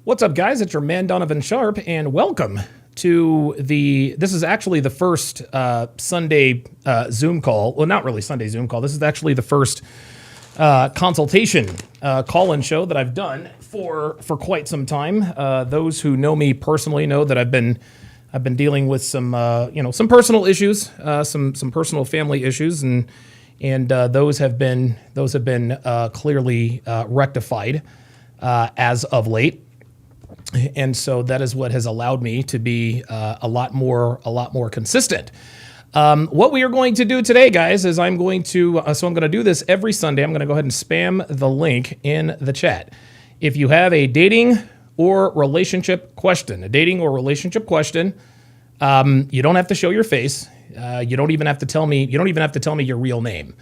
What's up, guys? It's your man Donovan Sharp, and welcome to this is actually the first Sunday Zoom call. Well, not really Sunday Zoom call. This is actually the first consultation call-in show that I've done for quite some time. Those who know me personally know that I've been dealing with some some personal issues, some personal family issues, and those have been clearly rectified as of late. And so that is what has allowed me to be a lot more consistent. What we are going to do today, guys, is I'm going to do this every Sunday. I'm going to go ahead and spam the link in the chat. If you have a dating or relationship question, you don't have to show your face. You don't even have to tell me your real name.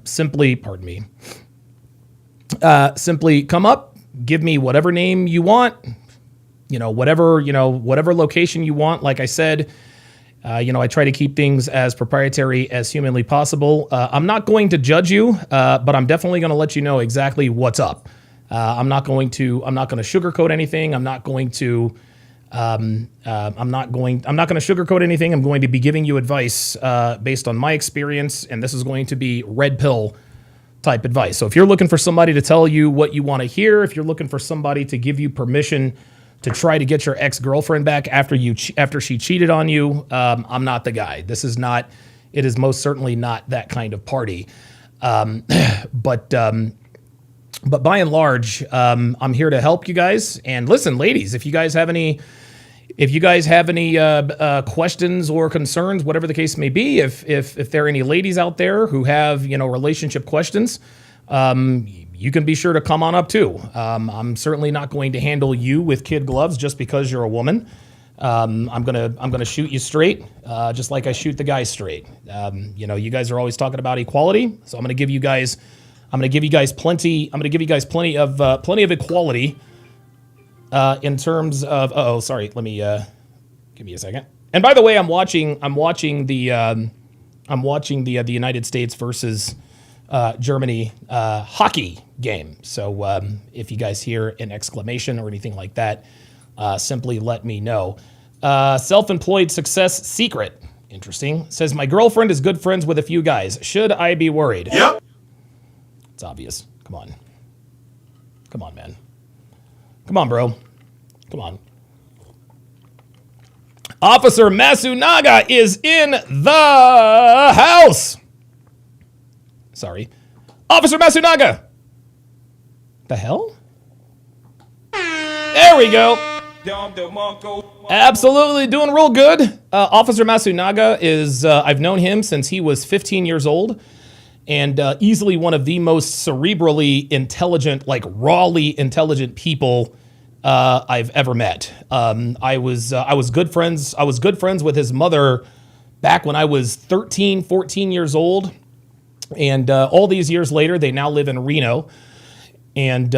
Simply come up. Give me whatever name you want, whatever location you want. Like I said, I try to keep things as proprietary as humanly possible. I'm not going to judge you, but I'm definitely going to let you know exactly what's up. I'm not going to sugarcoat anything. I'm not going to sugarcoat anything. I'm going to be giving you advice based on my experience, and this is going to be red pill type advice. So if you're looking for somebody to tell you what you want to hear, if you're looking for somebody to give you permission to try to get your ex-girlfriend back after she cheated on you, I'm not the guy. It is most certainly not that kind of party. But by and large, I'm here to help you guys. And listen, ladies, if you guys have any questions or concerns, whatever the case may be, if there are any ladies out there who have relationship questions, you can be sure to come on up too. I'm certainly not going to handle you with kid gloves just because you're a woman. I'm gonna shoot you straight, just like I shoot the guys straight. You guys are always talking about equality, so I'm gonna give you guys plenty of equality. In terms of, let me give me a second. And by the way, I'm watching the United States versus Germany hockey game. So if you guys hear an exclamation or anything like that, simply let me know. Self-employed success secret. Interesting. Says my girlfriend is good friends with a few guys. Should I be worried? Yep. It's obvious. Come on, man. Come on, bro. Come on. Officer Masunaga is in the house. Sorry. Officer Masunaga. The hell? There we go. Absolutely doing real good. Officer Masunaga is, I've known him since he was 15 years old. And easily one of the most cerebrally intelligent, like rawly intelligent people I've ever met. I was good friends with his mother back when I was 13, 14 years old. And all these years later, they now live in Reno. And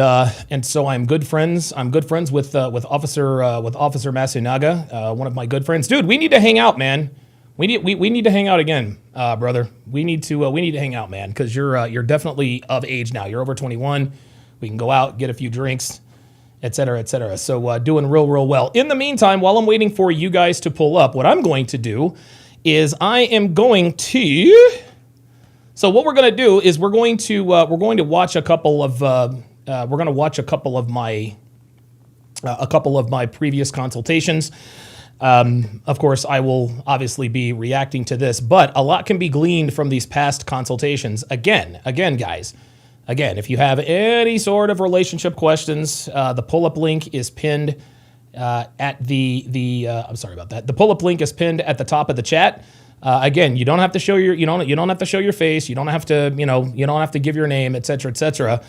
so I'm good friends with Officer Masunaga, one of my good friends. Dude, we need to hang out, man. We need to hang out again, brother. We need to hang out, man, because you're definitely of age now. You're over 21. We can go out, get a few drinks, et cetera, et cetera. So doing real well. In the meantime, while I'm waiting for you guys to pull up, what I'm going to do is So what we're going to do is we're going to watch a couple of my previous consultations. Of course, I will obviously be reacting to this, but a lot can be gleaned from these past consultations. Again, guys, if you have any sort of relationship questions, the pull-up link is pinned at I'm sorry about that. The pull-up link is pinned at the top of the chat. Again, you don't have to show you don't have to show your face. You don't have to give your name, et cetera, et cetera.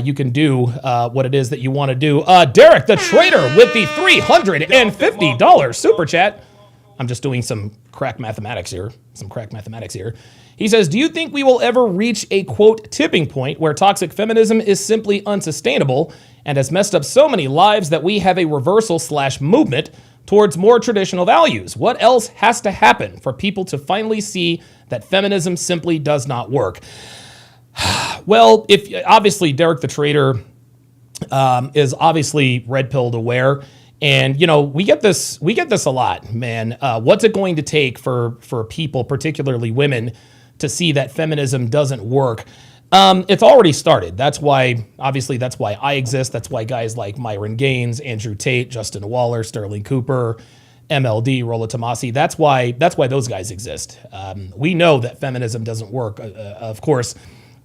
You can do what it is that you want to do. Derek the Trader with the $350 super chat. I'm just doing some crack mathematics here. He says, do you think we will ever reach a, quote, tipping point where toxic feminism is simply unsustainable and has messed up so many lives that we have a reversal/movement towards more traditional values? What else has to happen for people to finally see that feminism simply does not work? Well, if obviously Derek the Trader is obviously red pilled aware. And, we get this a lot, man. What's it going to take for people, particularly women, to see that feminism doesn't work? It's already started. That's why I exist. That's why guys like Myron Gaines, Andrew Tate, Justin Waller, Sterling Cooper, MLD, Rollo Tomasi. That's why those guys exist. We know that feminism doesn't work. Of course,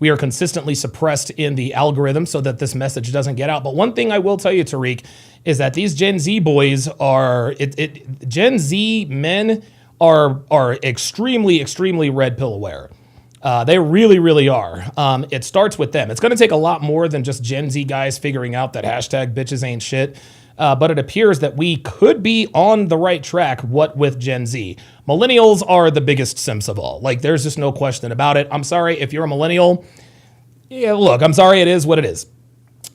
we are consistently suppressed in the algorithm so that this message doesn't get out. But one thing I will tell you, Tariq, is that these Gen Z boys Gen Z men are extremely, extremely red pill aware. They really, really are. It starts with them. It's going to take a lot more than just Gen Z guys figuring out that hashtag bitches ain't shit. But it appears that we could be on the right track, what with Gen Z. Millennials are the biggest simps of all. Like, there's just no question about it. I'm sorry if you're a millennial. Yeah, look, I'm sorry. It is what it is.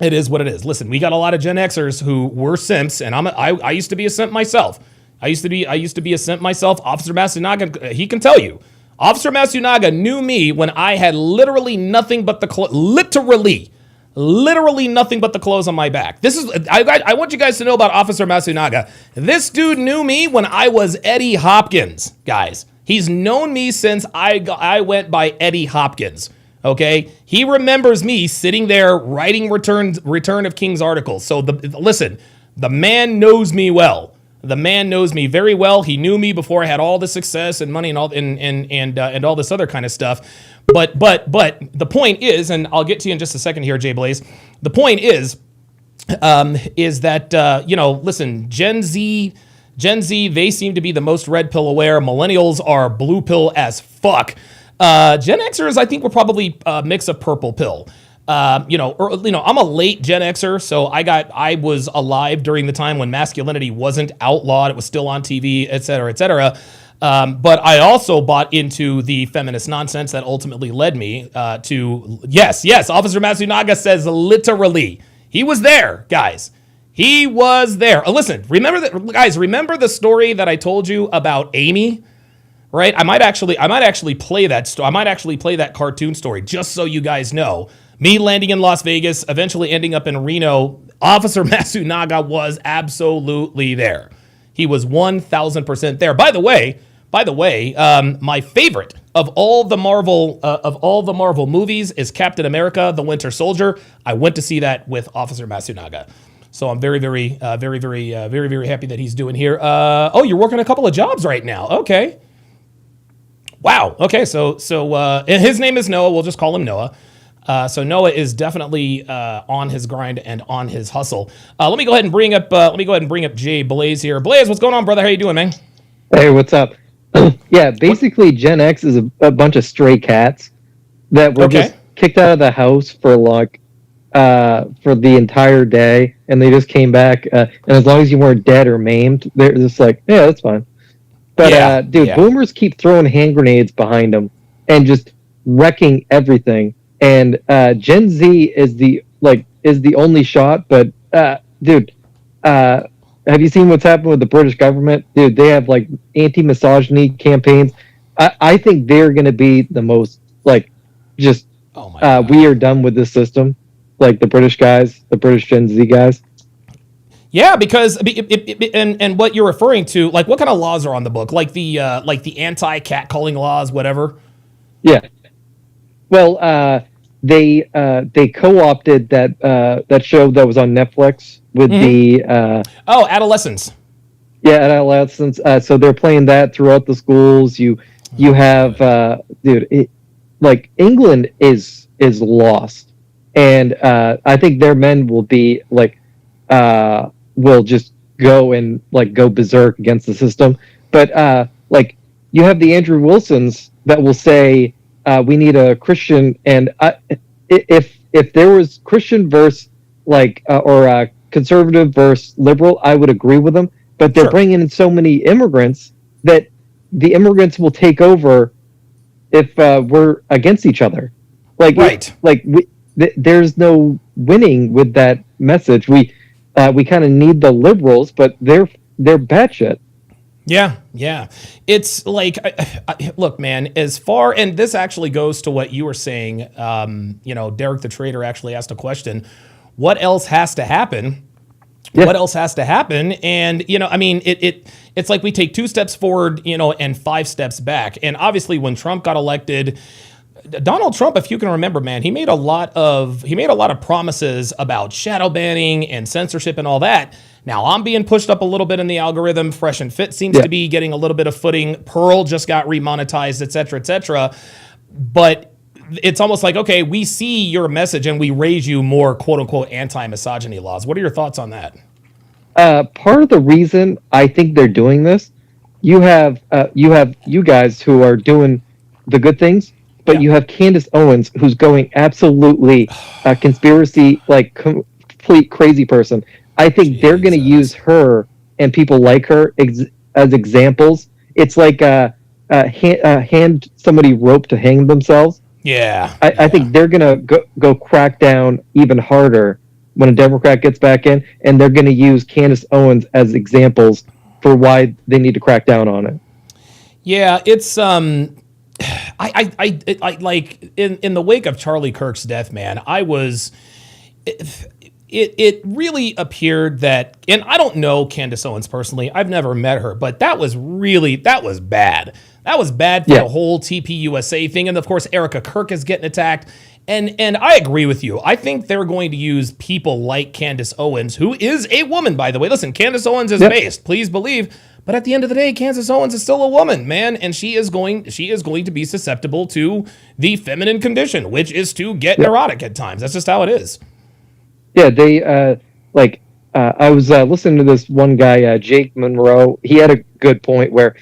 It is what it is. Listen, we got a lot of Gen Xers who were simps, and I used to be a simp myself. I used to be a simp myself. Officer Matsunaga, he can tell you. Officer Matsunaga knew me when I had literally nothing but the clothes, literally nothing but the clothes on my back. I want you guys to know about Officer Matsunaga. This dude knew me when I was Eddie Hopkins, guys. He's known me since I went by Eddie Hopkins. Okay, he remembers me sitting there writing Return of King's articles. So listen, the man knows me well. The man knows me very well. He knew me before I had all the success and money and all this other kind of stuff. But the point is, and I'll get to you in just a second here, Jay Blaze. The point is that listen, Gen Z, they seem to be the most red pill aware. Millennials are blue pill as fuck. Gen Xers, I think, were probably a mix of purple pill. I'm a late Gen Xer, so I was alive during the time when masculinity wasn't outlawed. It was still on TV, et cetera, et cetera. But I also bought into the feminist nonsense that ultimately led me to, yes, Officer Matsunaga says literally. He was there, guys. He was there. Listen, remember the story that I told you about Amy? Right? I might actually play that story. I might actually play that cartoon story just so you guys know. Me landing in Las Vegas, eventually ending up in Reno. Officer Matsunaga was absolutely there. He was 1,000% there. By the way, my favorite of all the Marvel movies is Captain America: The Winter Soldier. I went to see that with Officer Matsunaga. So I'm very, very, very, very, very, very happy that he's doing here. You're working a couple of jobs right now. Okay. Wow. Okay. So and his name is Noah. We'll just call him Noah. So Noah is definitely on his grind and on his hustle. Let me go ahead and bring up Jay Blaze here. Blaze, what's going on, brother? How you doing, man? Hey, what's up? Yeah, basically Gen X is a bunch of stray cats that were just kicked out of the house for for the entire day, and they just came back. And as long as you weren't dead or maimed, they're just like, yeah, that's fine. But boomers keep throwing hand grenades behind them and just wrecking everything. And Gen Z is the only shot. But dude, have you seen what's happened with the British government? Dude, they have like anti-misogyny campaigns. I think they're going to be the most we are done with this system. Like the British Gen Z guys. Yeah, because and what you're referring to, like, what kind of laws are on the book? Like the anti-catcalling laws, whatever. Yeah. Well, they co-opted that show that was on Netflix with the Adolescents. Yeah, Adolescents. So they're playing that throughout the schools. You have England is lost, and I think their men will be will just go and go berserk against the system. But you have the Andrew Wilsons that will say we need a Christian, and if there was Christian versus or conservative versus liberal, I would agree with them. But they're bringing in so many immigrants that the immigrants will take over if we're against each other. There's no winning with that message. We kind of need the liberals, but they're batshit. Yeah. It's like, look, man, and this actually goes to what you were saying. Derek the Trader actually asked a question. what else has to happen? Yeah. What else has to happen? And, I mean, it's like we take 2 steps forward, and 5 steps back. And obviously when Trump got elected, Donald Trump, if you can remember, man, he made a lot of promises about shadow banning and censorship and all that. Now I'm being pushed up a little bit in the algorithm. Fresh and Fit seems to be getting a little bit of footing. Pearl just got remonetized, et cetera, et cetera. But it's almost like, okay, we see your message and we raise you more quote unquote anti-misogyny laws. What are your thoughts on that? Part of the reason I think they're doing this, you have you guys who are doing the good things, but you have Candace Owens who's going absolutely conspiracy, like complete crazy person. I think they're going to use her and people like her as examples. It's like hand somebody rope to hang themselves. Yeah. I think they're going to go crack down even harder when a Democrat gets back in, and they're going to use Candace Owens as examples for why they need to crack down on it. Yeah, it's I like in the wake of Charlie Kirk's death, man, I was it really appeared that, and I don't know Candace Owens personally, I've never met her, but that was bad. That was bad for the whole TPUSA thing. And of course, Erica Kirk is getting attacked. And I agree with you. I think they're going to use people like Candace Owens, who is a woman, by the way. Listen, Candace Owens is based, please believe. But at the end of the day, Candace Owens is still a woman, man. And she is going to be susceptible to the feminine condition, which is to get neurotic at times. That's just how it is. Yeah, they I was listening to this one guy, Jake Monroe. He had a good point where,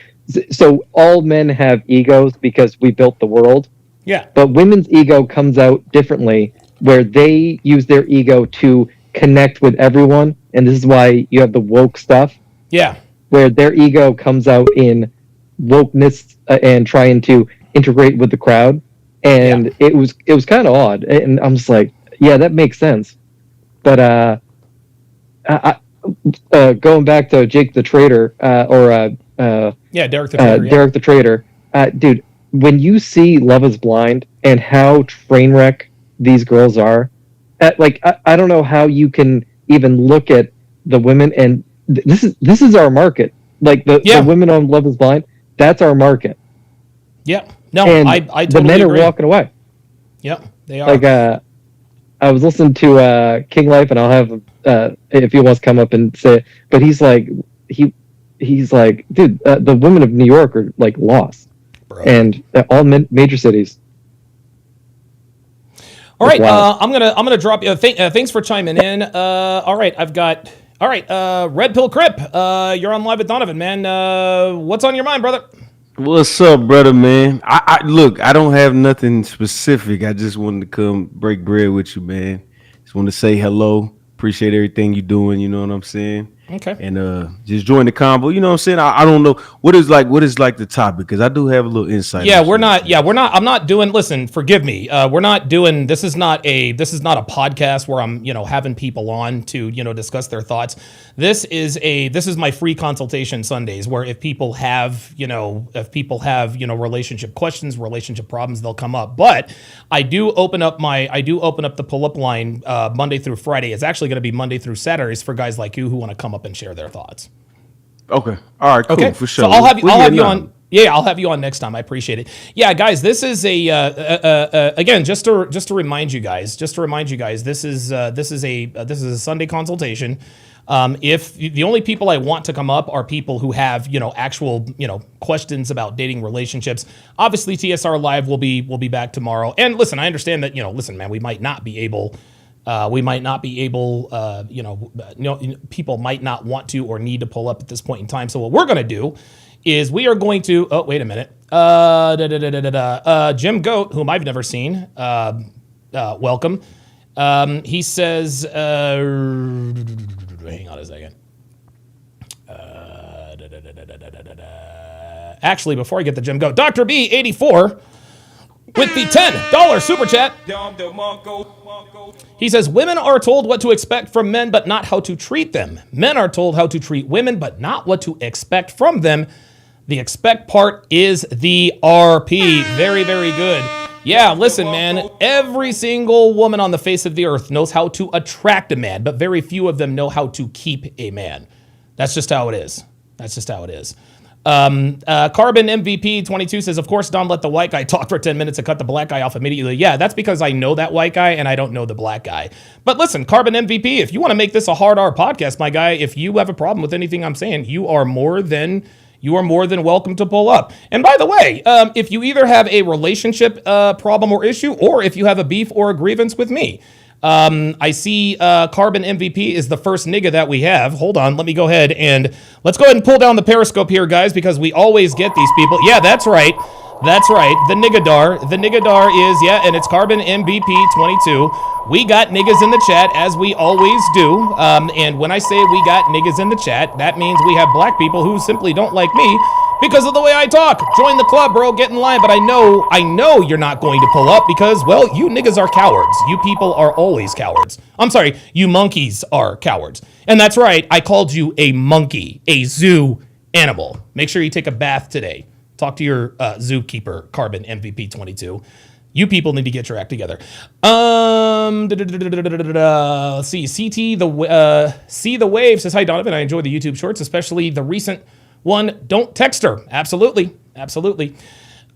so all men have egos because we built the world. Yeah. But women's ego comes out differently, where they use their ego to connect with everyone. And this is why you have the woke stuff. Yeah. Where their ego comes out in wokeness and trying to integrate with the crowd. And it was kind of odd. And I'm just like, yeah, that makes sense. But going back to Jake the Traitor, Derek the Traitor. Derek the Traitor, dude. When you see Love is Blind and how train wreck these girls are, I don't know how you can even look at the women, and this is our market. Like the women on Love is Blind, that's our market. Yeah. No, and I totally the men agree. are walking away. Yep, they are. Like I was listening to King Life, and I'll have if he wants to come up and say it, but he's like, dude, the women of New York are like lost. Bro. And all major cities. All right, wow. I'm gonna drop you. Thanks for chiming in. All right, Red Pill Crip. You're on Live with Donovan, man. What's on your mind, brother? What's up, brother, man? I look, I don't have nothing specific. I just wanted to come break bread with you, man. Just want to say hello. Appreciate everything you're doing. You know what I'm saying? Okay. And just join the combo. You know what I'm saying? I don't know what is like the topic, because I do have a little insight. We're not. I'm not doing. Listen, forgive me. We're not doing. This is not a podcast where I'm having people on to discuss their thoughts. This is my free consultation Sundays, where if people have relationship questions, relationship problems, they'll come up. But I do open up the pull up line Monday through Friday. It's actually going to be Monday through Saturdays for guys like you who want to come up and share their thoughts. Okay. All right. Cool. Okay. For sure. So I'll have you on. Yeah, I'll have you on next time. I appreciate it. Yeah, guys, this is again just to remind you guys. This is a Sunday consultation. If the only people I want to come up are people who have actual questions about dating, relationships, obviously TSR Live will be back tomorrow. And listen, I understand that man, we might not be able. People might not want to or need to pull up at this point in time. So what we're going to do is we are going to, oh, wait a minute. Jim Goat, whom I've never seen, welcome. He says, hang on a second. Actually, before I get to Jim Goat, Dr. B 84 with the $10 super chat. He says, women are told what to expect from men, but not how to treat them. Men are told how to treat women, but not what to expect from them. The expect part is the RP. Very, very good. Yeah, listen, man. Every single woman on the face of the earth knows how to attract a man, but very few of them know how to keep a man. That's just how it is. That's just how it is. Carbon MVP 22 says, of course, Don let the white guy talk for 10 minutes and cut the black guy off immediately. Yeah, that's because I know that white guy and I don't know the black guy. But listen, Carbon MVP, if you want to make this a hard R podcast, my guy, if you have a problem with anything I'm saying, you are more than welcome to pull up. And by the way, if you either have a relationship problem or issue, or if you have a beef or a grievance with me, I see Carbon MVP is the first nigga that we have. Hold on, let me go ahead and let's go ahead and pull down the Periscope here, guys, because we always get these people. Yeah, that's right. That's right. The Niggadar. The Niggadar is, yeah, and it's Carbon MVP 22. We got niggas in the chat, as we always do. And when I say we got niggas in the chat, that means we have black people who simply don't like me because of the way I talk. Join the club, bro. Get in line. But I know you're not going to pull up because, well, you niggas are cowards. You people are always cowards. I'm sorry, you monkeys are cowards. And that's right. I called you a monkey, a zoo animal. Make sure you take a bath today. Talk to your zookeeper, Carbon MVP 22. You people need to get your act together. Let's see. See the Wave says, hi, Donovan. I enjoy the YouTube shorts, especially the recent one. Don't text her. Absolutely. Absolutely.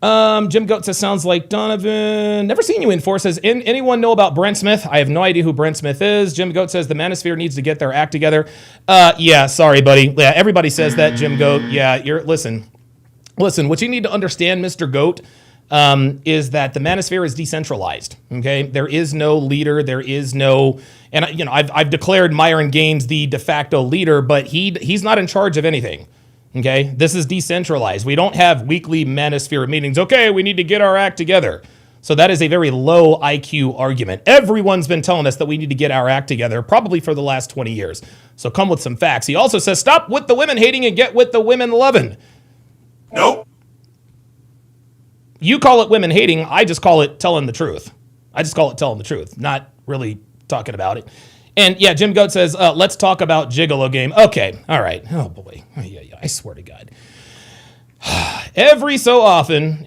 Jim Goat says, sounds like Donovan. Never seen you in four. Says, anyone know about Brent Smith? I have no idea who Brent Smith is. Jim Goat says, the Manosphere needs to get their act together. Yeah, sorry, buddy. Yeah, everybody says that, Jim Goat. Yeah, Listen, what you need to understand, Mr. Goat, is that the Manosphere is decentralized. Okay, there is no leader. There is no, and I've declared Myron Gaines the de facto leader, but he's not in charge of anything. Okay, this is decentralized. We don't have weekly Manosphere meetings. Okay, we need to get our act together. So that is a very low IQ argument. Everyone's been telling us that we need to get our act together, probably for the last 20 years. So come with some facts. He also says, stop with the women hating and get with the women loving. Nope. You call it women hating. I just call it telling the truth. Not really talking about it. And yeah, Jim Goat says, let's talk about Gigolo game. Okay. All right. Oh boy. Oh, yeah. I swear to God. Every so often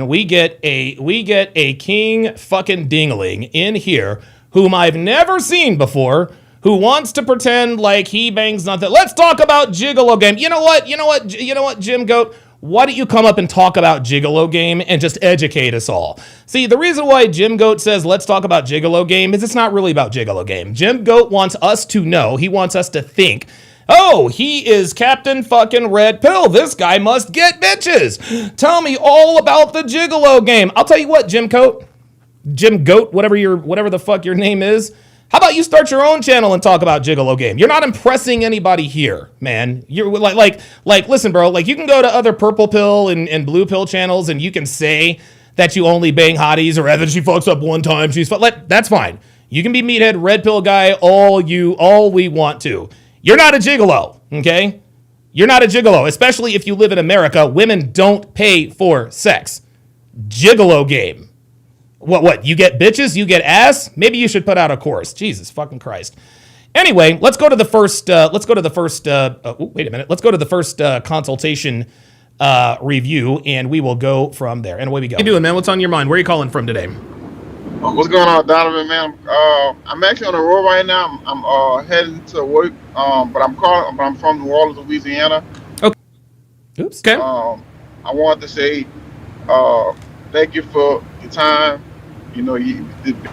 we get a king fucking dingling in here whom I've never seen before, who wants to pretend like he bangs nothing. Let's talk about Gigolo game. You know what, Jim Goat? Why don't you come up and talk about Gigolo game and just educate us all? See, the reason why Jim Goat says let's talk about Gigolo game is it's not really about Gigolo game. Jim Goat wants us to know, he wants us to think, oh, he is Captain fucking Red Pill. This guy must get bitches. Tell me all about the Gigolo game. I'll tell you what, Jim Goat, whatever the fuck your name is. How about you start your own channel and talk about Gigolo game? You're not impressing anybody here, man. You're like, listen, bro, like you can go to other purple pill and blue pill channels and you can say that you only bang hotties or Evan, she fucks up one time. That's fine. You can be meathead red pill guy all we want to. You're not a gigolo, okay? You're not a gigolo, especially if you live in America. Women don't pay for sex. Gigolo game. What? You get bitches? You get ass? Maybe you should put out a course. Jesus fucking Christ. Anyway, let's go to the first. Let's go to the first consultation review, and we will go from there. And away we go. How you doing, man? What's on your mind? Where are you calling from today? What's going on, Donovan, man? I'm actually on the road right now. I'm heading to work, but I'm from New Orleans, Louisiana. Okay. Oops. Okay. I wanted to say thank you for your time. You know,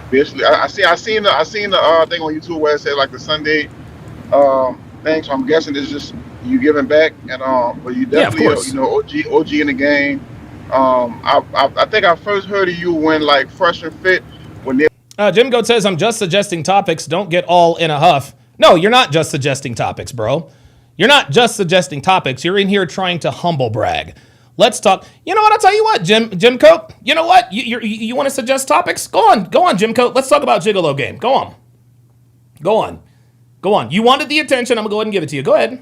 basically, I seen the thing on YouTube where it said like the Sunday thing. So I'm guessing it's just you giving back, and but you definitely OG in the game. I think I first heard of you when like Fresh and Fit when they. Jim Goat says I'm just suggesting topics. Don't get all in a huff. No, you're not just suggesting topics, bro. You're not just suggesting topics. You're in here trying to humble brag. Let's talk. You know what? I'll tell you what, Jim Coat. You know what? You want to suggest topics? Go on, Jim Coat. Let's talk about Gigolo game. Go on. You wanted the attention. I'm gonna go ahead and give it to you. Go ahead.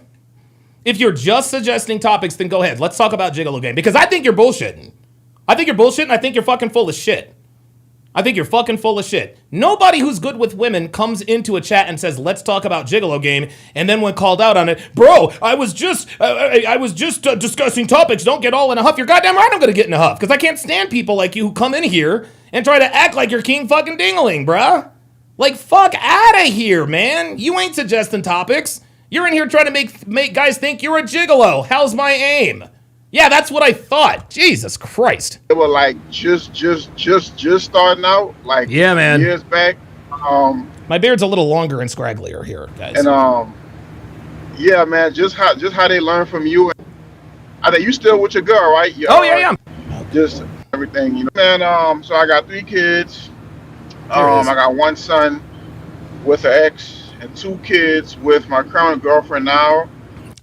If you're just suggesting topics, then go ahead. Let's talk about Gigolo game because I think you're bullshitting. I think you're fucking full of shit. I think you're fucking full of shit. Nobody who's good with women comes into a chat and says, let's talk about Gigolo game, and then when called out on it, bro, I was just discussing topics, don't get all in a huff. You're goddamn right I'm gonna get in a huff, because I can't stand people like you who come in here and try to act like you're king fucking dingling, bruh. Like, fuck out of here, man. You ain't suggesting topics. You're in here trying to make guys think you're a gigolo. How's my aim? Yeah, that's what I thought. Jesus Christ. They were like just starting out, like yeah, man. years back. My beard's a little longer and scragglier here, guys. And yeah, man, just how they learn from you. I think you still with your girl, right? Oh yeah. Just everything, you know. And so I got 3 kids. I got 1 son with an ex and 2 kids with my current girlfriend now.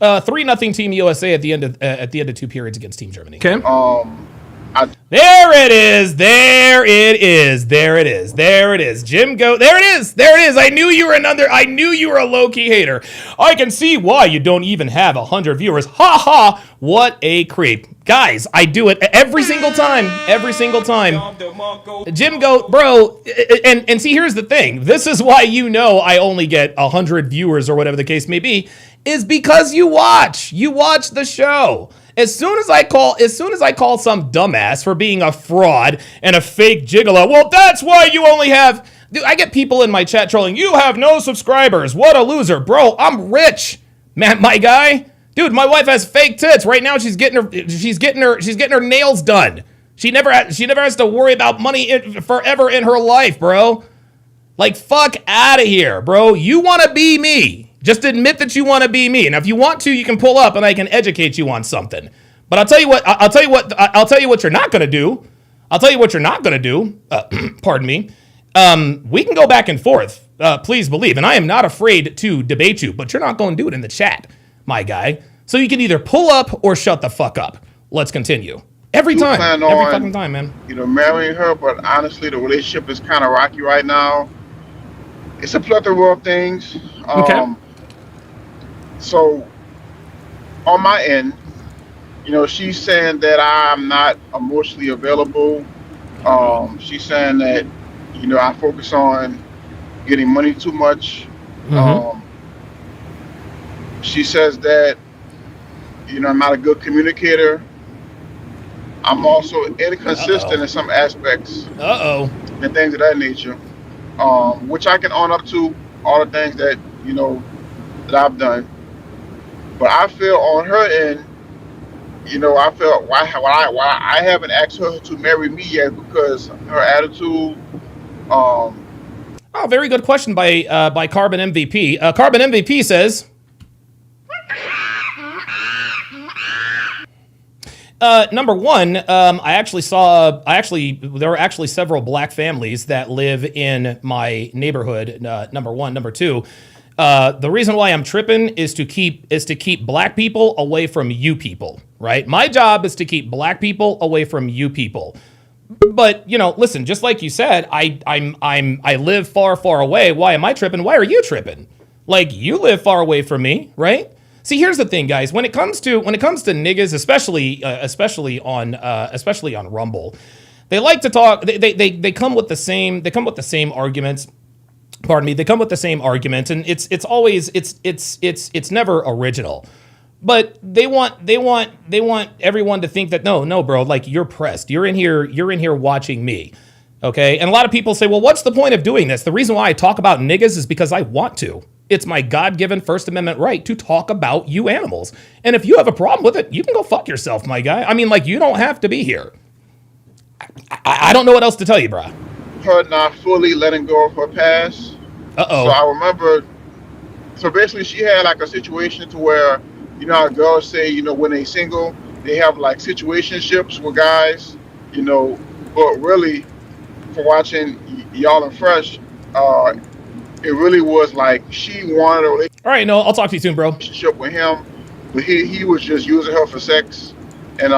3-0 Team USA at the end of 2 periods against Team Germany. Okay. There it is. There it is. There it is. There it is. Jim Goat. There it is. There it is. I knew you were a low-key hater. I can see why you don't even have 100 viewers. Ha ha. What a creep. Guys, I do it every single time. Every single time. Jim Goat, bro. And see, here's the thing. This is why you know I only get 100 viewers or whatever the case may be, is because you watch. You watch the show. As soon as I call some dumbass for being a fraud and a fake gigolo, well, that's why you only have... Dude, I get people in my chat trolling, you have no subscribers. What a loser. Bro, I'm rich. Man, my guy. Dude, my wife has fake tits. Right now she's getting her nails done. She never has to worry about money forever in her life, bro. Like, fuck out of here, bro. You want to be me. Just admit that you want to be me. And if you want to, you can pull up and I can educate you on something. But I'll tell you what you're not going to do. I'll tell you what you're not going to do. Pardon me. We can go back and forth. Please believe. And I am not afraid to debate you, but you're not going to do it in the chat, my guy. So you can either pull up or shut the fuck up. Let's continue. Every fucking time, man. You know, marrying her, but honestly, the relationship is kind of rocky right now. It's a plethora of things. Okay. So, on my end, you know, she's saying that I'm not emotionally available. She's saying that, you know, I focus on getting money too much. Mm-hmm. She says that, you know, I'm not a good communicator. I'm also inconsistent in some aspects. And things of that nature. Which I can own up to all the things that, you know, that I've done. But I feel on her end, you know, I feel why I haven't asked her to marry me yet, because her attitude. Oh, very good question by Carbon MVP. Carbon MVP says, number one, there are actually several black families that live in my neighborhood. Number one. Number two, the reason why I'm tripping is to keep black people away from you people, right? My job is to keep black people away from you people. But, you know, listen, just like you said, I live far, far away. Why am I tripping? Why are you tripping? Like, you live far away from me, right? See, here's the thing, guys. When it comes to niggas, especially on Rumble, they like to talk. They come with the same arguments. Pardon me. They come with the same arguments, and it's never original. But they want everyone to think that no, bro, like, you're pressed. You're in here watching me. Okay? And a lot of people say, well, what's the point of doing this? The reason why I talk about niggas is because I want to. It's my God-given First Amendment right to talk about you animals. And if you have a problem with it, you can go fuck yourself, my guy. I mean, like, you don't have to be here. I don't know what else to tell you, bro. Her not fully letting go of her past. Uh-oh. So I remember, so basically she had like a situation to where, you know how girls say, you know, when they single, they have like situationships with guys, you know, but really, for watching y'all and Fresh, it really was like she wanted a relationship. All right, no, I'll talk to you soon, bro. Relationship with him, but he was just using her for sex, and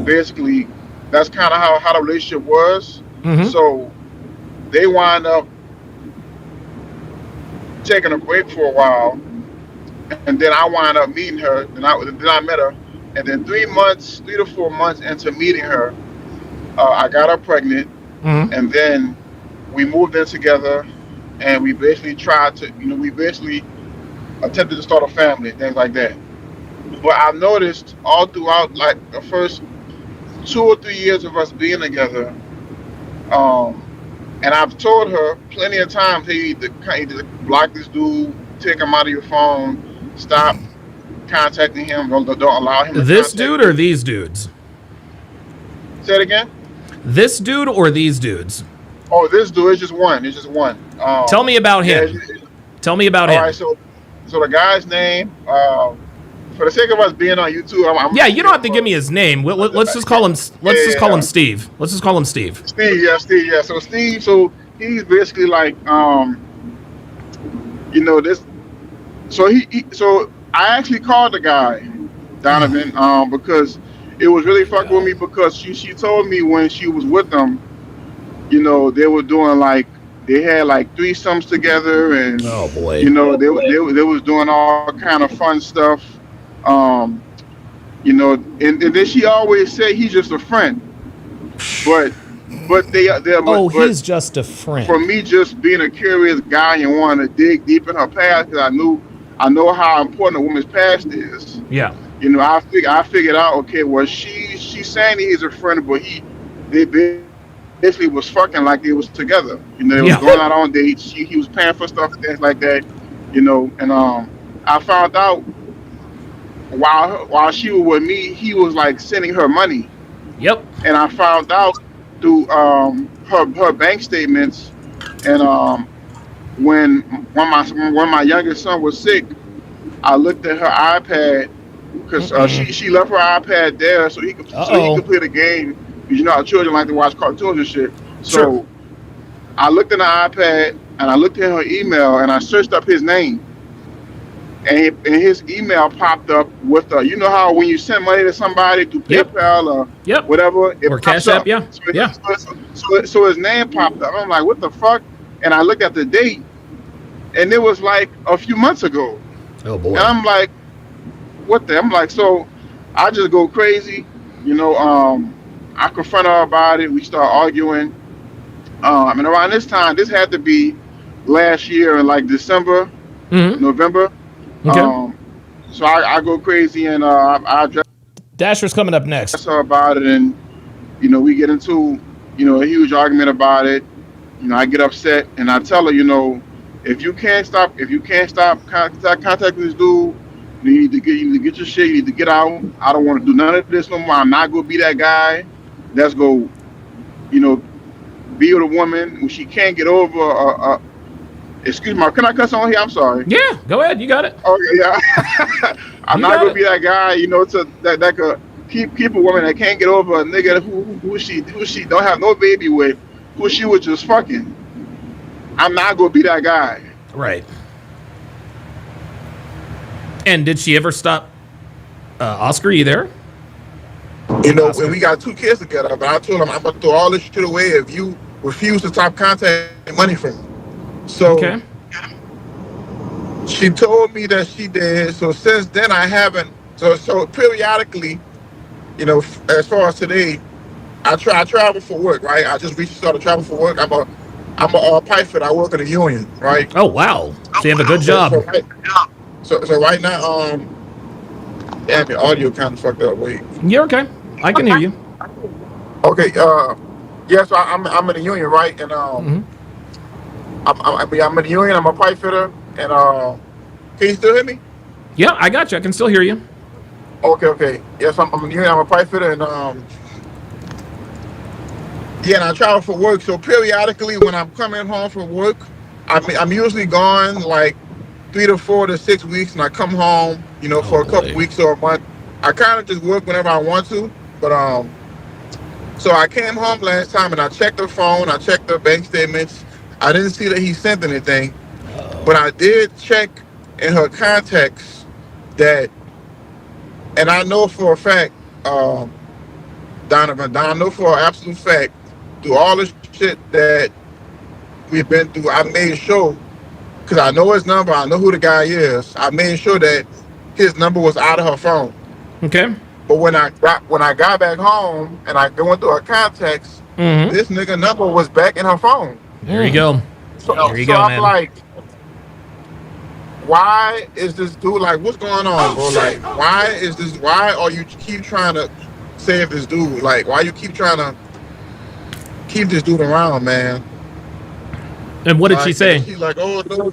basically that's kind of how the relationship was. Mm-hmm. So they wind up taking a break for a while, and then I wind up meeting her. Then I met her, and then 3 to 4 months into meeting her, I got her pregnant. and then we moved in together, and we basically tried to, we basically attempted to start a family and things like that. But I noticed all throughout, like the first 2 or 3 years of us being together, um, and I've told her plenty of times, hey, you need to block this dude, take him out of your phone, stop contacting him, don't allow him to This contact dude you. or these dudes? Say it again. This dude or these dudes? Oh, this dude is just one. It's just one. Tell me about Yeah, him. Tell me about all him. right, so the guy's name, for the sake of us being on YouTube, I'm Yeah, you don't have to give me his name. Let's just call him. Let's just call him Steve. Let's just call him Steve. Steve. Yeah. So Steve, so he's basically like, this. So I actually called the guy, Donovan, because it was really fucking with me because she told me when she was with him, they were doing like they had like threesomes together, and Oh boy. they was doing all kind of fun stuff. And then she always said he's just a friend, but He's just a friend. for me just being a curious guy and wanting to dig deep in her past because I know how important a woman's past is. Yeah. I figured out, okay, well she's saying he's a friend, but they basically was fucking like they was together. They was going out on dates. He was paying for stuff and things like that. And I found out while she was with me, he was like sending her money. Yep. And I found out through her bank statements, and when my youngest son was sick, I looked at her iPad because she left her iPad there so he could play the game. Because how children like to watch cartoons and shit. So Sure. I looked at the iPad and I looked at her email and I searched up his name. And his email popped up with how when you send money to somebody through PayPal or whatever, it or pops Cash App, up. yeah. So his name popped up. I'm like, what the fuck? And I looked at the date, and it was like a few months ago. Oh boy. And I'm like, what the? I'm like, so I just go crazy. I confront her about it. We start arguing. And around this time, this had to be last year in like December, November. Okay. So I go crazy and I address Dasher's coming up next. her about it, and we get into a huge argument about it. I get upset and I tell her, if you can't stop contacting this dude, you need to get your shit. You need to get out. I don't want to do none of this no more. I'm not gonna be that guy. Let's go. Be with a woman when she can't get over excuse me, can I cuss on here? I'm sorry. Yeah, go ahead. You got it. Oh yeah. I'm not gonna be that guy, that could keep a woman that can't get over a nigga who she don't have no baby with, who she was just fucking. I'm not gonna be that guy. Right. And did she ever stop? Oscar, you there? And we got 2 kids together, but I told him I'm gonna throw all this shit away if you refuse to stop contacting money from me. So Okay. she told me that she did. So since then I haven't. So periodically, as far as today, I travel for work, right? I just recently started traveling for work. I'm a pipe fitter. I work in a union, right? Oh wow. So you have a good job. So right now, damn, your audio kind of fucked up. Wait. You're okay. I can hear you. Okay. Yeah. So I'm in a union, right? And I'm in a union. I'm a pipe fitter, and can you still hear me? Yeah, I got you. I can still hear you. Okay. Yes, I'm in a union. I'm a pipe fitter, and yeah, and I travel for work. So periodically, when I'm coming home from work, I'm usually gone like 3 to 4 to 6 weeks, and I come home, for a couple weeks or a month. I kind of just work whenever I want to, but so I came home last time and I checked the phone, I checked the bank statements. I didn't see that he sent anything, but I did check in her contacts that, and I know for a fact, Donovan, I know for an absolute fact, through all this shit that we've been through, I made sure, because I know his number, I know who the guy is, I made sure that his number was out of her phone. Okay. But when I got back home and I went through her contacts, this nigga number was back in her phone. There you go. So, There you so go, I'm man. like, why is this dude like, what's going on, bro? Like, why are you keep trying to save this dude? Like, why you keep trying to keep this dude around, man? And what did she Like, say? and she's like, oh no,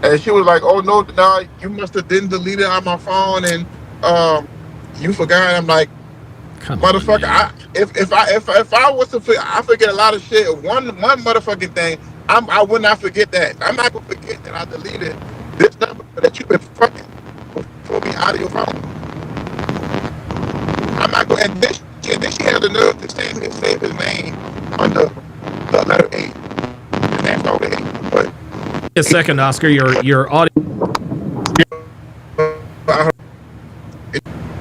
and she was like, oh no, you must have didn't delete it on my phone, and you forgot. I'm like, Come on, motherfucker, man. if I was to I forget a lot of shit. One motherfucking thing, I would not forget that. I'm not gonna forget that I deleted this number that you've been fucking for me out of your phone. I'm not going. And then she had the nerve to save his name under the letter A. And that's all A. But A second, Oscar. Your audio.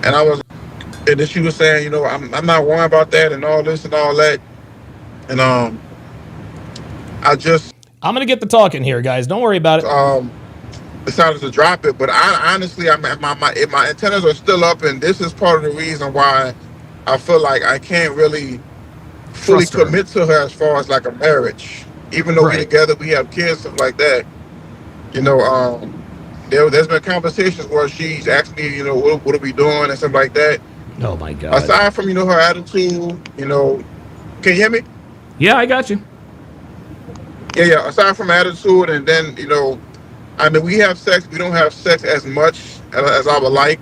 and I was, and then she was saying, you know, I'm not worrying about that and all this and all that, and I just I'm gonna get the talking here, guys. Don't worry about it. decided to drop it. But I honestly, my antennas are still up, and this is part of the reason why I feel like I can't really fully Trust her. commit to her as far as like a marriage. Even though Right. we together, we have kids, stuff like that. You know, there's been conversations where she's asked me, you know, what are we doing and stuff like that. Oh my God. Aside from, you know, her attitude, you know, can you hear me? Yeah, I got you. Yeah. Aside from attitude, and then, you know, I mean, we have sex. We don't have sex as much as I would like,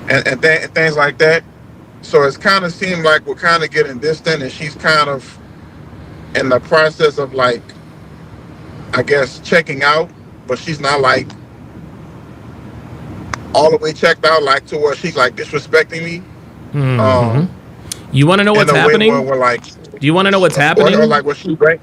and things like that. So it's kind of seemed like we're kind of getting distant, and she's kind of in the process of like, I guess, checking out, but she's not like all the way checked out, like to where she's like disrespecting me. You want to know what's in a way happening? where we're like, Do you want to know what's happening? or like what she right?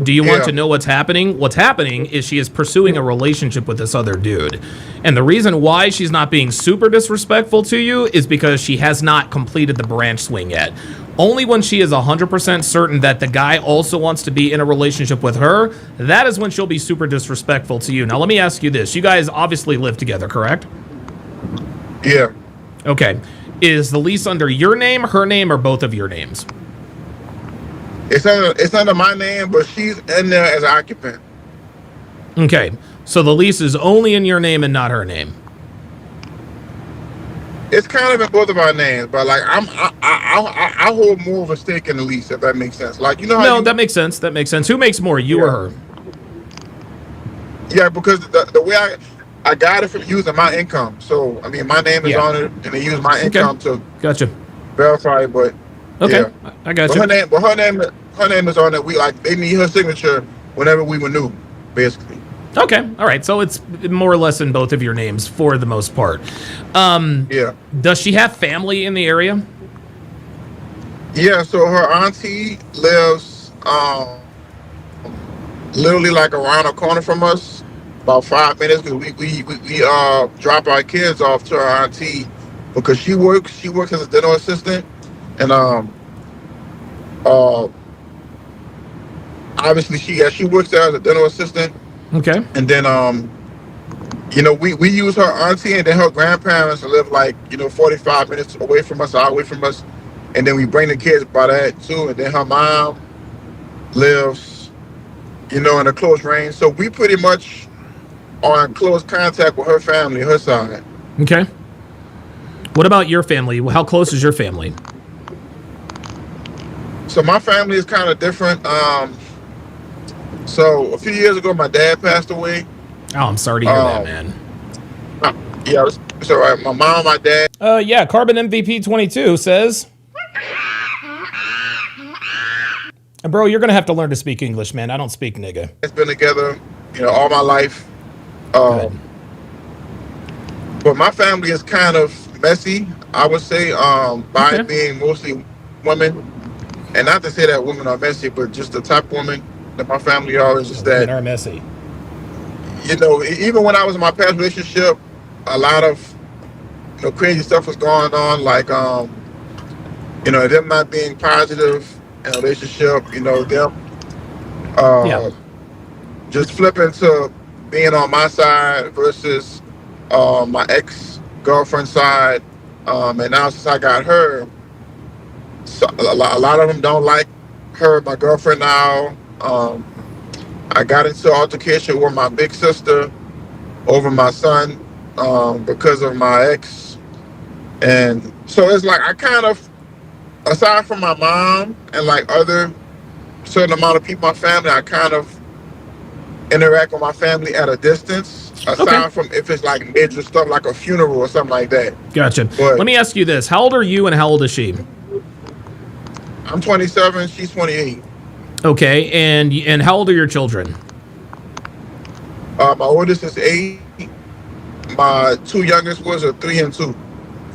Do you want Yeah. to know what's happening? What's happening is she is pursuing a relationship with this other dude. And the reason why she's not being super disrespectful to you is because she has not completed the branch swing yet. Only when she is 100% certain that the guy also wants to be in a relationship with her, that is when she'll be super disrespectful to you. Now, let me ask you this. You guys obviously live together, correct? Yeah. Okay. Is the lease under your name, her name, or both of your names? It's under my name, but she's in there as an occupant. Okay. So the lease is only in your name and not her name. It's kind of in both of our names, but like I hold more of a stake in the lease, if that makes sense. Like, you know how No, that makes sense. That makes sense. Who makes more, you or Yeah. her? yeah, because the way I got it from using my income. So I mean, my name is Yeah. on it, and they use my income to Gotcha. verify it. But Okay, yeah. I got But you. her name is on it. We like they need her signature whenever we renew, basically. Okay, all right. So it's more or less in both of your names for the most part. Yeah. Does she have family in the area? Yeah, so her auntie lives literally like around the corner from us, about 5 minutes, because we drop our kids off to her auntie because she works as a dental assistant, and obviously she works there as a dental assistant, Okay. and then you know, we use her auntie, and then her grandparents live like, you know, 45 minutes away from us, away from us, and then we bring the kids by that too, and then her mom lives, you know, in a close range. So we pretty much are in close contact with her family, her side. Okay. What about your family? How close is your family? So my family is kind of different. So a few years ago, my dad passed away. Oh, I'm sorry to hear that, man. Yeah, it's all right. My mom, my dad. Yeah, Carbon MVP 22 says, bro, you're gonna have to learn to speak English, man. I don't speak nigga. It's been together, you know, all my life. Good. But my family is kind of messy, I would say, by Okay. being mostly women. And not to say that women are messy, but just the type of women that my family are is just Women that, are messy. you know, even when I was in my past relationship, a lot of, you know, crazy stuff was going on, like, you know, them not being positive in a relationship, you know, them Yeah. just flipping to being on my side versus my ex-girlfriend's side. And now since I got her, So a lot of them don't like her, my girlfriend now. I got into an altercation with my big sister over my son because of my ex. And so it's like I kind of, aside from my mom and like other certain amount of people in my family, I kind of interact with my family at a distance, aside from if it's like major stuff like a funeral or something like that. Gotcha. But Let me ask you this. How old are you and how old is she? I'm 27, she's 28. Okay, and how old are your children? My oldest is 8. My 2 youngest ones are 3 and 2.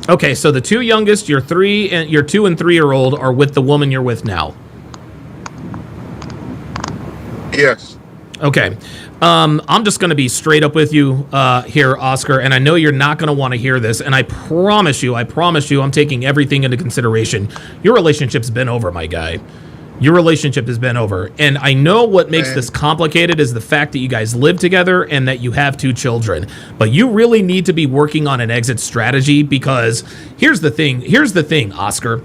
Okay, so the 2 youngest, your 2 and 3-year-old, are with the woman you're with now. Yes. Okay. I'm just going to be straight up with you here, Oscar, and I know you're not going to want to hear this, and I promise you, I'm taking everything into consideration. Your relationship's been over, my guy. Your relationship has been over. And I know what makes this complicated is the fact that you guys live together and that you have 2 children. But you really need to be working on an exit strategy, because here's the thing, Oscar.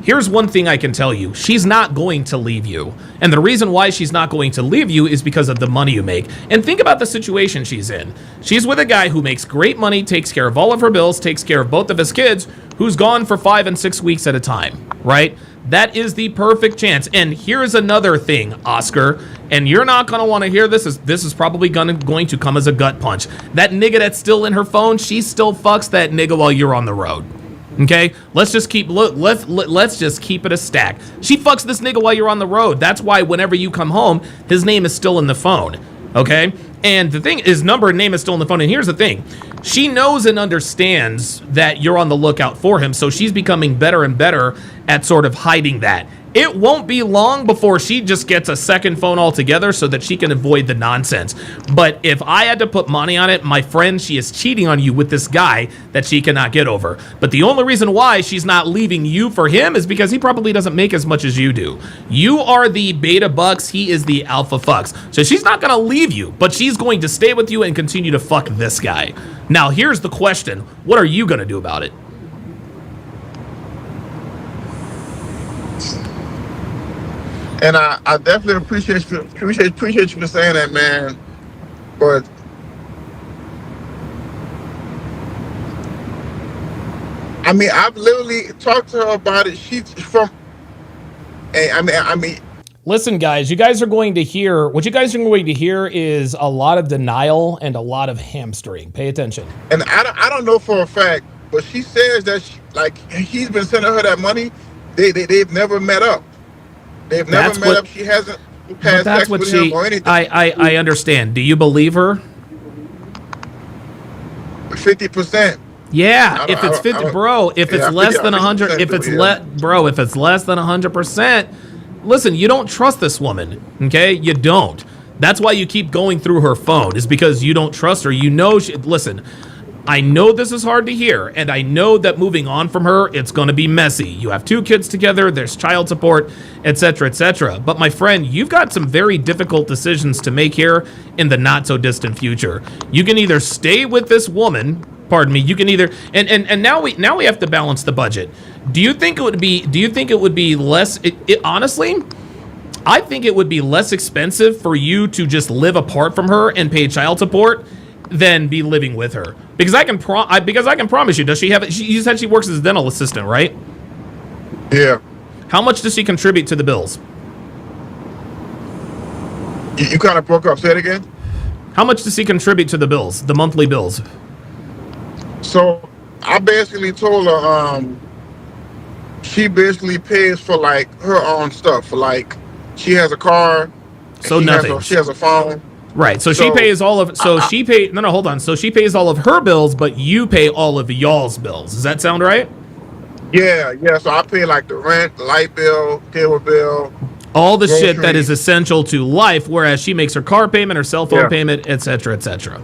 Here's one thing I can tell you. She's not going to leave you. And the reason why she's not going to leave you is because of the money you make. And think about the situation she's in. She's with a guy who makes great money, takes care of all of her bills, takes care of both of his kids, who's gone for 5 and 6 weeks at a time, right? That is the perfect chance. And here's another thing, Oscar, and you're not going to want to hear this. This is probably going to come as a gut punch. That nigga that's still in her phone, she still fucks that nigga while you're on the road. Okay, let's just keep it a stack. She fucks this nigga while you're on the road. That's why whenever you come home, his name is still in the phone. Okay, and the thing is, number and name is still in the phone. And here's the thing: she knows and understands that you're on the lookout for him. So she's becoming better and better at sort of hiding that. It won't be long before she just gets a second phone altogether so that she can avoid the nonsense. But if I had to put money on it, my friend, she is cheating on you with this guy that she cannot get over. But the only reason why she's not leaving you for him is because he probably doesn't make as much as you do. You are the beta bucks, he is the alpha fucks. So she's not going to leave you, but she's going to stay with you and continue to fuck this guy. Now, here's the question. What are you going to do about it? And I definitely appreciate you for saying that, man. But I mean, I've literally talked to her about it. She's from. I mean. Listen, guys, what you guys are going to hear is a lot of denial and a lot of hamstring. Pay attention. And I don't know for a fact, but she says that he's been sending her that money. They've never met up. They've never met up. She hasn't had sex with him or anything. I understand. Do you believe her? 50%. Yeah, if it's 50, bro. If it's less than 100, if it's less than 100%, listen. You don't trust this woman, okay? You don't. That's why you keep going through her phone. Is because you don't trust her. You know, listen. I know this is hard to hear, and I know that moving on from her, it's going to be messy. You have 2 kids together, there's child support, etc., etc. But my friend, you've got some very difficult decisions to make here in the not-so-distant future. You can either stay with this woman, pardon me, you can either, and now we have to balance the budget. Do you think it would be less, honestly, I think it would be less expensive for you to just live apart from her and pay child support than be living with her, because I can promise you. Does she have? You said she works as a dental assistant, right? Yeah. How much does she contribute to the bills? You kind of broke up. Say it again. How much does she contribute to the bills, the monthly bills? So I basically told her, she basically pays for like her own stuff. For like, she has a car. So nothing. She has a phone. Right. So she pays all of. So she pay. No, hold on. So she pays all of her bills, but you pay all of y'all's bills. Does that sound right? Yeah. So I pay like the rent, the light bill, cable bill, all the shit that is essential to life. Whereas she makes her car payment, her cell phone payment, etc., etc.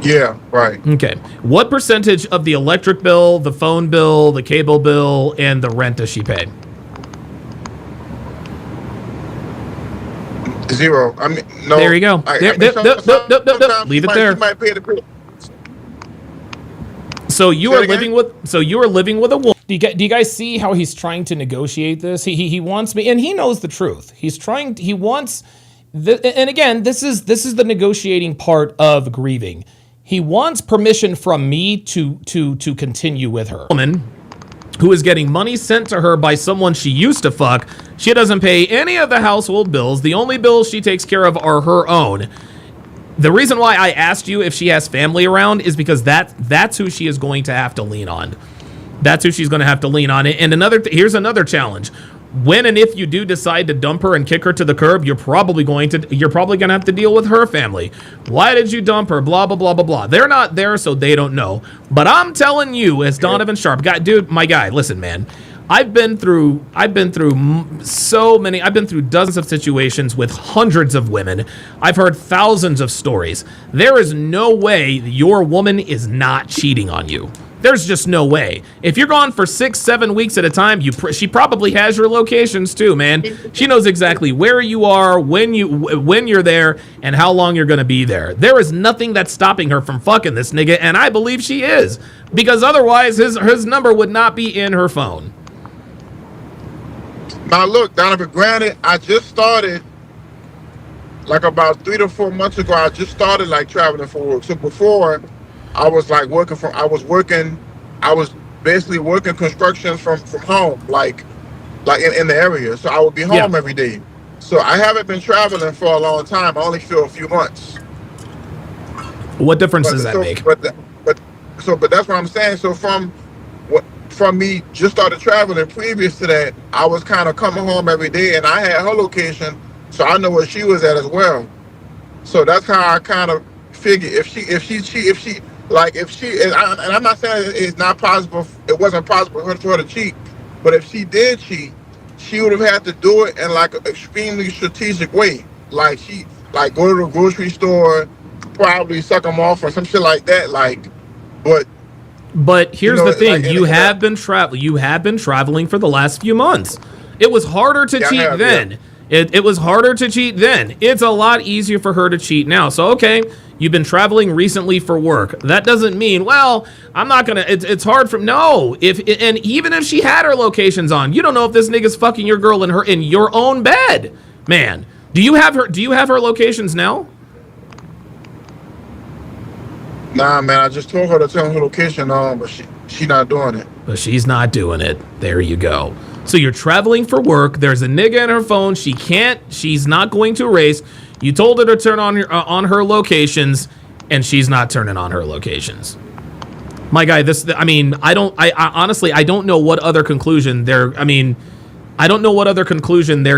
Yeah. Right. Okay. What percentage of the electric bill, the phone bill, the cable bill, and the rent does she pay? 0. I mean, no. There you go. Leave it there. She might pay the bill. So you are living with a woman. Do you guys see how he's trying to negotiate this? He wants me, and he knows the truth. He wants, and again, this is the negotiating part of grieving. He wants permission from me to continue with her. Woman who is getting money sent to her by someone she used to fuck. She doesn't pay any of the household bills. The only bills she takes care of are her own. The reason why I asked you if she has family around is because that's who she is going to have to lean on. That's who she's going to have to lean on. And here's another challenge. When and if you do decide to dump her and kick her to the curb, you're probably going to have to deal with her family. Why did you dump her? Blah, blah, blah, blah, blah. They're not there, so they don't know. But I'm telling you, as Donovan Sharp, my guy, listen, man. I've been through dozens of situations with hundreds of women. I've heard thousands of stories. There is no way your woman is not cheating on you. There's just no way. If you're gone for 6-7 weeks at a time, she probably has your locations too, man. She knows exactly where you are, when you're there, and how long you're gonna be there. There is nothing that's stopping her from fucking this nigga, and I believe she is, because otherwise his number would not be in her phone. Now look, Donovan, granted, I just started like about 3 to 4 months ago. I just started like traveling for work. So before, I was like I was basically working construction from home, like in the area. So I would be home every day. So I haven't been traveling for a long time. I only feel a few months. What difference does that make? But that's what I'm saying. So from me just started traveling previous to that, I was kind of coming home every day, and I had her location, so I know where she was at as well. So that's how I kind of figure if she and I'm not saying it's not possible, it wasn't possible for her to cheat, but if she did cheat, she would have had to do it in like an extremely strategic way. Like she go to the grocery store, probably suck them off or some shit like that. But here's the thing: you have been traveling for the last few months. It was harder to cheat then. Yeah. It was harder to cheat then. It's a lot easier for her to cheat now. So, okay, you've been traveling recently for work. That doesn't mean, well, I'm not going to, it's hard for, no. And even if she had her locations on, you don't know if this nigga's fucking your girl in your own bed. Man, do you have her locations now? Nah, man, I just told her to tell her location on, but she not doing it. But she's not doing it. There you go. So you're traveling for work. There's a nigga in her phone. She's not going to erase. You told her to turn on her locations, and she's not turning on her locations. My guy, I honestly, I don't know what other conclusion there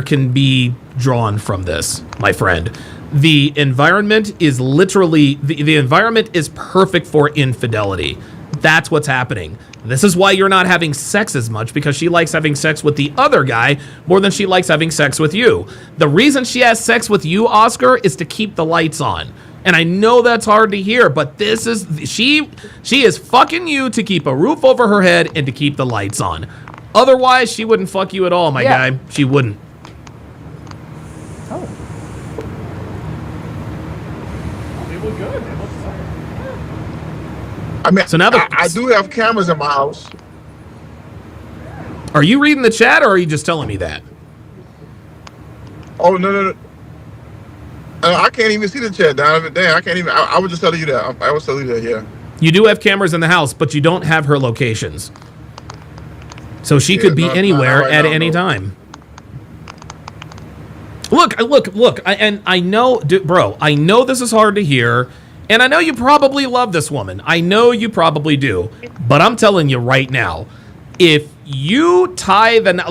can be drawn from this, my friend. The environment is literally, the environment is perfect for infidelity. That's what's happening. This is why you're not having sex as much, because she likes having sex with the other guy more than she likes having sex with you. The reason she has sex with you, Oscar, is to keep the lights on. And I know that's hard to hear, but she is fucking you to keep a roof over her head and to keep the lights on. Otherwise, she wouldn't fuck you at all, my guy. She wouldn't. Oh. It was good. I mean, so now I do have cameras in my house. Are you reading the chat, or are you just telling me that? Oh, no. I can't even see the chat, Donovan. Damn, I can't even. I was just telling you that. I was telling you that, yeah. You do have cameras in the house, but you don't have her locations. So she could be anywhere at any time. Look. I know, bro, I know this is hard to hear. And I know you probably love this woman. I know you probably do. But I'm telling you right now, if you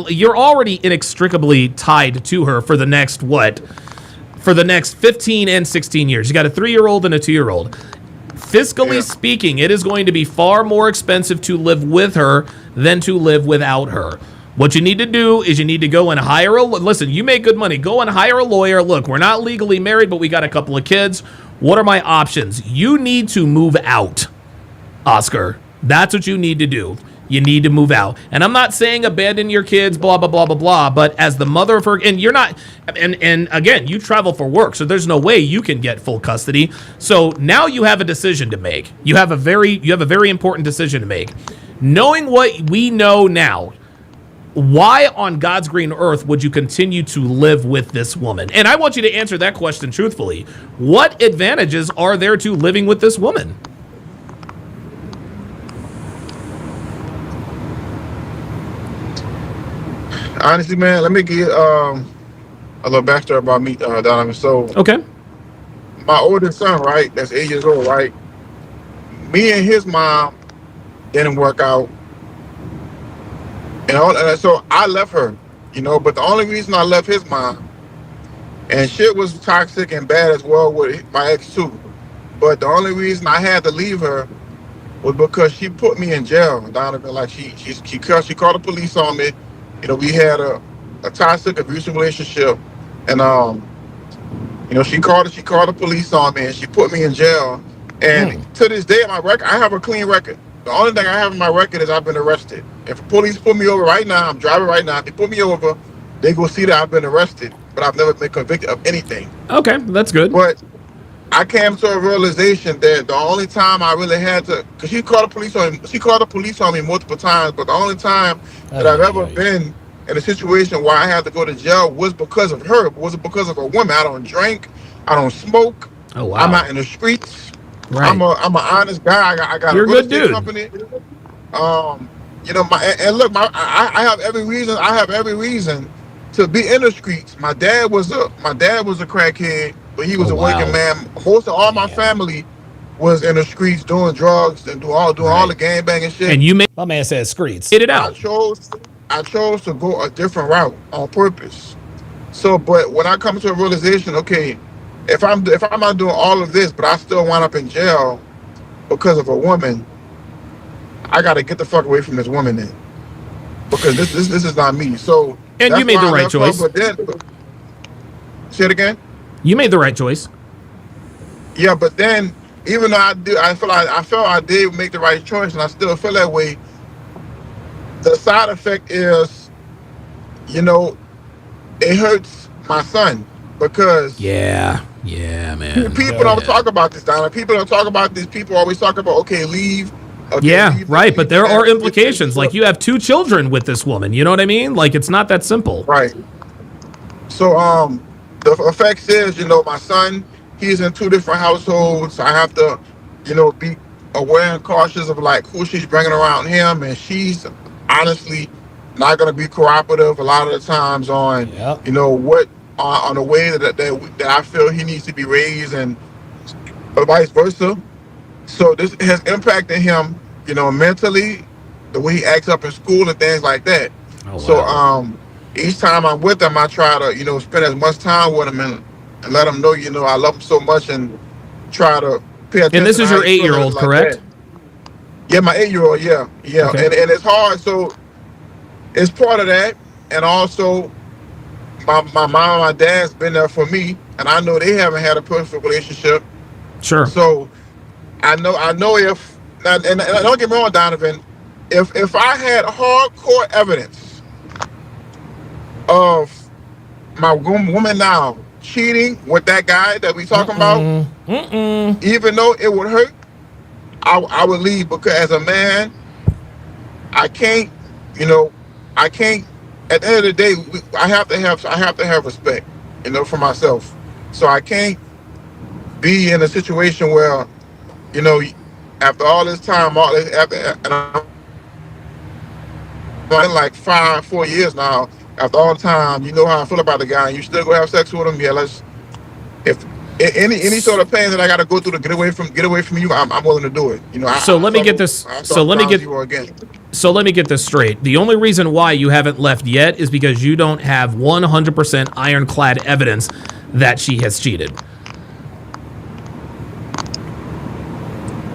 you're already inextricably tied to her for the next, for the next 15 and 16 years. You got a 3-year-old and a 2-year-old. Fiscally speaking, it is going to be far more expensive to live with her than to live without her. What you need to do is you need to go and hire listen, you make good money. Go and hire a lawyer. Look, we're not legally married, but we got a couple of kids. What are my options? You need to move out, Oscar. That's what you need to do. You need to move out. And I'm not saying abandon your kids, blah, blah, blah, blah, blah, but as the mother of her, and you're not, and again, you travel for work, so there's no way you can get full custody. So now you have a decision to make. You have a very important decision to make. Knowing what we know now, why on God's green earth would you continue to live with this woman? And I want you to answer that question truthfully. What advantages are there to living with this woman? Honestly, man, let me get a little backstory about me, Donovan. So, Okay. my oldest son, right, that's 8 years old, right? Me and his mom didn't work out, and so I left her, But the only reason I left his mom, and shit was toxic and bad as well with my ex too. But the only reason I had to leave her was because she put me in jail, Donovan. Like she called the police on me. We had a toxic, abusive relationship, and she called the police on me, and she put me in jail. And to this day, my record, I have a clean record. The only thing I have in my record is I've been arrested. If the police pull me over right now, I'm driving right now. If they pull me over, they go see that I've been arrested, but I've never been convicted of anything. Okay, that's good. But I came to a realization that the only time I really had to, because she called the police on me multiple times, but the only time that I've ever been in a situation where I had to go to jail was because of her. It wasn't because of a woman. I don't drink. I don't smoke. Oh wow. I'm not in the streets. Right. I'm an honest guy. I got You're a real a good estate dude. company. I have every reason to be in the streets. My dad was a crackhead, but he was a working man. Most of all my family was in the streets doing drugs and doing all the gangbanging shit. And you made My man says screeds. it out. I chose to go a different route on purpose. So, but when I come to a realization, okay, if I'm not doing all of this, but I still wind up in jail because of a woman, I got to get the fuck away from this woman then, because this is not me. So, And you made the right choice. Say it again. You made the right choice. Yeah, but then even though I felt I did make the right choice, and I still feel that way. The side effect is, it hurts my son because Yeah, man. people don't talk about this, Donna. People don't talk about this. People always talk about, okay, leave. Okay, Yeah, leave, right. leave, But there leave, are leave, implications. leave. Like you have 2 children with this woman. You know what I mean? Like it's not that simple. Right. So the effects is, my son, he's in 2 different households. I have to, be aware and cautious of like who she's bringing around him, and she's honestly not going to be cooperative a lot of the times on, Yep. what on the way that I feel he needs to be raised, and vice versa. So this has impacted him, mentally, the way he acts up in school and things like that. Oh, So wow. each time I'm with him, I try to, spend as much time with him and let him know, I love him so much, and try to pay attention. And this is to how your he feels 8-year-old, like correct? that. Yeah, my 8-year-old, yeah. Okay. And it's hard, so it's part of that. And also my mom and my dad's been there for me, and I know they haven't had a perfect relationship. Sure. So I know if, and don't get me wrong, Donovan, if I had hardcore evidence of my woman now cheating with that guy that we talking about, even though it would hurt, I would leave, because as a man, I can't, at the end of the day, I have to have respect, for myself. So I can't be in a situation where, after all this time, and I'm in like 4 years now. After all the time, you know how I feel about the guy, and you still go have sex with him. Yeah, if any sort of pain that I got to go through to get away from you, I'm willing to do it. So let me get this. So let me get this straight. The only reason why you haven't left yet is because you don't have 100% ironclad evidence that she has cheated.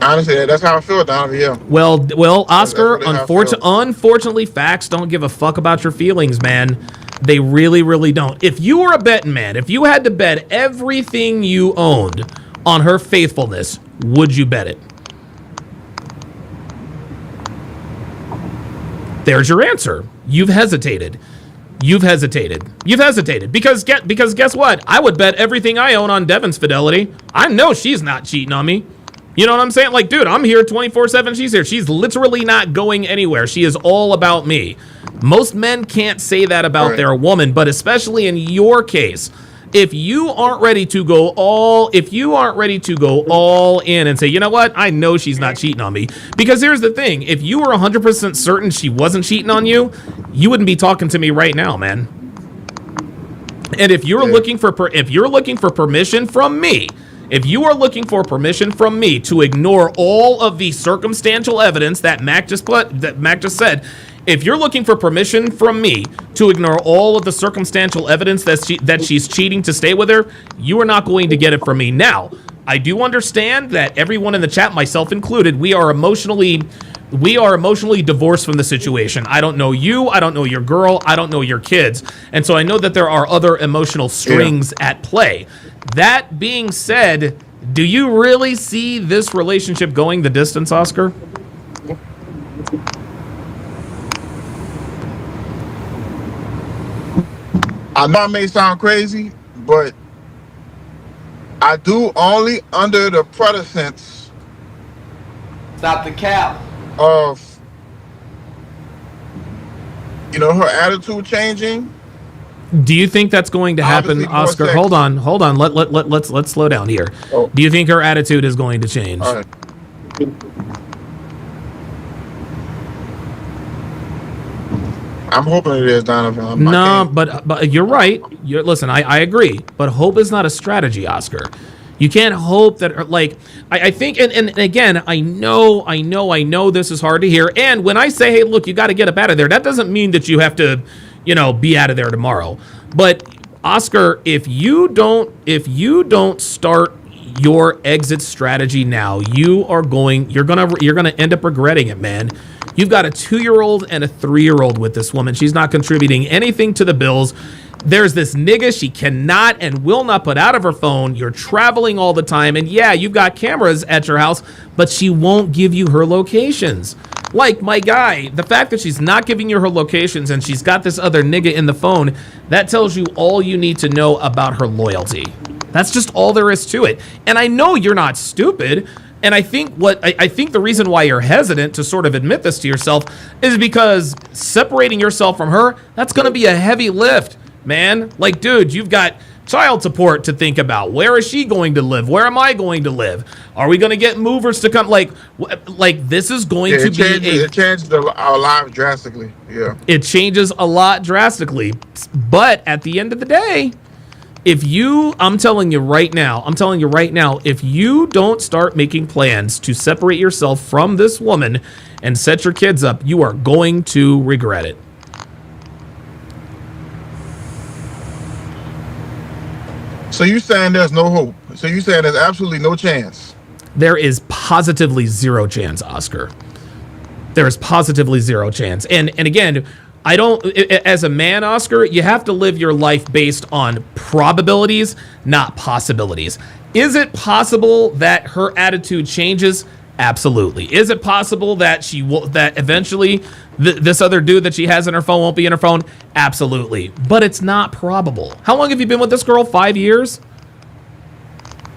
Honestly, that's how I feel, Donovan. Yeah. Well, Oscar. That's really how I feel. Unfortunately, facts don't give a fuck about your feelings, man. They really, really don't. If you were a betting man, if you had to bet everything you owned on her faithfulness, would you bet it? There's your answer. You've hesitated. Because guess what? I would bet everything I own on Devin's fidelity. I know she's not cheating on me. You know what I'm saying? Like, dude, I'm here 24/7. She's here. She's literally not going anywhere. She is all about me. Most men can't say that about their woman, but especially in your case, if you aren't ready to go all in and say, you know what, I know she's not cheating on me. Because here's the thing: if you were 100% certain she wasn't cheating on you, you wouldn't be talking to me right now, man. And if you're looking for permission from me. If you are looking for permission from me to ignore all of the circumstantial evidence that Mac just said, if you're looking for permission from me to ignore all of the circumstantial evidence that she's cheating to stay with her, you are not going to get it from me. Now, I do understand that everyone in the chat, myself included, we are emotionally divorced from the situation. I don't know you, I don't know your girl, I don't know your kids. And so I know that there are other emotional strings at play. That being said, do you really see this relationship going the distance, Oscar? I know it may sound crazy, but I do only under the pretense. Stop the cap. Of, her attitude changing. Do you think that's going to happen, Oscar? Hold on. Let's slow down here. Oh. Do you think her attitude is going to change? All right. I'm hoping it is, Donovan. No, but you're right. Listen, I agree. But hope is not a strategy, Oscar. You can't hope that, like, I think, and again, I know this is hard to hear. And when I say, hey, look, you got to get up out of there, that doesn't mean that you have to, be out of there tomorrow. But Oscar, if you don't start your exit strategy now, you're gonna end up regretting it, man. You've got a 2-year-old and a 3-year-old with this woman. She's not contributing anything to the bills. There's this nigga she cannot and will not put out of her phone. You're traveling all the time. And yeah, you've got cameras at your house, but she won't give you her locations. Like, my guy, the fact that she's not giving you her locations and she's got this other nigga in the phone, that tells you all you need to know about her loyalty. That's just all there is to it. And I know you're not stupid. And I think the reason why you're hesitant to sort of admit this to yourself is because separating yourself from her, that's going to be a heavy lift, man. Like, dude, you've got child support to think about. Where is she going to live? Where am I going to live? Are we going to get movers to come? Like this is going to be it changed our lives drastically. Yeah. It changes a lot drastically. But at the end of the day, I'm telling you right now, if you don't start making plans to separate yourself from this woman and set your kids up, you are going to regret it. So you saying there's no hope? So you saying there's absolutely no chance? There is positively zero chance, Oscar. There is positively zero chance. And again, as a man, Oscar, you have to live your life based on probabilities, not possibilities. Is it possible that her attitude changes? Absolutely. Is it possible that that eventually this other dude that she has in her phone won't be in her phone? Absolutely. But it's not probable. How long have you been with this girl? 5 years?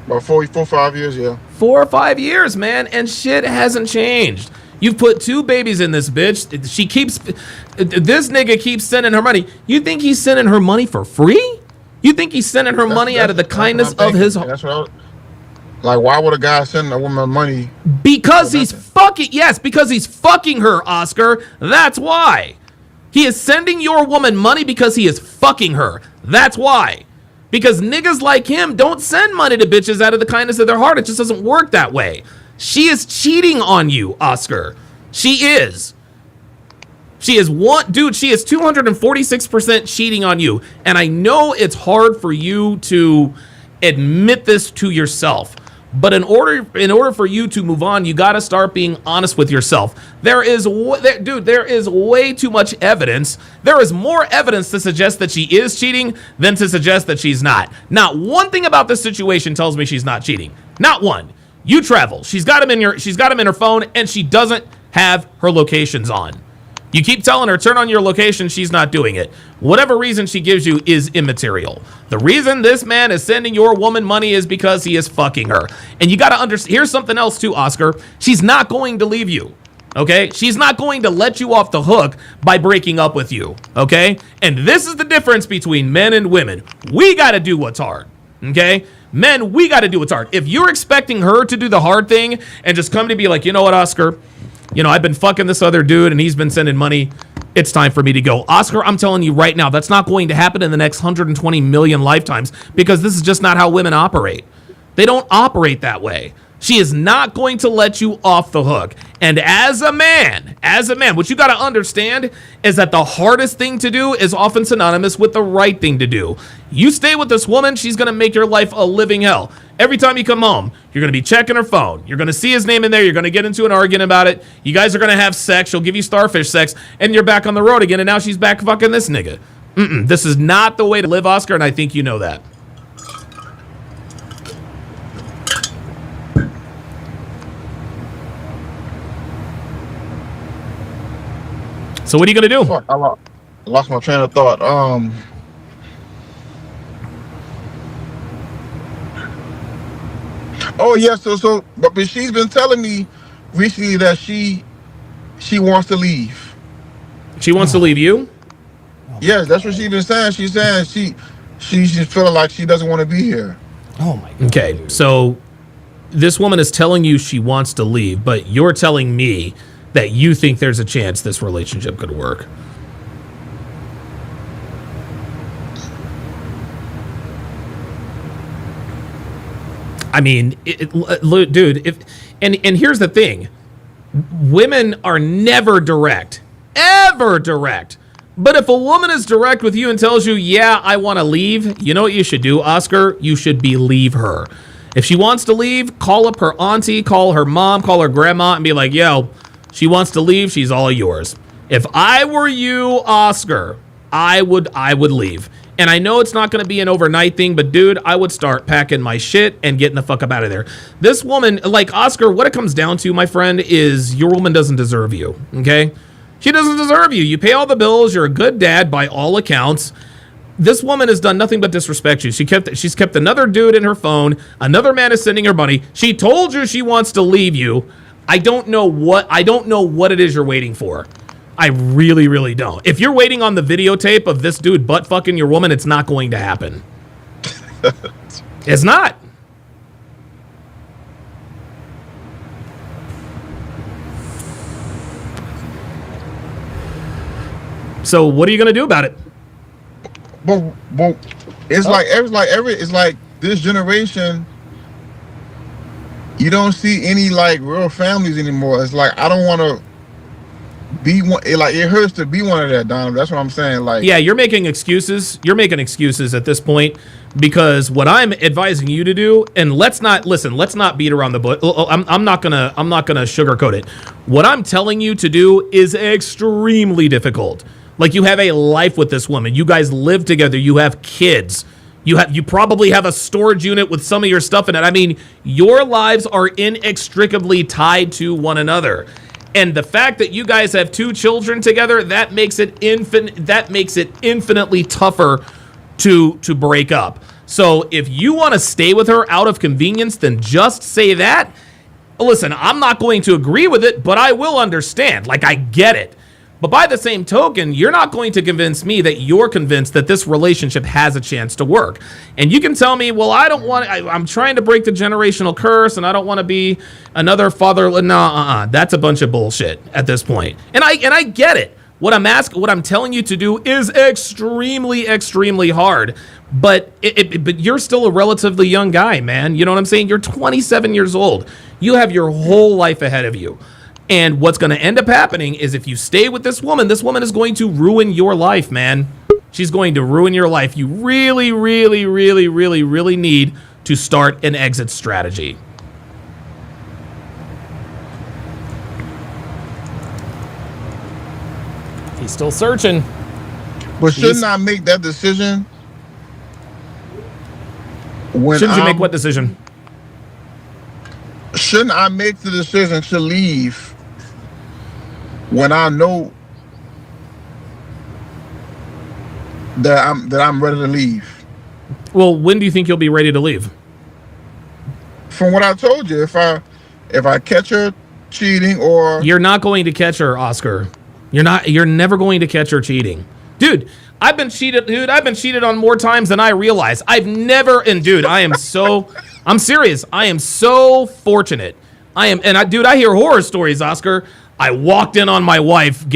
About 4 or 5 years, yeah. 4 or 5 years, man, and shit hasn't changed. You've put 2 babies in this bitch. This nigga keeps sending her money. You think he's sending her money for free? You think he's sending her money out of the kindness of his heart? That's what like, why would a guy send a woman money? Because he's fucking her, Oscar. That's why. He is sending your woman money because he is fucking her. That's why. Because niggas like him don't send money to bitches out of the kindness of their heart. It just doesn't work that way. She is cheating on you, Oscar. She is. She is 246% cheating on you. And I know it's hard for you to admit this to yourself. But in order for you to move on, you got to start being honest with yourself. There is way too much evidence. There is more evidence to suggest that she is cheating than to suggest that she's not. Not one thing about this situation tells me she's not cheating. Not one. You travel. She's got him in her phone, and she doesn't have her locations on. You keep telling her, turn on your location, she's not doing it. Whatever reason she gives you is immaterial. The reason this man is sending your woman money is because he is fucking her. And you got to understand, here's something else too, Oscar. She's not going to leave you, okay? She's not going to let you off the hook by breaking up with you, okay? And this is the difference between men and women. We got to do what's hard, okay? Men, we got to do what's hard. If you're expecting her to do the hard thing and just come to be like, you know what, Oscar? You know, I've been fucking this other dude and he's been sending money. It's time for me to go. Oscar, I'm telling you right now, that's not going to happen in the next 120 million lifetimes because this is just not how women operate. They don't operate that way. She is not going to let you off the hook. And as a man, what you got to understand is that the hardest thing to do is often synonymous with the right thing to do. You stay with this woman, she's going to make your life a living hell. Every time you come home, you're going to be checking her phone. You're going to see his name in there. You're going to get into an argument about it. You guys are going to have sex. She'll give you starfish sex. And you're back on the road again. And now she's back fucking this nigga. This is not the way to live, Oscar. And I think you know that. So what are you going to do? Fuck, I lost my train of thought. Oh yeah, but she's been telling me recently that she wants to leave. She wants to leave you? Yes, that's what she's been saying. She's saying she's feeling like she doesn't want to be here. Oh my God. Okay, so this woman is telling you she wants to leave, but you're telling me that you think there's a chance this relationship could work. I mean, dude, and here's the thing. Women are never direct. Ever direct. But if a woman is direct with you and tells you, yeah, I want to leave, you know what you should do, Oscar? You should believe her. If she wants to leave, call up her auntie, call her mom, call her grandma, and be like, yo, she wants to leave, she's all yours. If I were you, Oscar, I would leave. And I know it's not going to be an overnight thing, but dude, I would start packing my shit and getting the fuck up out of there. This woman, like Oscar, what it comes down to, my friend, is your woman doesn't deserve you, okay? She doesn't deserve you. You pay all the bills. You're a good dad by all accounts. This woman has done nothing but disrespect you. She's kept another dude in her phone. Another man is sending her money. She told you she wants to leave you. I don't know what it is you're waiting for. I really, really don't. If you're waiting on the videotape of this dude butt fucking your woman, it's not going to happen. It's not. So what are you going to do about it? But it's like this generation. You don't see any like real families anymore. It's like I don't want to be one. It hurts to be one of that, Donald. That's what I'm saying. Like, yeah, you're making excuses. You're making excuses at this point because what I'm advising you to do, and let's not beat around the bush. I'm not gonna sugarcoat it. What I'm telling you to do is extremely difficult. Like, you have a life with this woman. You guys live together. You have kids. You probably have a storage unit with some of your stuff in it. I mean, your lives are inextricably tied to one another. And the fact that you guys have 2 children together, that makes it infinitely tougher to break up. So if you want to stay with her out of convenience, then just say that. Listen, I'm not going to agree with it, but I will understand. Like, I get it. But by the same token, you're not going to convince me that you're convinced that this relationship has a chance to work. And you can tell me, well, I'm trying to break the generational curse and I don't want to be another father. No, that's a bunch of bullshit at this point. And I get it. What I'm telling you to do is extremely, extremely hard. But you're still a relatively young guy, man. You know what I'm saying? You're 27 years old. You have your whole life ahead of you. And what's going to end up happening is if you stay with this woman is going to ruin your life, man. She's going to ruin your life. You really, really, really, really, really need to start an exit strategy. He's still searching. But shouldn't I make that decision? Shouldn't you make what decision? Shouldn't I make the decision to leave when I know that I'm ready to leave. Well, when do you think you'll be ready to leave? From what I told you, if I catch her cheating or You're not going to catch her, Oscar. You're never going to catch her cheating. Dude, I've been cheated on more times than I realize. I'm serious. I am so fortunate. I hear horror stories, Oscar. I walked in on my wife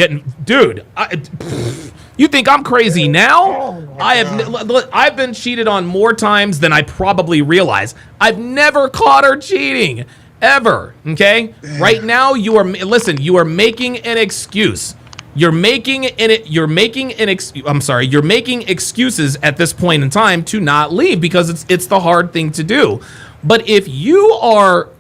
you think I'm crazy now? I've been cheated on more times than I probably realize. I've never caught her cheating ever. Okay? Right now you are making an excuse. You're making excuses at this point in time to not leave because it's the hard thing to do. But if you are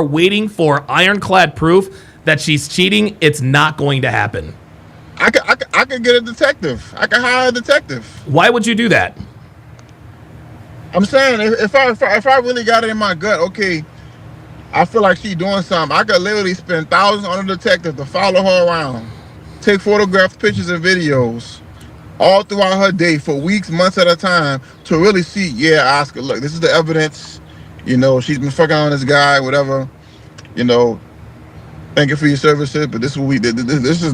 waiting for ironclad proof that she's cheating, it's not going to happen. I could get a detective. I can hire a detective. Why would you do that? I'm saying if I really got it in my gut, okay, I feel like she's doing something. I could literally spend thousands on a detective to follow her around, take photographs, pictures, and videos all throughout her day for weeks, months at a time to really see, yeah, Oscar, look, this is the evidence. You know, she's been fucking on this guy, whatever. You know, thank you for your services, but this is what we did. This is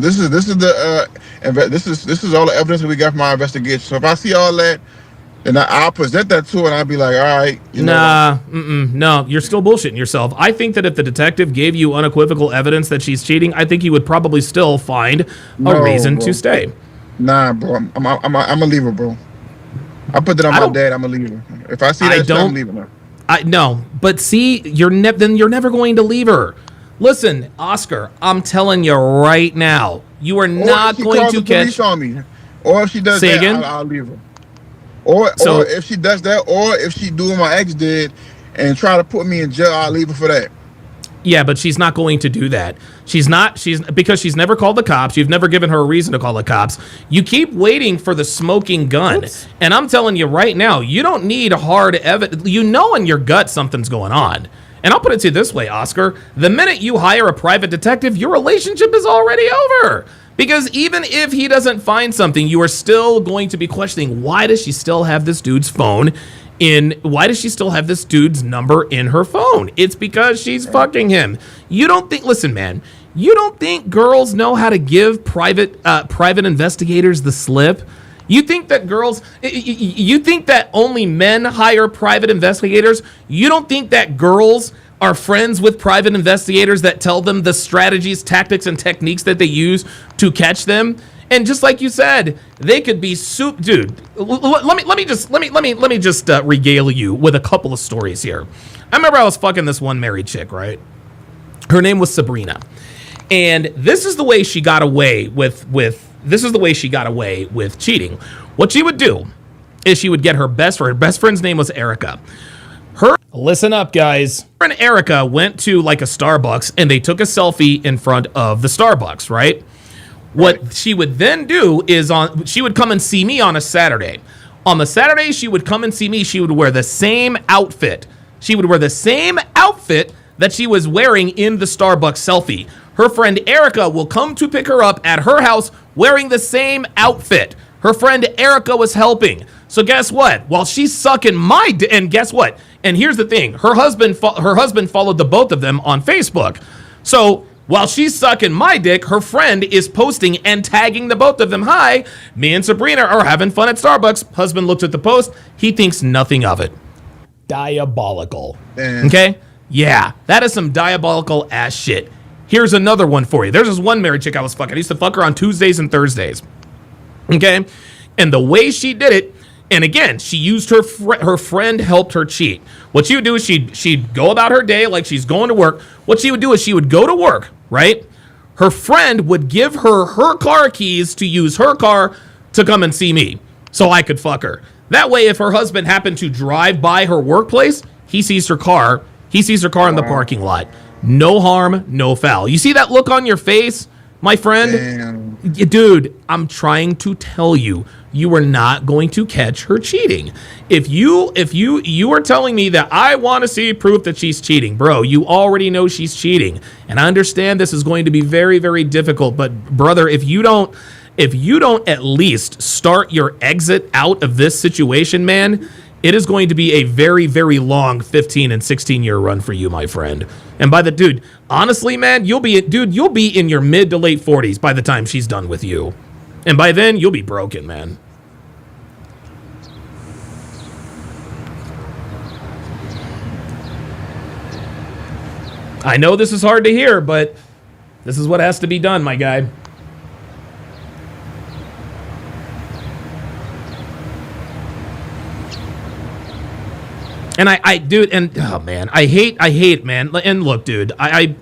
all the evidence that we got from our investigation. So if I see all that, then I'll present that to her and I'll be like, all right. No, you're still bullshitting yourself. I think that if the detective gave you unequivocal evidence that she's cheating, I think you would probably still find a reason to stay. Nah, bro, I'm a leaver, bro. I put that on my dad. I'm a leaver. If I see that shit, I'm leaving her. No, but see, then you're never going to leave her. Listen, Oscar, I'm telling you right now, you are not going to catch. On me. Or if she does that, I'll leave her. Or if she does that, or if she do what my ex did and try to put me in jail, I'll leave her for that. Yeah, but she's not going to do that. Because she's never called the cops. You've never given her a reason to call the cops. You keep waiting for the smoking gun. Oops. And I'm telling you right now, you don't need hard evidence. You know in your gut something's going on. And I'll put it to you this way, Oscar. The minute you hire a private detective, your relationship is already over. Because even if he doesn't find something, you are still going to be questioning, why does she still have this dude's phone why does she still have this dude's number in her phone? It's because she's fucking him. Listen, man, you don't think girls know how to give private investigators the slip? You think that only men hire private investigators? You don't think that girls are friends with private investigators that tell them the strategies, tactics, and techniques that they use to catch them? And just like you said, they could be dude. Let me just regale you with a couple of stories here. I remember I was fucking this one married chick, right? Her name was Sabrina, and this is the way she got away with cheating. What she would do is she would get her best friend's name was Erica. Listen up, guys. Her and Erica went to like a Starbucks and they took a selfie in front of the Starbucks, right? What she would then do is she would come and see me on a Saturday. On the Saturday, she would come and see me. She would wear the same outfit. She would wear the same outfit that she was wearing in the Starbucks selfie. Her friend Erica will come to pick her up at her house wearing the same outfit. Her friend Erica was helping. So guess what? While she's sucking my dick, and guess what? And here's the thing. Her husband followed the both of them on Facebook. So while she's sucking my dick, her friend is posting and tagging the both of them. Hi, me and Sabrina are having fun at Starbucks. Husband looks at the post. He thinks nothing of it. Diabolical. Okay? Yeah, that is some diabolical ass shit. Here's another one for you. There's this one married chick I was fucking. I used to fuck her on Tuesdays and Thursdays. Okay? And the way she did it, and again, she used her friend helped her cheat. What she would do is she'd go about her day like she's going to work. What she would do is she would go to work, right? Her friend would give her car keys to use her car to come and see me so I could fuck her. That way, if her husband happened to drive by her workplace, he sees her car in the parking lot. No harm, no foul. You see that look on your face, my friend? Damn. Dude, I'm trying to tell you, you are not going to catch her cheating. If you are telling me that I want to see proof that she's cheating, bro, you already know she's cheating. And I understand this is going to be very, very difficult, but brother, if you don't if you don't at least start your exit out of this situation, man, it is going to be a very, very long 15 and 16 year run for you, my friend. And dude, honestly, man, you'll be in your mid to late 40s by the time she's done with you. And by then, you'll be broken, man. I know this is hard to hear, but this is what has to be done, my guy. And oh man, I hate, man. And look, dude, I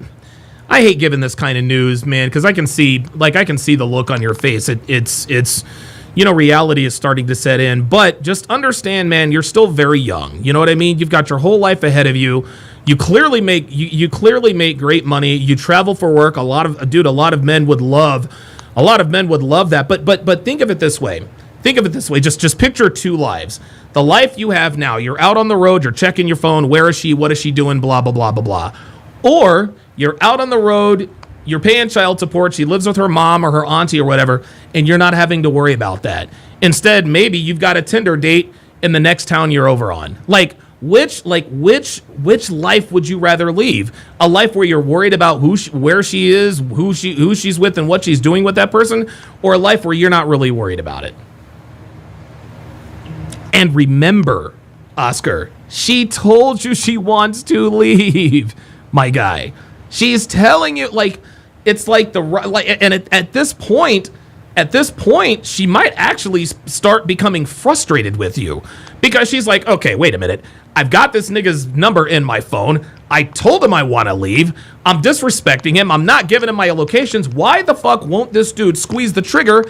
hate giving this kind of news, man, because I can see the look on your face. It's reality is starting to set in. But just understand, man, you're still very young. You know what I mean? You've got your whole life ahead of you. You clearly make great money. You travel for work. A lot of men would love that. But think of it this way. Just picture two lives. The life you have now, you're out on the road, you're checking your phone, where is she, what is she doing, blah, blah, blah, blah, blah. Or you're out on the road, you're paying child support, she lives with her mom or her auntie or whatever, and you're not having to worry about that. Instead, maybe you've got a Tinder date in the next town you're over on. Which life would you rather leave? A life where you're worried about where she is, who she's with, and what she's doing with that person, or a life where you're not really worried about it? And remember, Oscar, she told you she wants to leave, my guy. She's telling you, it's like and at this point, she might actually start becoming frustrated with you because she's like, okay, wait a minute. I've got this nigga's number in my phone. I told him I want to leave. I'm disrespecting him. I'm not giving him my locations. Why the fuck won't this dude squeeze the trigger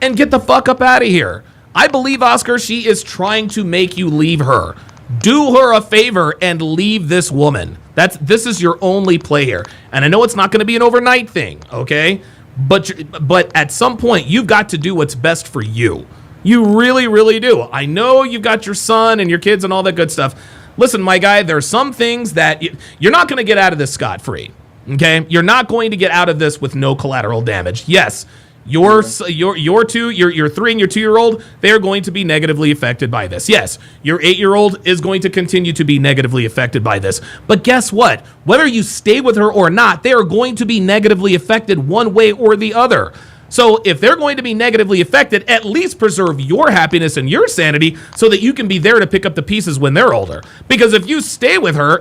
and get the fuck up out of here? I believe, Oscar, she is trying to make you leave her. Do her a favor and leave this woman. This is your only play here. And I know it's not going to be an overnight thing, okay? But at some point, you've got to do what's best for you. You really, really do. I know you've got your son and your kids and all that good stuff. Listen, my guy, there are some things that you're not going to get out of this scot-free, okay? You're not going to get out of this with no collateral damage. Yes, your 3 and your 2-year-old, they're going to be negatively affected by this. Yes, your 8-year-old is going to continue to be negatively affected by this. But guess what? Whether you stay with her or not, they are going to be negatively affected one way or the other. So if they're going to be negatively affected, at least preserve your happiness and your sanity so that you can be there to pick up the pieces when they're older. Because if you stay with her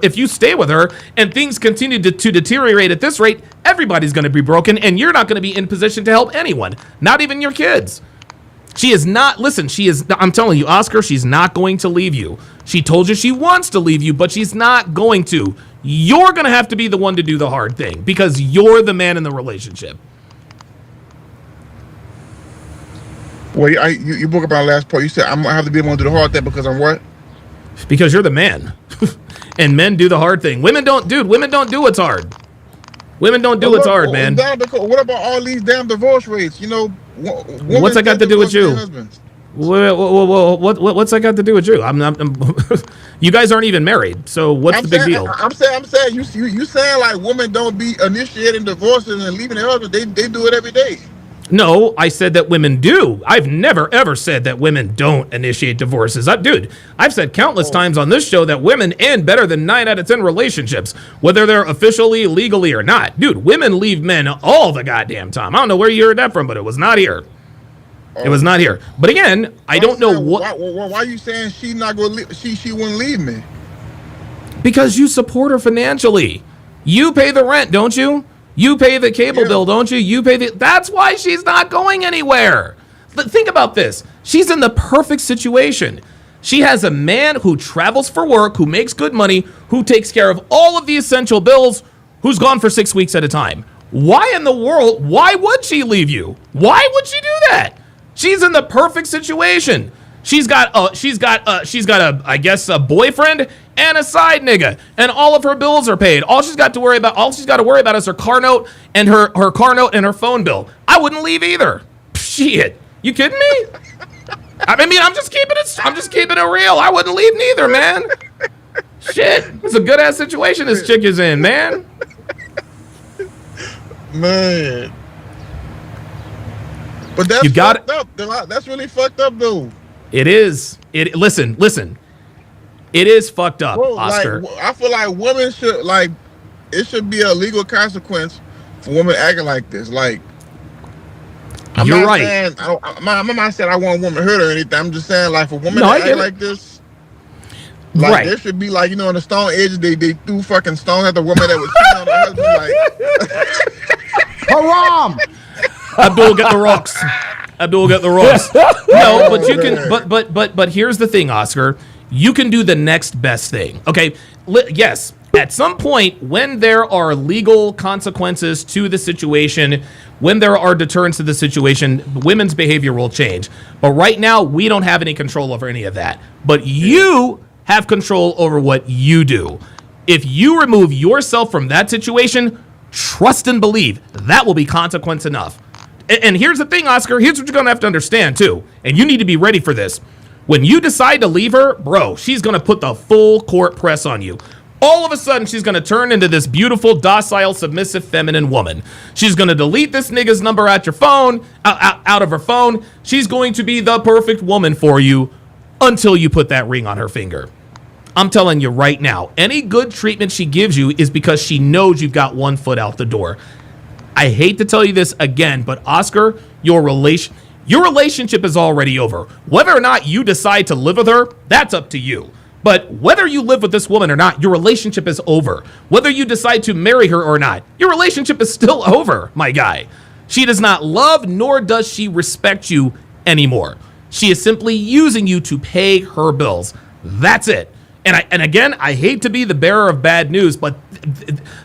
and things continue to deteriorate at this rate, everybody's going to be broken and you're not going to be in position to help anyone, not even your kids. I'm telling you, Oscar, she's not going to leave you. She told you she wants to leave you, but she's not going to. You're going to have to be the one to do the hard thing because you're the man in the relationship. Well, you broke up our last part. You said I'm gonna have to be able to do the hard thing because I'm what? Because you're the man, and men do the hard thing. Women don't do what's hard. Women don't do what's hard, man. What about all these damn divorce rates? What's that got to do with you? What's that got to do with you? You guys aren't even married, so what's the big deal? I'm saying you saying like women don't be initiating divorces and leaving their husband. They do it every day. No, I said that women do. I've never, ever said that women don't initiate divorces. Dude, I've said countless times on this show that women end better than 9 out of 10 relationships, whether they're officially, legally, or not. Dude, women leave men all the goddamn time. I don't know where you heard that from, but it was not here. It was not here. But again, I don't know what... Why are you saying she not going to she wouldn't leave me? Because you support her financially. You pay the rent, don't you? You pay the cable bill, don't you? That's why she's not going anywhere. But think about this. She's in the perfect situation. She has a man who travels for work, who makes good money, who takes care of all of the essential bills, who's gone for 6 weeks at a time. Why in the world, why would she leave you? Why would she do that? She's in the perfect situation. She's got I guess a boyfriend and a side nigga, and all of her bills are paid. All she's got to worry about is her car note and her car note and her phone bill. I wouldn't leave either. Shit, you kidding me? I mean, I'm just keeping it real. I wouldn't leave neither, man. Shit, it's a good ass situation this chick is in, man. But that's You got fucked up. That's really fucked up, though. It is. Listen. It is fucked up, Bro, Oscar. like, I feel like women should, like, it should be a legal consequence for women acting like this. Like, You're not right. Saying, I'm not saying I want a woman hurt or anything. I'm just saying, like, for women No, I to get act it. like this, like, Right. there should be, like, you know, in the Stone Age, they threw fucking stones at the woman that was cheating on her husband. Like, Haram! Abdul, get the rocks. Abdul, get the rocks. No, but you can. But here's the thing, Oscar. You can do the next best thing. Okay. Yes. At some point, when there are legal consequences to the situation, when there are deterrents to the situation, women's behavior will change. But right now, we don't have any control over any of that. But you have control over what you do. If you remove yourself from that situation, trust and believe that will be consequence enough. And here's the thing, Oscar. Here's what you're going to have to understand, too. And you need to be ready for this. When you decide to leave her, bro, she's going to put the full court press on you. All of a sudden, she's going to turn into this beautiful, docile, submissive, feminine woman. She's going to delete this nigga's number out your phone, out of her phone. She's going to be the perfect woman for you until you put that ring on her finger. I'm telling you right now, any good treatment she gives you is because she knows you've got one foot out the door. I hate to tell you this again, but Oscar, your relationship is already over. Whether or not you decide to live with her, that's up to you. But whether you live with this woman or not, your relationship is over. Whether you decide to marry her or not, your relationship is still over, my guy. She does not love nor does she respect you anymore. She is simply using you to pay her bills. That's it. And again, I hate to be the bearer of bad news, but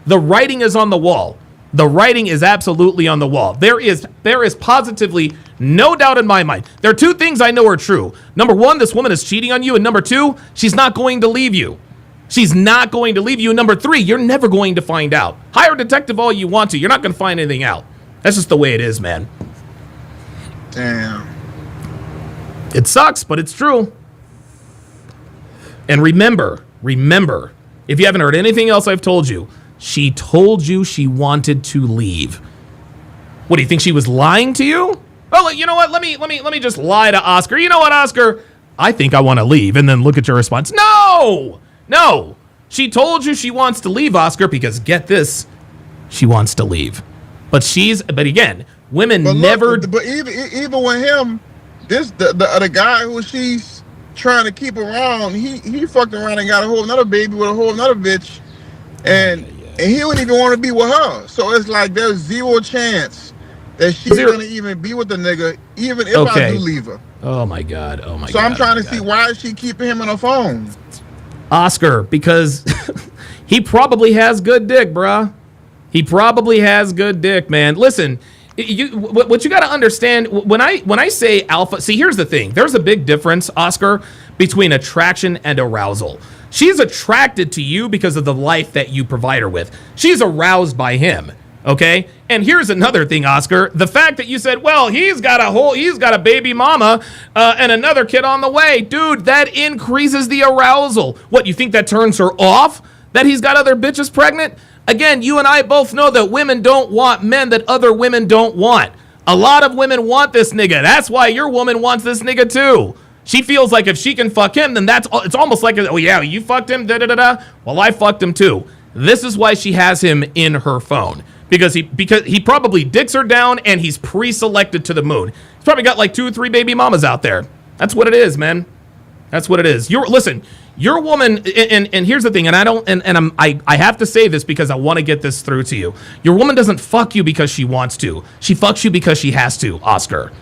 the writing is on the wall. The writing is absolutely on the wall. There is positively no doubt in my mind. There are two things I know are true. Number one, this woman is cheating on you. And number two, she's not going to leave you. She's not going to leave you. And number three, you're never going to find out. Hire a detective all you want to. You're not going to find anything out. That's just the way it is, man. damn. It sucks, but it's true. And remember, if you haven't heard anything else I've told you, she told you she wanted to leave. What, do you think she was lying to you? Oh, you know what? Let me just lie to Oscar. You know what, Oscar? I think I want to leave. And then look at your response. No. She told you she wants to leave, Oscar, because get this, she wants to leave. But again, women never. But even with him, the guy who she's trying to keep around, he fucked around and got a whole another baby with a whole another bitch, and he wouldn't even want to be with her. So it's like there's zero chance that she's gonna even be with the nigga, even if I do leave her. Oh my god. So I'm trying to see, why is she keeping him on the phone? Oscar, because he probably has good dick, bruh. He probably has good dick, man. Listen, what you got to understand, when I say alpha, see, here's the thing. There's a big difference, Oscar, between attraction and arousal. She's attracted to you because of the life that you provide her with. She's aroused by him, okay? And here's another thing, Oscar. The fact that you said, well, he's got a baby mama and another kid on the way. Dude, that increases the arousal. What, you think that turns her off? That he's got other bitches pregnant? Again, you and I both know that women don't want men that other women don't want. A lot of women want this nigga. That's why your woman wants this nigga too. She feels like if she can fuck him, then it's almost like, oh yeah, you fucked him, da-da-da-da. Well, I fucked him too. This is why she has him in her phone. Because he probably dicks her down and he's pre-selected to the moon. He's probably got like 2 or 3 baby mamas out there. That's what it is, man. That's what it is. Your woman, and here's the thing, and I have to say this because I want to get this through to you. Your woman doesn't fuck you because she wants to. She fucks you because she has to, Oscar.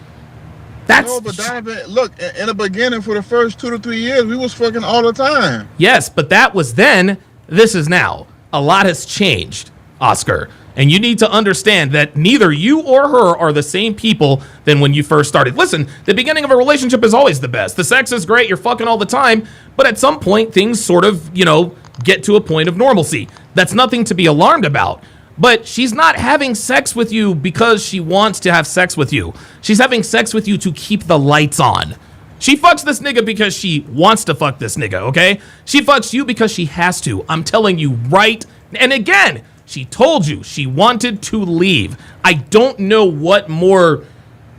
No, but Donovan, look, in the beginning, for the first 2 to 3 years, we was fucking all the time. Yes, but that was then. This is now. A lot has changed, Oscar. And you need to understand that neither you or her are the same people than when you first started. Listen, the beginning of a relationship is always the best. The sex is great. You're fucking all the time. But at some point, things sort of, get to a point of normalcy. That's nothing to be alarmed about. But she's not having sex with you because she wants to have sex with you. She's having sex with you to keep the lights on. She fucks this nigga because she wants to fuck this nigga, okay? She fucks you because she has to. I'm telling you right. And again, she told you she wanted to leave. I don't know what more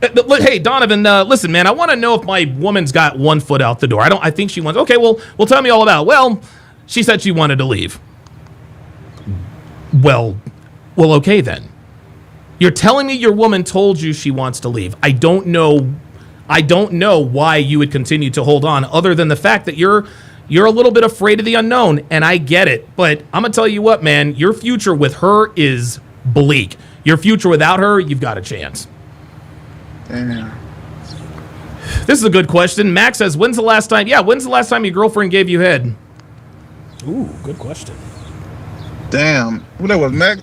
Hey, Donovan, listen, man, I want to know if my woman's got 1 foot out the door. I think she wants, okay, well, tell me all about it. Well, she said she wanted to leave. Well, okay then. You're telling me your woman told you she wants to leave. I don't know why you would continue to hold on other than the fact that you're a little bit afraid of the unknown, and I get it. But I'm going to tell you what, man, your future with her is bleak. Your future without her, you've got a chance. Damn. This is a good question. Max says, when's the last time your girlfriend gave you head? Ooh, good question. Damn. What that was, Mac?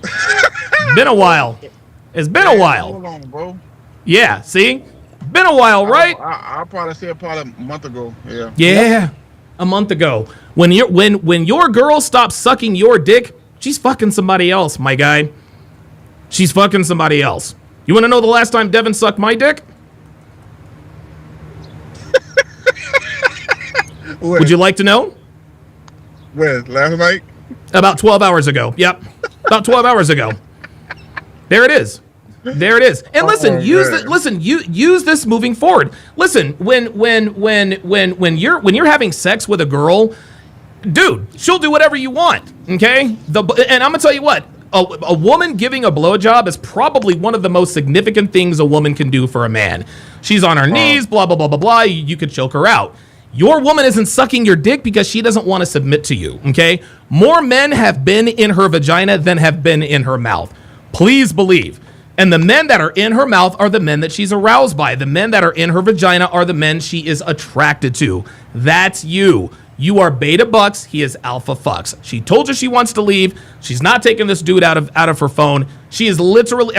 Been a while. It's been a while. Hold on, bro. Yeah, see? Been a while, right? I'll probably say probably a month ago. Yeah. Yeah, a month ago. When your girl stops sucking your dick, she's fucking somebody else, my guy. She's fucking somebody else. You want to know the last time Devin sucked my dick? Would you like to know? When? Last night? About 12 hours ago. Yep. About 12 hours ago. There it is. There it is. And listen, use this moving forward. Listen, when you're having sex with a girl, dude, she'll do whatever you want. Okay? And I'm gonna tell you what. A woman giving a blowjob is probably one of the most significant things a woman can do for a man. She's on her knees, blah, blah, blah, blah, blah. You could choke her out. Your woman isn't sucking your dick because she doesn't want to submit to you, okay? More men have been in her vagina than have been in her mouth. Please believe. And the men that are in her mouth are the men that she's aroused by. The men that are in her vagina are the men she is attracted to. That's you. You are beta bucks. He is alpha fucks. She told you she wants to leave. She's not taking this dude out of her phone. She is literally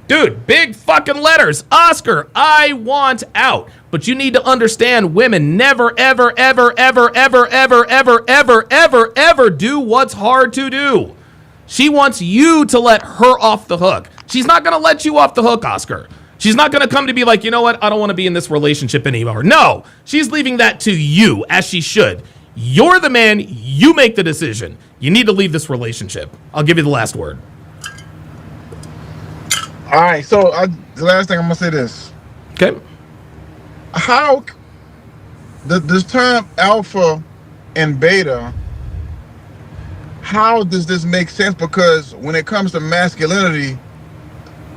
dude, big fucking letters. Oscar, I want out. But you need to understand, women never, ever, ever, ever, ever, ever, ever, ever, ever, ever do what's hard to do. She wants you to let her off the hook. She's not going to let you off the hook, Oscar. She's not going to come to be like, you know what? I don't want to be in this relationship anymore. No, she's leaving that to you, as she should. You're the man. You make the decision. You need to leave this relationship. I'll give you the last word. All right. So the last thing I'm going to say this. Okay. How this term alpha and beta, how does this make sense? Because when it comes to masculinity,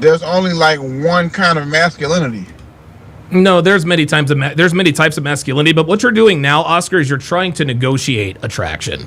there's only like one kind of masculinity. No, there's many types of masculinity, but what you're doing now, Oscar, is you're trying to negotiate attraction.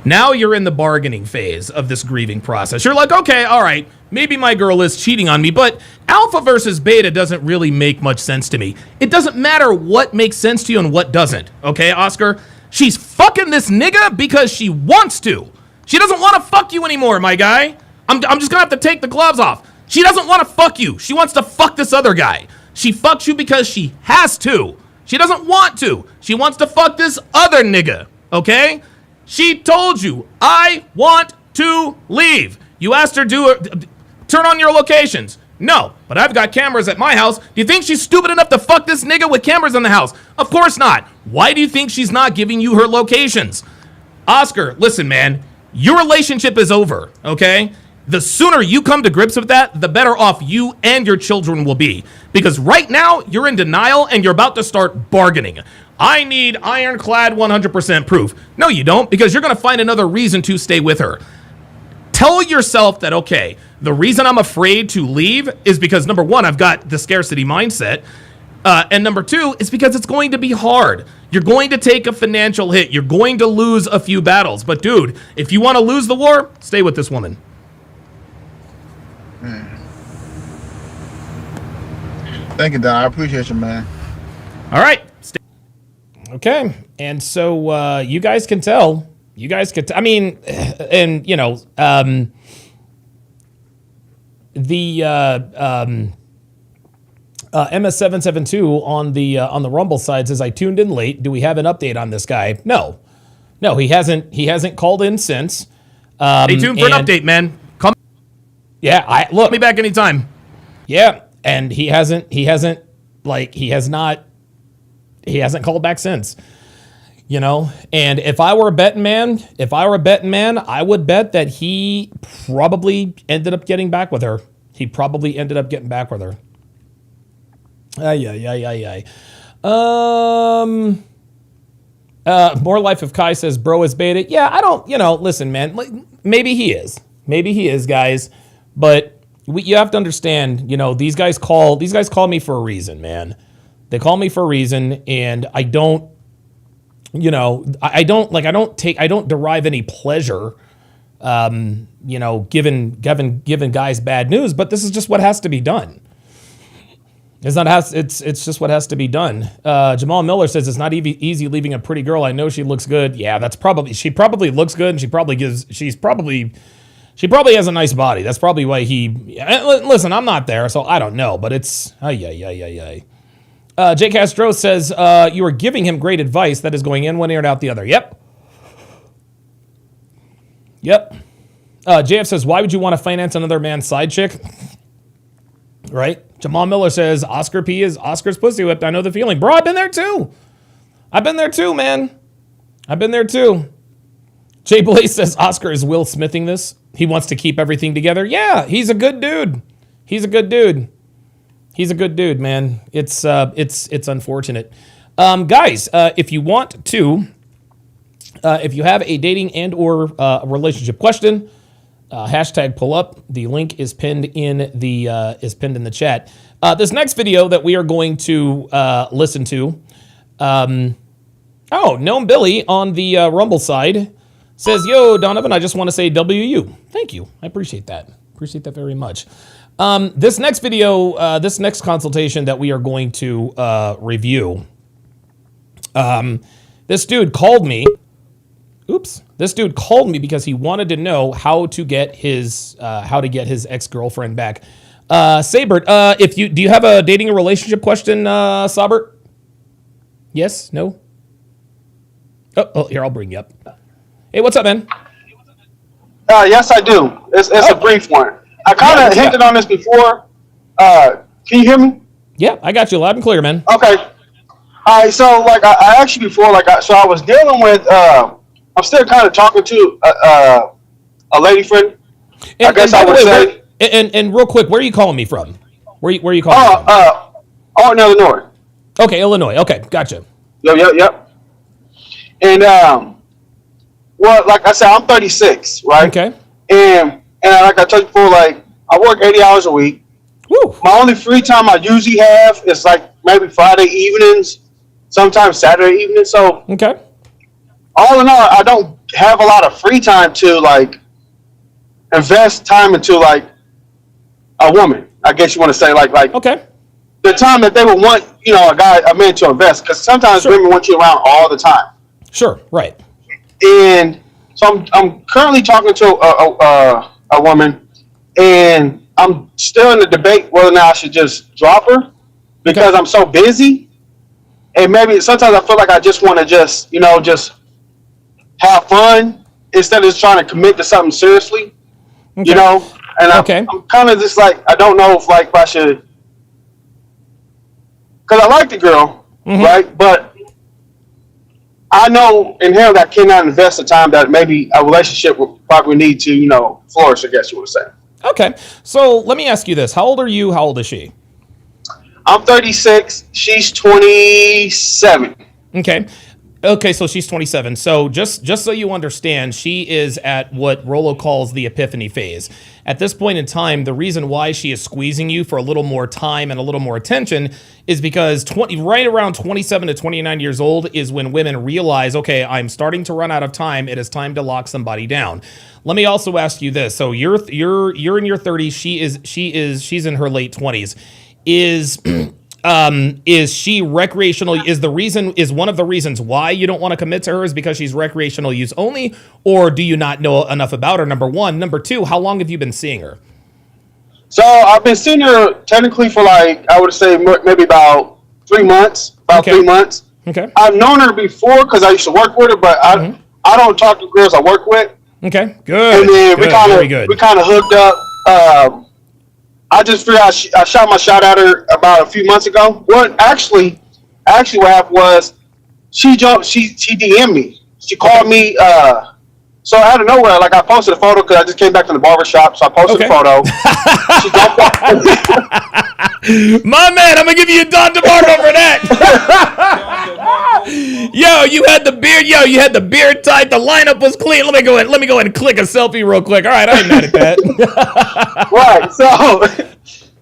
Now you're in the bargaining phase of this grieving process. You're like, okay, all right, maybe my girl is cheating on me, but alpha versus beta doesn't really make much sense to me. It doesn't matter what makes sense to you and what doesn't, okay, Oscar? She's fucking this nigga because she wants to. She doesn't want to fuck you anymore, my guy. I'm just gonna have to take the gloves off. She doesn't want to fuck you. She wants to fuck this other guy. She fucks you because she has to. She doesn't want to. She wants to fuck this other nigga, okay? She told you, I want to leave. You asked her to turn on your locations. No, but I've got cameras at my house. Do you think she's stupid enough to fuck this nigga with cameras in the house? Of course not. Why do you think she's not giving you her locations? Oscar, listen, man, your relationship is over, okay? The sooner you come to grips with that, the better off you and your children will be. Because right now, you're in denial and you're about to start bargaining. I need ironclad 100% proof. No, you don't, because you're going to find another reason to stay with her. Tell yourself that, okay, the reason I'm afraid to leave is because, number one, I've got the scarcity mindset. And number two, is because it's going to be hard. You're going to take a financial hit. You're going to lose a few battles. But, dude, if you want to lose the war, stay with this woman. Thank you, Don. I appreciate you, man. All right. Okay. And so you guys can tell. I mean, and, you know, the MS772 on the Rumble side says, I tuned in late. Do we have an update on this guy? No, he hasn't called in since. Stay tuned for an update, man. Come. Yeah, look me back anytime. Yeah, and he hasn't called back since. You know, and if I were a betting man, I would bet that he probably ended up getting back with her. He probably ended up getting back with her. Ay. More Life of Kai says, bro is beta. Yeah, I don't, listen, man, maybe he is, guys. But you have to understand, these guys call me for a reason, man. They call me for a reason, and I don't, I don't derive any pleasure, giving guys bad news, but this is just what has to be done. It's just what has to be done. Jamal Miller says it's not easy leaving a pretty girl. I know she looks good. Yeah, she probably looks good, and she probably has a nice body. That's probably why listen, I'm not there, so I don't know, but it's Jay Castro says you are giving him great advice that is going in one ear and out the other. Yep. JF says, why would you want to finance another man's side chick? Right? Jamal Miller says, Oscar P is Oscar's pussy whipped. I know the feeling. Bro, I've been there too, man. I've been there too. Jay Blaze says, Oscar is Will Smithing this. He wants to keep everything together. Yeah, he's a good dude. Man. It's unfortunate. Guys, if you want to, if you have a dating and or relationship question, hashtag pull up. The link is pinned in the chat. This next video that we are going to listen to. Gnome Billy on the Rumble side says, "Yo, Donovan, I just want to say WU. Thank you. I appreciate that. Very much." This next video, this next consultation that we are going to review. This dude called me. This dude called me because he wanted to know how to get his ex-girlfriend back. Sabert, do you have a dating and relationship question, Sabert? Yes? No? Oh, here, I'll bring you up. Hey, what's up, man? Yes, I do. It's a brief one. I kind of hinted on this before. Can you hear me? Yeah, I got you loud and clear, man. Okay. All right, so I asked you before, I was dealing with, I'm still kind of talking to a lady friend. I guess I would say. And real quick, where are you calling me from? Where are you calling me from? In Illinois. Okay, Illinois. Okay, gotcha. Yep. And well, like I said, I'm 36, right? Okay. And like I told you before, I work 80 hours a week. Woo. My only free time I usually have is maybe Friday evenings, sometimes Saturday evenings. So okay. All in all, I don't have a lot of free time to invest time into a woman. I guess you want to say okay. The time that they would want a man to invest, because sometimes women want you around all the time. Sure, right. And so I'm currently talking to a woman, and I'm still in the debate whether or not I should just drop her because I'm so busy, and maybe sometimes I feel like I just want to just have fun instead of just trying to commit to something seriously, okay. And I'm kind of just I don't know if I should, because I like the girl, right? But I know inherently I cannot invest the time that maybe a relationship would probably need to, flourish, I guess you would say. Okay. So let me ask you this. How old are you? How old is she? I'm 36. She's 27. Okay, so she's 27. So just so you understand, she is at what Rolo calls the epiphany phase. At this point in time, the reason why she is squeezing you for a little more time and a little more attention is because right around 27 to 29 years old is when women realize, okay, I'm starting to run out of time. It is time to lock somebody down. Let me also ask you this. So you're in your 30s. She's in her late 20s. Is she recreational? Is one of the reasons why you don't want to commit to her is because she's recreational use only, or do you not know enough about her? Number one. Number two, how long have you been seeing her? So I've been seeing her technically for I would say maybe about 3 months. Okay. 3 months. Okay. I've known her before because I used to work with her, but I don't talk to girls I work with. Okay. Good. And then we kind of hooked up. I just figured I shot my shot at her about a few months ago. Well, actually what happened was she DM'd me. She called me So out of nowhere, like I posted a photo because I just came back from the barber shop. So I posted a photo. She jumped up. My man, I'm gonna give you a Don DeMarco for that. Yo, you had the beard. Yo, you had the beard tight. The lineup was clean. Let me go ahead and click a selfie real quick. All right, I ain't mad at that. Right.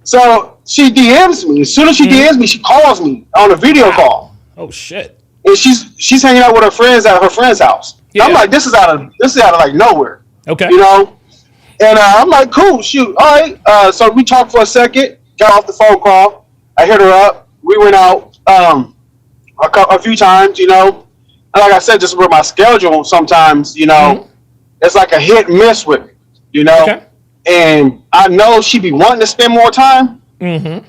So she DMs me. As soon as she DMs me, she calls me on a video call. Oh shit. And she's hanging out with her friends at her friend's house. Yeah. I'm like, this is out of like nowhere. Okay. You know? And I'm like, cool, shoot. All right. So we talked for a second, got off the phone call. I hit her up. We went out a few times, you know. And like I said, just with my schedule sometimes, you know, it's like a hit and miss with me, you know. Okay. And I know she be wanting to spend more time. And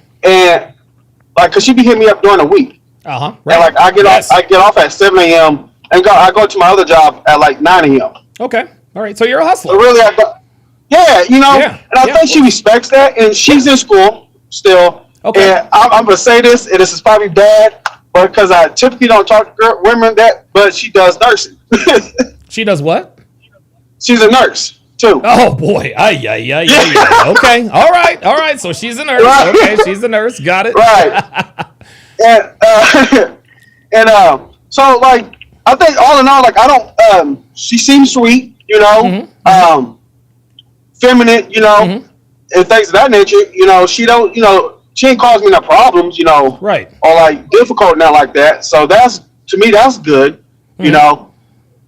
like, cause she be hitting me up during the week. Right. And like I get off at 7 a.m. and I go to my other job at like 9 a.m. Okay. All right. So you're a hustler. So really, you know, Yeah. and I think she respects that, and she's in school still. Okay. And I'm gonna say this, and this is probably bad, but because I typically don't talk to women but she does nursing. She does what? She's a nurse too. Oh boy. Yeah. Okay. All right. So she's a nurse. Right. Okay. She's a nurse. Got it. Right. And so like I think all in all, like I don't. She seems sweet, you know, feminine, you know, and things of that nature. You know, she don't, you know, she ain't caused me no problems, you know, Right. or like difficult now like that. So that's to me that's good, you know.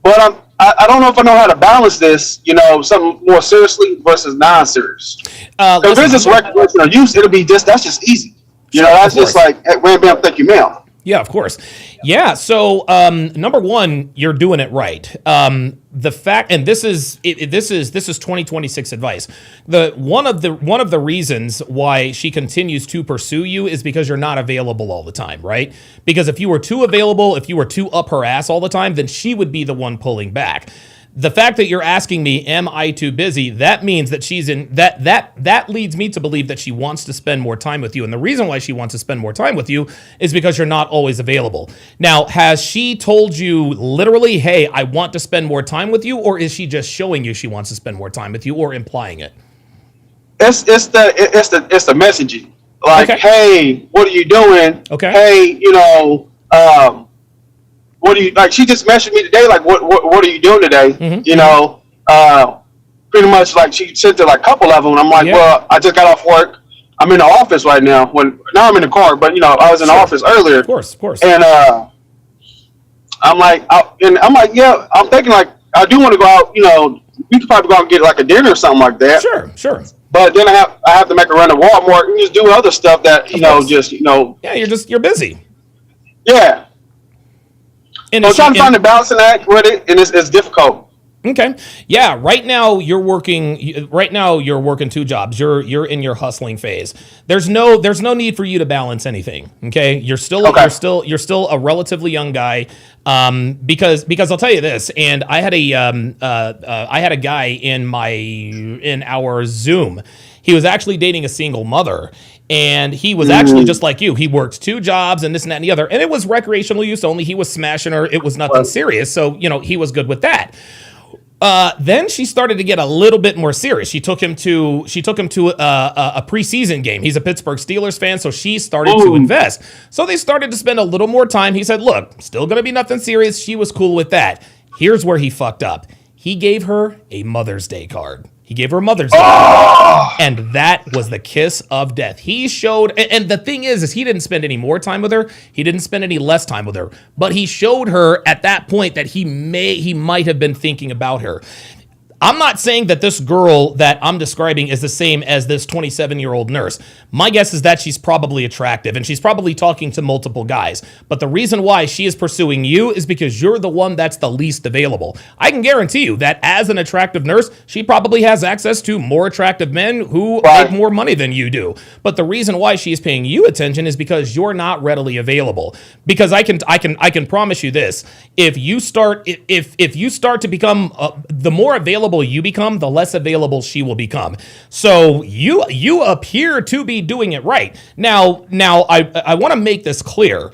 But I don't know if I know how to balance this, you know, something more seriously versus non-serious. If it's just recreational use, it'll be that's just easy. You know, that's just like, hey, wham, bam, thank you, ma'am. Yeah, of course. Yeah. So, number one, you're doing it right. The fact, and this is 2026 advice. One of the reasons why she continues to pursue you is because you're not available all the time, right? Because if you were too available, if you were too up her ass all the time, then she would be the one pulling back. The fact that you're asking me, am I too busy? That means that she's in that leads me to believe that she wants to spend more time with you. And the reason why she wants to spend more time with you is because you're not always available. Now, has she told you literally, hey, I want to spend more time with you? Or is she just showing you she wants to spend more time with you or implying it? It's the messaging. Like, Okay. hey, what are you doing? Okay. Hey, you know, what do you like? She just messaged me today. Like, what are you doing today? You know, pretty much like she sent it like a couple of them. And I'm like, well, I just got off work. I'm in the office right now. Now I'm in the car, but you know, I was in the office earlier. Of course. And I'm like, yeah. I'm thinking like I do want to go out. You know, we could probably go out and get like a dinner or something like that. Sure. But then I have to make a run to Walmart and just do other stuff that you know, just you know. Yeah, you're busy. Yeah. And So I'm trying to find the balancing act with it, and it's difficult. Okay. Yeah. Right now you're working 2 jobs. You're in your hustling phase. There's no need for you to balance anything. Okay. You're still a relatively young guy. Because I'll tell you this, and I had a guy in our Zoom. He was actually dating a single mother. And he was actually just like you. He worked 2 jobs and this and that and the other. And it was recreational use only. He was smashing her. It was nothing serious. So, you know, he was good with that. Then she started to get a little bit more serious. She took him to a preseason game. He's a Pittsburgh Steelers fan, so she started to invest. So they started to spend a little more time. He said, look, still going to be nothing serious. She was cool with that. Here's where he fucked up. He gave her a Mother's Day card. He gave her a Mother's Day card. And that was the kiss of death. He showed, and the thing is he didn't spend any more time with her. He didn't spend any less time with her. But he showed her at that point that he might have been thinking about her. I'm not saying that this girl that I'm describing is the same as this 27-year-old nurse. My guess is that she's probably attractive and she's probably talking to multiple guys. But the reason why she is pursuing you is because you're the one that's the least available. I can guarantee you that as an attractive nurse, she probably has access to more attractive men who make more money than you do. But the reason why she is paying you attention is because you're not readily available. Because I can promise you this: if you start to become the more available you become, the less available she will become. So you appear to be doing it right. Now I want to make this clear.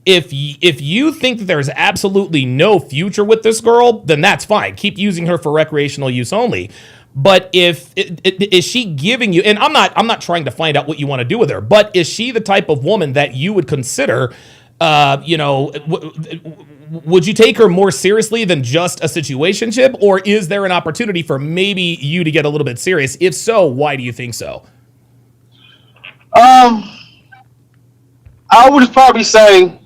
if you think that there's absolutely no future with this girl, then that's fine. Keep using her for recreational use only. But is she giving you, and I'm not trying to find out what you want to do with her, but is she the type of woman that you would consider, would you take her more seriously than just a situationship, or is there an opportunity for maybe you to get a little bit serious? If so, why do you think so? I would probably say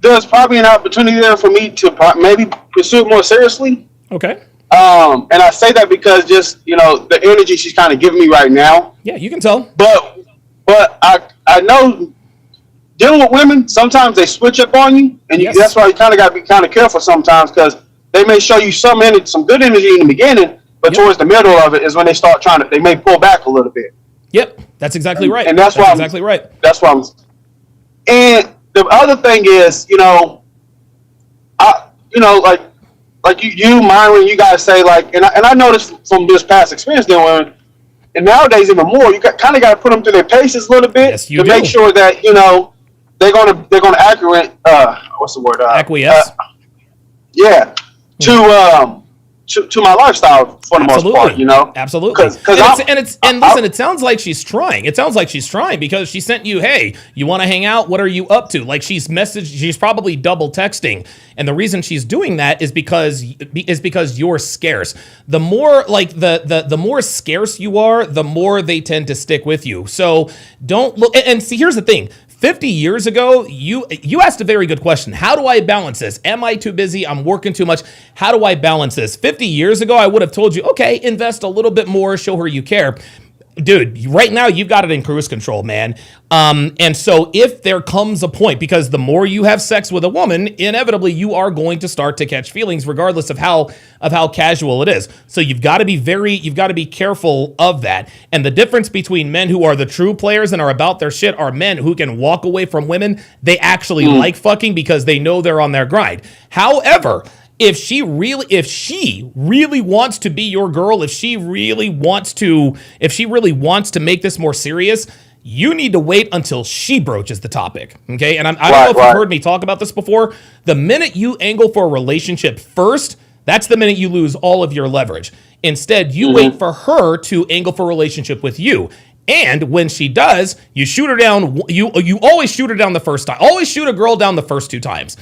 there's probably an opportunity there for me to maybe pursue it more seriously. Okay. And I say that because just, the energy she's kind of giving me right now. Yeah, you can tell. But I know dealing with women, sometimes they switch up on you, and Yes. that's why you kind of got to be kind of careful sometimes, because they may show you some good energy in the beginning, but Yep. towards the middle of it is when they start they may pull back a little bit. Yep, that's exactly right. And that's why I'm- exactly right. That's why and the other thing is, like you, Myron, you guys say and I noticed from this past experience dealing with women, and nowadays even more, you kind of got to put them through their paces a little bit Yes, you to do. make sure that they're gonna accurate. What's the word? Acquiesce. Yeah, to my lifestyle for the most part, Absolutely. 'Cause Listen, it sounds like she's trying. It sounds like she's trying because she sent you, hey, you want to hang out? What are you up to? Like she's probably double texting. And the reason she's doing that is because you're scarce. The more the more scarce you are, the more they tend to stick with you. So don't look and see, here's the thing. 50 years ago, you asked a very good question. How do I balance this? Am I too busy? I'm working too much. How do I balance this? 50 years ago, I would have told you, okay, invest a little bit more, show her you care. Dude, right now you've got it in cruise control, man. And so if there comes a point, because the more you have sex with a woman, inevitably you are going to start to catch feelings, regardless of how casual it is. So you've got to be careful of that. And the difference between men who are the true players and are about their shit are men who can walk away from women they actually like fucking because they know they're on their grind. However, if she really wants to be your girl, if she really wants to make this more serious, you need to wait until she broaches the topic. Okay. And I don't know if you've heard me talk about this before. The minute you angle for a relationship first, that's the minute you lose all of your leverage. Instead, you wait for her to angle for a relationship with you. And when she does, you shoot her down. You always shoot her down the first time. Always shoot a girl down the first 2 times.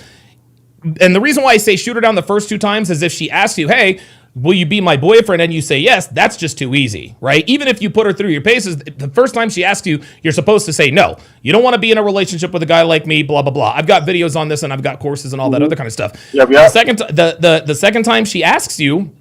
And the reason why I say shoot her down the first 2 times is if she asks you, hey, will you be my boyfriend? And you say yes, that's just too easy, right? Even if you put her through your paces, the first time she asks you, you're supposed to say no. You don't want to be in a relationship with a guy like me, blah, blah, blah. I've got videos on this and I've got courses and all that other kind of stuff. Yep. The second time she asks you,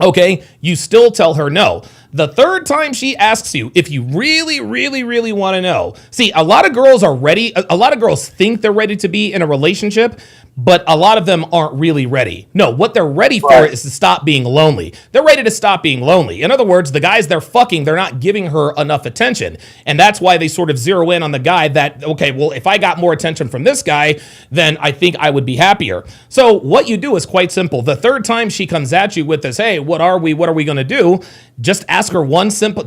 okay, you still tell her no. The third time she asks you, if you really, really, really want to know. See, a lot of girls are ready. A lot of girls think they're ready to be in a relationship, but a lot of them aren't really ready. No, what they're ready for is to stop being lonely. They're ready to stop being lonely. In other words, the guys they're fucking, they're not giving her enough attention. And that's why they sort of zero in on the guy that, okay, well, if I got more attention from this guy, then I think I would be happier. So what you do is quite simple. The third time she comes at you with this, hey, what are we going to do? Just ask her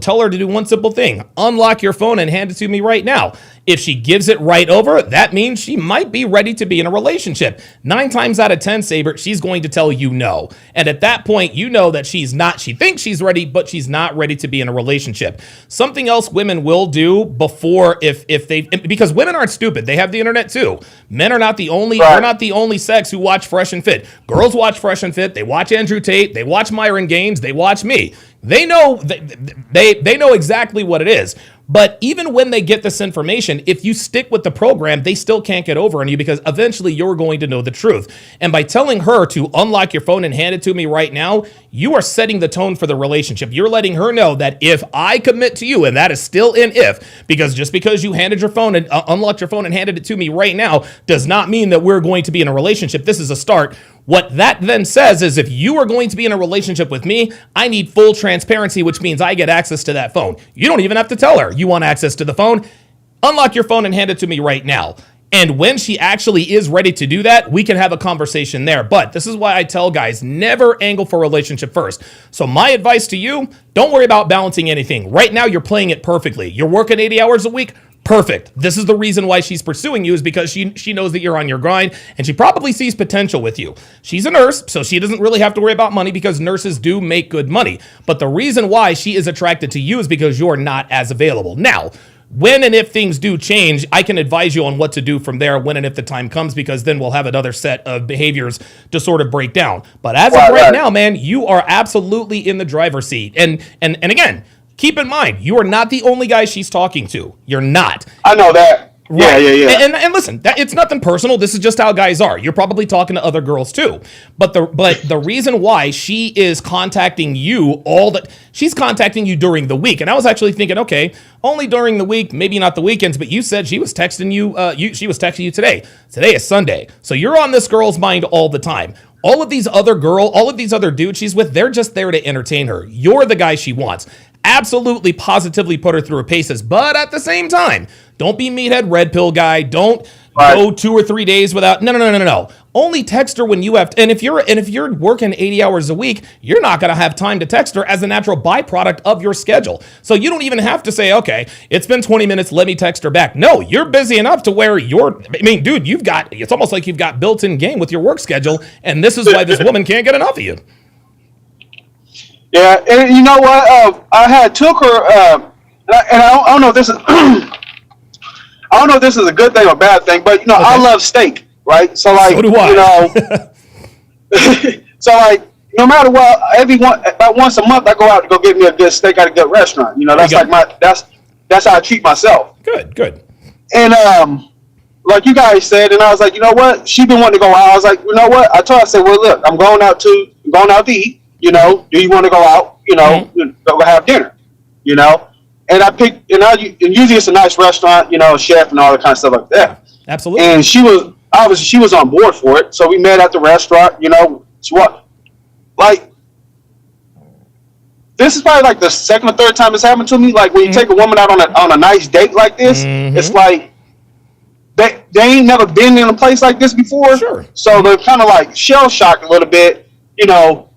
tell her to do one simple thing. Unlock your phone and hand it to me right now. If she gives it right over, that means she might be ready to be in a relationship. 9 times out of 10, Saber, she's going to tell you no. And at that point, you know that she thinks she's ready, but she's not ready to be in a relationship. Something else women will do before because women aren't stupid. They have the internet too. Men are not the only sex who watch Fresh and Fit. Girls watch Fresh and Fit. They watch Andrew Tate. They watch Myron Gaines. They watch me. They know they know exactly what it is. But even when they get this information, if you stick with the program, they still can't get over on you because eventually you're going to know the truth. And by telling her to unlock your phone and hand it to me right now, you are setting the tone for the relationship. You're letting her know that if I commit to you, and that is still an if, because just because you handed your phone and unlocked your phone and handed it to me right now does not mean that we're going to be in a relationship. This is a start. What that then says is if you are going to be in a relationship with me, I need full transparency, which means I get access to that phone. You don't even have to tell her you want access to the phone. Unlock your phone and hand it to me right now. And when she actually is ready to do that, we can have a conversation there. But this is why I tell guys, never angle for a relationship first. So my advice to you, don't worry about balancing anything. Right now, you're playing it perfectly. You're working 80 hours a week. Perfect. This is the reason why she's pursuing you, is because she knows that you're on your grind, and she probably sees potential with you. She's a nurse, so she doesn't really have to worry about money because nurses do make good money. But the reason why she is attracted to you is because you're not as available. Now, when and if things do change, I can advise you on what to do from there when and if the time comes, because then we'll have another set of behaviors to sort of break down. But as of right now, man, you are absolutely in the driver's seat. And again, keep in mind, you are not the only guy she's talking to. You're not. I know that. Right. Yeah. And listen, it's nothing personal. This is just how guys are. You're probably talking to other girls too. But the reason why she is contacting you she's contacting you during the week. And I was actually thinking, okay, only during the week, maybe not the weekends, but you said she was texting you, she was texting you today. Today is Sunday. So you're on this girl's mind all the time. All of these other dudes she's with, they're just there to entertain her. You're the guy she wants. Absolutely, positively put her through her paces. But at the same time, don't be meathead red pill guy. Don't go 2 or 3 days without. No. Only text her when you have to. And if you're working 80 hours a week, you're not going to have time to text her as a natural byproduct of your schedule. So you don't even have to say, okay, it's been 20 minutes, let me text her back. No, you're busy enough to where dude, it's almost like you've got built-in game with your work schedule. And this is why this woman can't get enough of you. Yeah, and you know what? I had took her, and I don't know if this is, I don't know if this is a good thing or a bad thing, but okay. I love steak, right? So like, so do I. So like, no matter what, about once a month, I go out to go get me a good steak at a good restaurant. That's like that's how I treat myself. Good. And like you guys said, and I was like, you know what? She been wanting to go out. I was like, you know what? I told her, I said, well, look, I'm going out to eat. Do you want to go out? Go have dinner. And I picked, and usually it's a nice restaurant, chef and all that kind of stuff like that. Absolutely. And she was on board for it. So we met at the restaurant. Like, this is probably like the second or third time it's happened to me. Like when you take a woman out on a nice date like this, it's like they ain't never been in a place like this before. Sure. So they're kind of like shell shocked a little bit.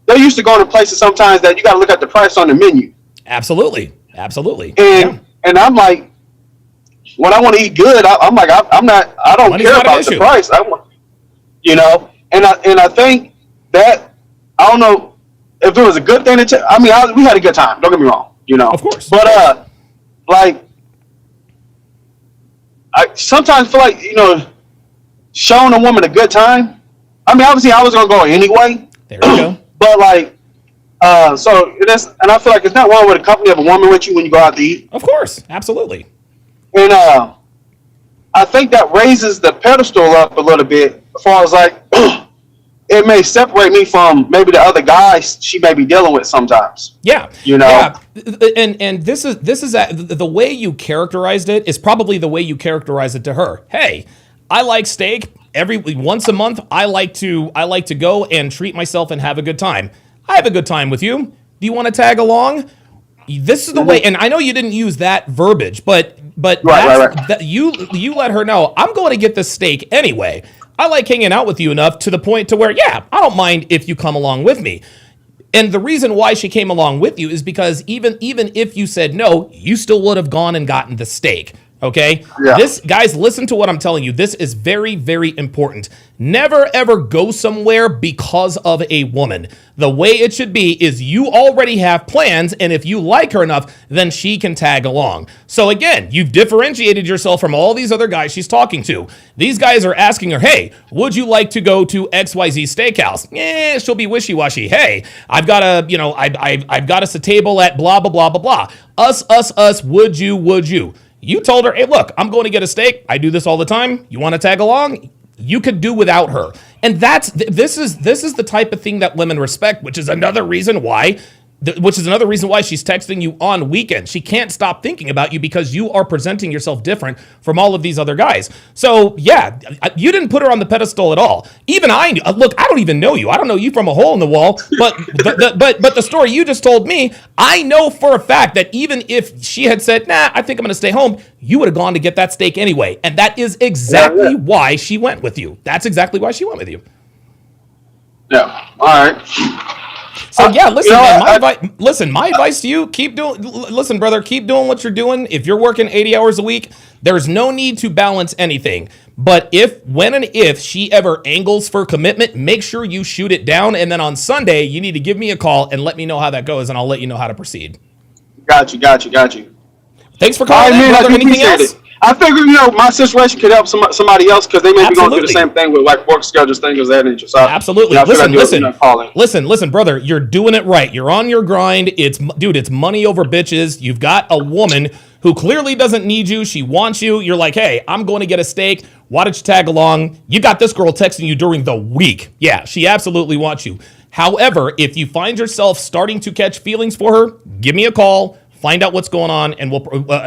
They're used to going to places sometimes that you got to look at the price on the menu. Absolutely. And I'm like, when I want to eat good, I'm like, I don't care about the price. I want, and I think that, I don't know if it was a good thing we had a good time. Don't get me wrong, Of course. But like, I sometimes feel like showing a woman a good time. Obviously, I was gonna go anyway. There you go. But like, so it is, and I feel like it's not wrong with a company of a woman with you when you go out to eat. Of course, absolutely. And I think that raises the pedestal up a little bit, as far as like, it may separate me from maybe the other guys she may be dealing with sometimes. Yeah. And this is the way you characterized it is probably the way you characterize it to her. Hey, I like steak. Once a month, I like to go and treat myself and have a good time. I have a good time with you. Do you want to tag along? This is the way, and I know you didn't use that verbiage, but right. That you let her know I'm going to get this steak anyway. I like hanging out with you enough to the point to where, yeah, I don't mind if you come along with me. And the reason why she came along with you is because even if you said no, you still would have gone and gotten the steak. Okay? Yeah. Guys, listen to what I'm telling you. This is very, very important. Never, ever go somewhere because of a woman. The way it should be is you already have plans, and if you like her enough, then she can tag along. So again, you've differentiated yourself from all these other guys she's talking to. These guys are asking her, hey, would you like to go to XYZ Steakhouse? She'll be wishy-washy. Hey, I've got I've got us a table at blah, blah, blah, blah, blah. Us, would you? You told her, hey, look, I'm going to get a steak. I do this all the time. You want to tag along? You could do without her. And this is the type of thing that women respect, which is another reason why she's texting you on weekends. She can't stop thinking about you because you are presenting yourself different from all of these other guys. So yeah, you didn't put her on the pedestal at all. Even I knew. Look, I don't even know you. I don't know you from a hole in the wall. But but the story you just told me, I know for a fact that even if she had said, nah, I think I'm going to stay home, you would have gone to get that steak anyway. And that is exactly why she went with you. That's exactly why she went with you. Yeah. All right. So yeah, listen, my advice to you, keep doing what you're doing. If you're working 80 hours a week, There's no need to balance anything. But when and if she ever angles for commitment, make sure you shoot it down. And then on Sunday, you need to give me a call and let me know how that goes, and I'll let you know how to proceed. Got you. Thanks for All right, calling in, man. I brother. Anything appreciate else? it. I figured, my situation could help somebody else because they may be going through the Absolutely. same thing with like work schedules, things of that nature. So Absolutely. I figured I'd Listen, brother, you're doing it right. You're on your grind. It's money over bitches. You've got a woman who clearly doesn't need you. She wants you. You're like, hey, I'm going to get a steak. Why don't you tag along? You got this girl texting you during the week. Yeah, she absolutely wants you. However, if you find yourself starting to catch feelings for her, give me a call. Find out what's going on, and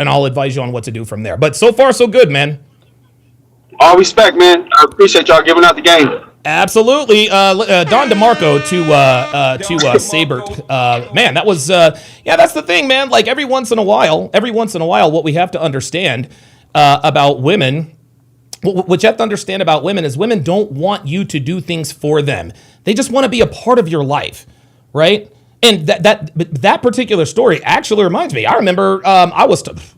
I'll advise you on what to do from there. But so far, so good, man. All respect, man. I appreciate y'all giving out the game. Absolutely. Don DeMarco to Sabert. Man, that was, that's the thing, man. Like every once in a while, what we have to understand about women, what you have to understand about women is women don't want you to do things for them. They just want to be a part of your life, right? And that particular story actually reminds me. I remember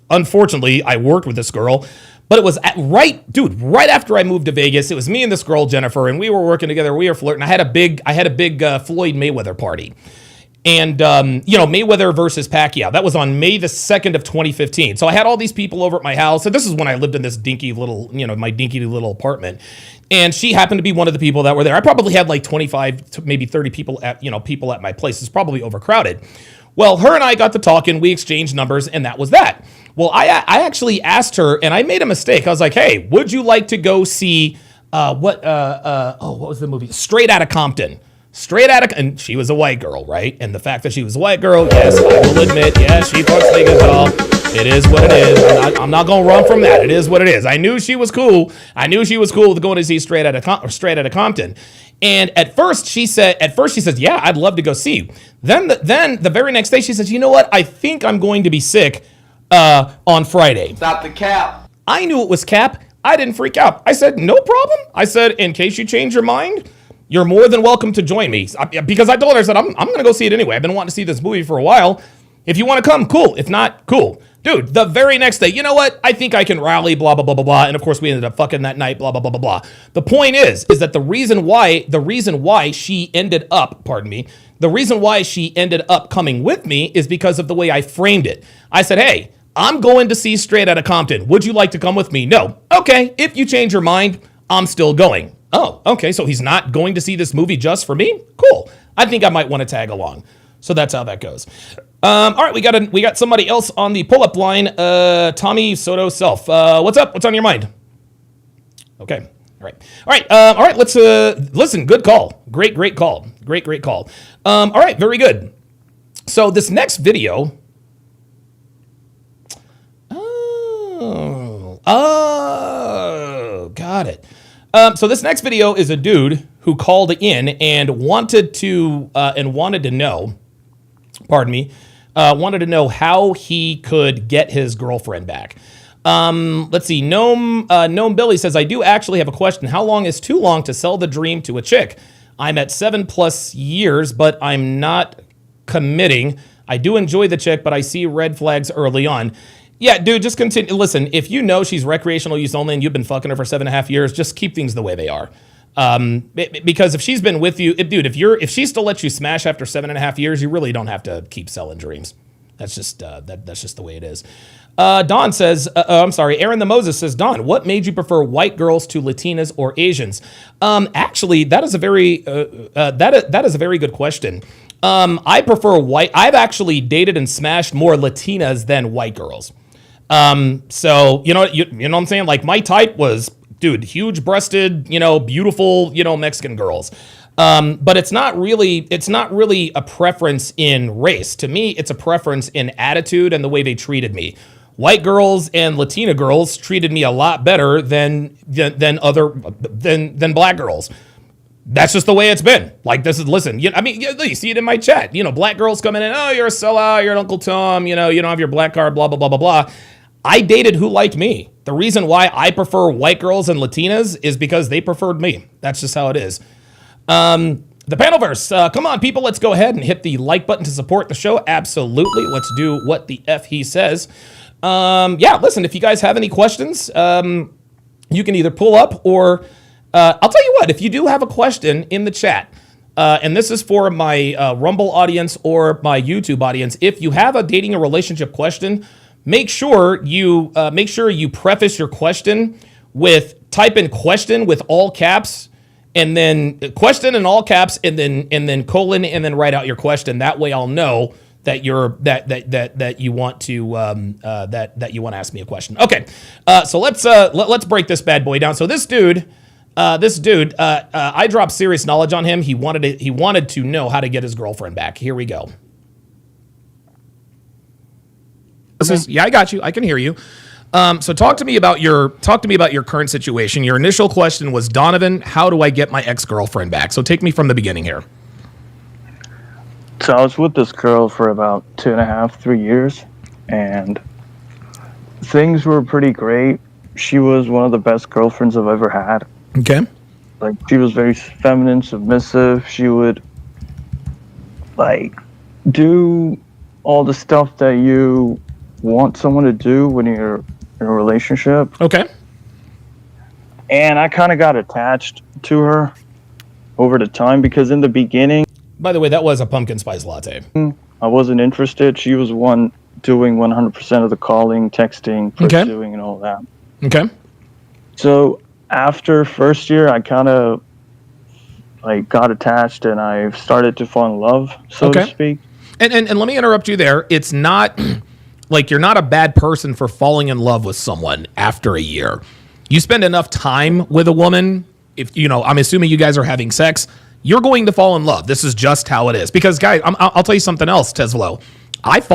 unfortunately, I worked with this girl, but it was right after I moved to Vegas. It was me and this girl, Jennifer, and we were working together. We were flirting. I had a big Floyd Mayweather party. And, Mayweather versus Pacquiao. That was on May the 2nd of 2015. So I had all these people over at my house. And this is when I lived in this dinky little, my dinky little apartment. And she happened to be one of the people that were there. I probably had like 25 to maybe 30 people at my place. It's probably overcrowded. Well, her and I got to talking. We exchanged numbers, and that was that. Well, I actually asked her, and I made a mistake. I was like, hey, would you like to go see what was the movie? Straight Outta Compton. And she was a white girl, right? And the fact that she was a white girl, yes, I will admit, yes, she fucks niggas doll. It is what it is. I'm not gonna run from that. It is what it is. I knew she was cool. With going to see Straight Outta Compton. And at first she said, yeah, I'd love to go see you. Then the very next day she says, you know what? I think I'm going to be sick on Friday. Stop the cap. I knew it was cap. I didn't freak out. I said, no problem. I said, in case you change your mind, you're more than welcome to join me. Because I told her, I said, I'm going to go see it anyway. I've been wanting to see this movie for a while. If you want to come, cool. If not, cool. Dude, the very next day, you know what? I think I can rally, blah, blah, blah, blah, blah. And of course, we ended up fucking that night, blah, blah, blah, blah, blah. The point is that the reason why she ended up coming with me is because of the way I framed it. I said, hey, I'm going to see Straight Outta Compton. Would you like to come with me? No. Okay, if you change your mind, I'm still going. Oh, okay, so he's not going to see this movie just for me? Cool. I think I might want to tag along. So that's how that goes. All right, we got somebody else on the pull-up line. Tommy Soto Self. What's up? What's on your mind? Okay. All right. Let's listen. Good call. Great call. Great call. All right. Very good. So this next video. Oh, got it. So this next video is a dude who called in and wanted to know. Pardon me. Wanted to know how he could get his girlfriend back. Let's see. Gnome Billy says, I do actually have a question. How long is too long to sell the dream to a chick? I'm at 7+ years, but I'm not committing. I do enjoy the chick, but I see red flags early on. Yeah, dude, just continue. Listen, if you know she's recreational use only and you've been fucking her for 7.5 years, just keep things the way they are. Because if she's been with you, if she still lets you smash after 7.5 years, you really don't have to keep selling dreams. That's just that's just the way it is. Don says, Aaron the Moses says, Don, what made you prefer white girls to Latinas or Asians? Actually, that is a very that is a very good question. I prefer white. I've actually dated and smashed more Latinas than white girls. So you know what I'm saying? Like my type was, dude, huge breasted, beautiful, Mexican girls. But it's not really a preference in race. To me, it's a preference in attitude and the way they treated me. White girls and Latina girls treated me a lot better than black girls. That's just the way it's been. Like, listen, you see it in my chat. Black girls coming in, oh, you're a sellout, you're an Uncle Tom, you don't have your black card, blah, blah, blah, blah, blah. I dated who liked me. The reason why I prefer white girls and Latinas is because they preferred me. That's just how it is. The Panelverse, come on, people, let's go ahead and hit the like button to support the show. Absolutely. Let's do what the F he says. Yeah, listen, if you guys have any questions, you can either pull up or I'll tell you what, if you do have a question in the chat, and this is for my Rumble audience or my YouTube audience, if you have a dating or relationship question, make sure you preface your question with type in question with all caps, and then question in all caps, and then colon, and then write out your question. That way I'll know that that you want to that you want to ask me a question. Okay, so let's break this bad boy down. So this dude, I dropped serious knowledge on him. He wanted to know how to get his girlfriend back. Here we go. Yeah, I got you. I can hear you. So talk to me about your current situation. Your initial question was, Donovan, how do I get my ex-girlfriend back? So take me from the beginning here. So I was with this girl for about 2.5, 3 years, and things were pretty great. She was one of the best girlfriends I've ever had. Okay. Like, she was very feminine, submissive. She would, like, do all the stuff that you want someone to do when you're in a relationship. Okay. And I kind of got attached to her over the time, because in the beginning, by the way, that was a pumpkin spice latte. I wasn't interested. She was one doing 100% of the calling, texting, pursuing, and all that. Okay. So after first year, I kind of like got attached, and I started to fall in love, so to speak. And let me interrupt you there. It's not like you're not a bad person for falling in love with someone after a year. You spend enough time with a woman, if you know, I'm assuming you guys are having sex, you're going to fall in love. This is just how it is. Because guys, I'll tell you something else, Tesvelo. I've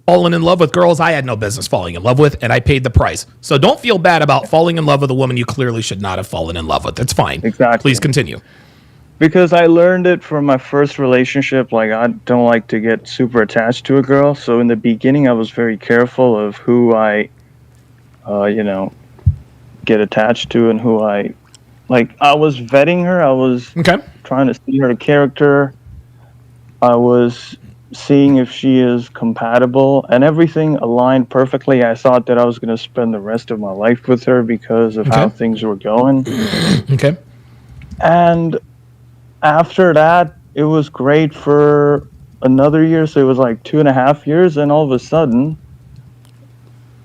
fallen in love with girls I had no business falling in love with, and I paid the price. So don't feel bad about falling in love with a woman you clearly should not have fallen in love with. It's fine. Exactly. Please continue. Because I learned it from my first relationship. Like, I don't like to get super attached to a girl. So in the beginning, I was very careful of who I, get attached to, and who I, like, I was vetting her. I was trying to see her character. I was seeing if she is compatible, and everything aligned perfectly. I thought that I was going to spend the rest of my life with her because of how things were going. Okay. And after that, it was great for another year. So it was like 2.5 years. And all of a sudden,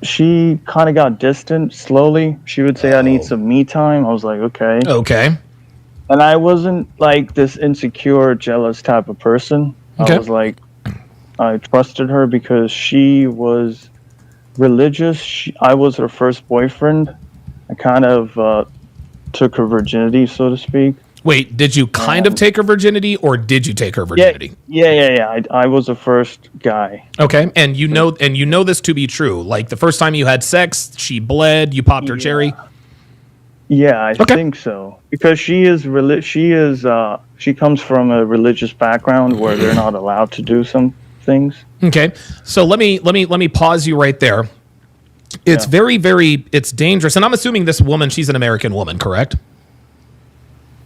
she kind of got distant slowly. She would say, I need some me time. I was like, okay. Okay. And I wasn't like this insecure, jealous type of person. Okay. I was like, I trusted her because she was religious. I was her first boyfriend. I kind of took her virginity, so to speak. Wait, did you kind of take her virginity, or did you take her virginity? Yeah. I was the first guy. Okay, and you know this to be true. Like the first time you had sex, she bled. You popped her cherry. Yeah, I think so. Because she comes from a religious background where they're not allowed to do some things. Okay, so let me pause you right there. It's very, very, it's dangerous, and I'm assuming this woman, she's an American woman, correct?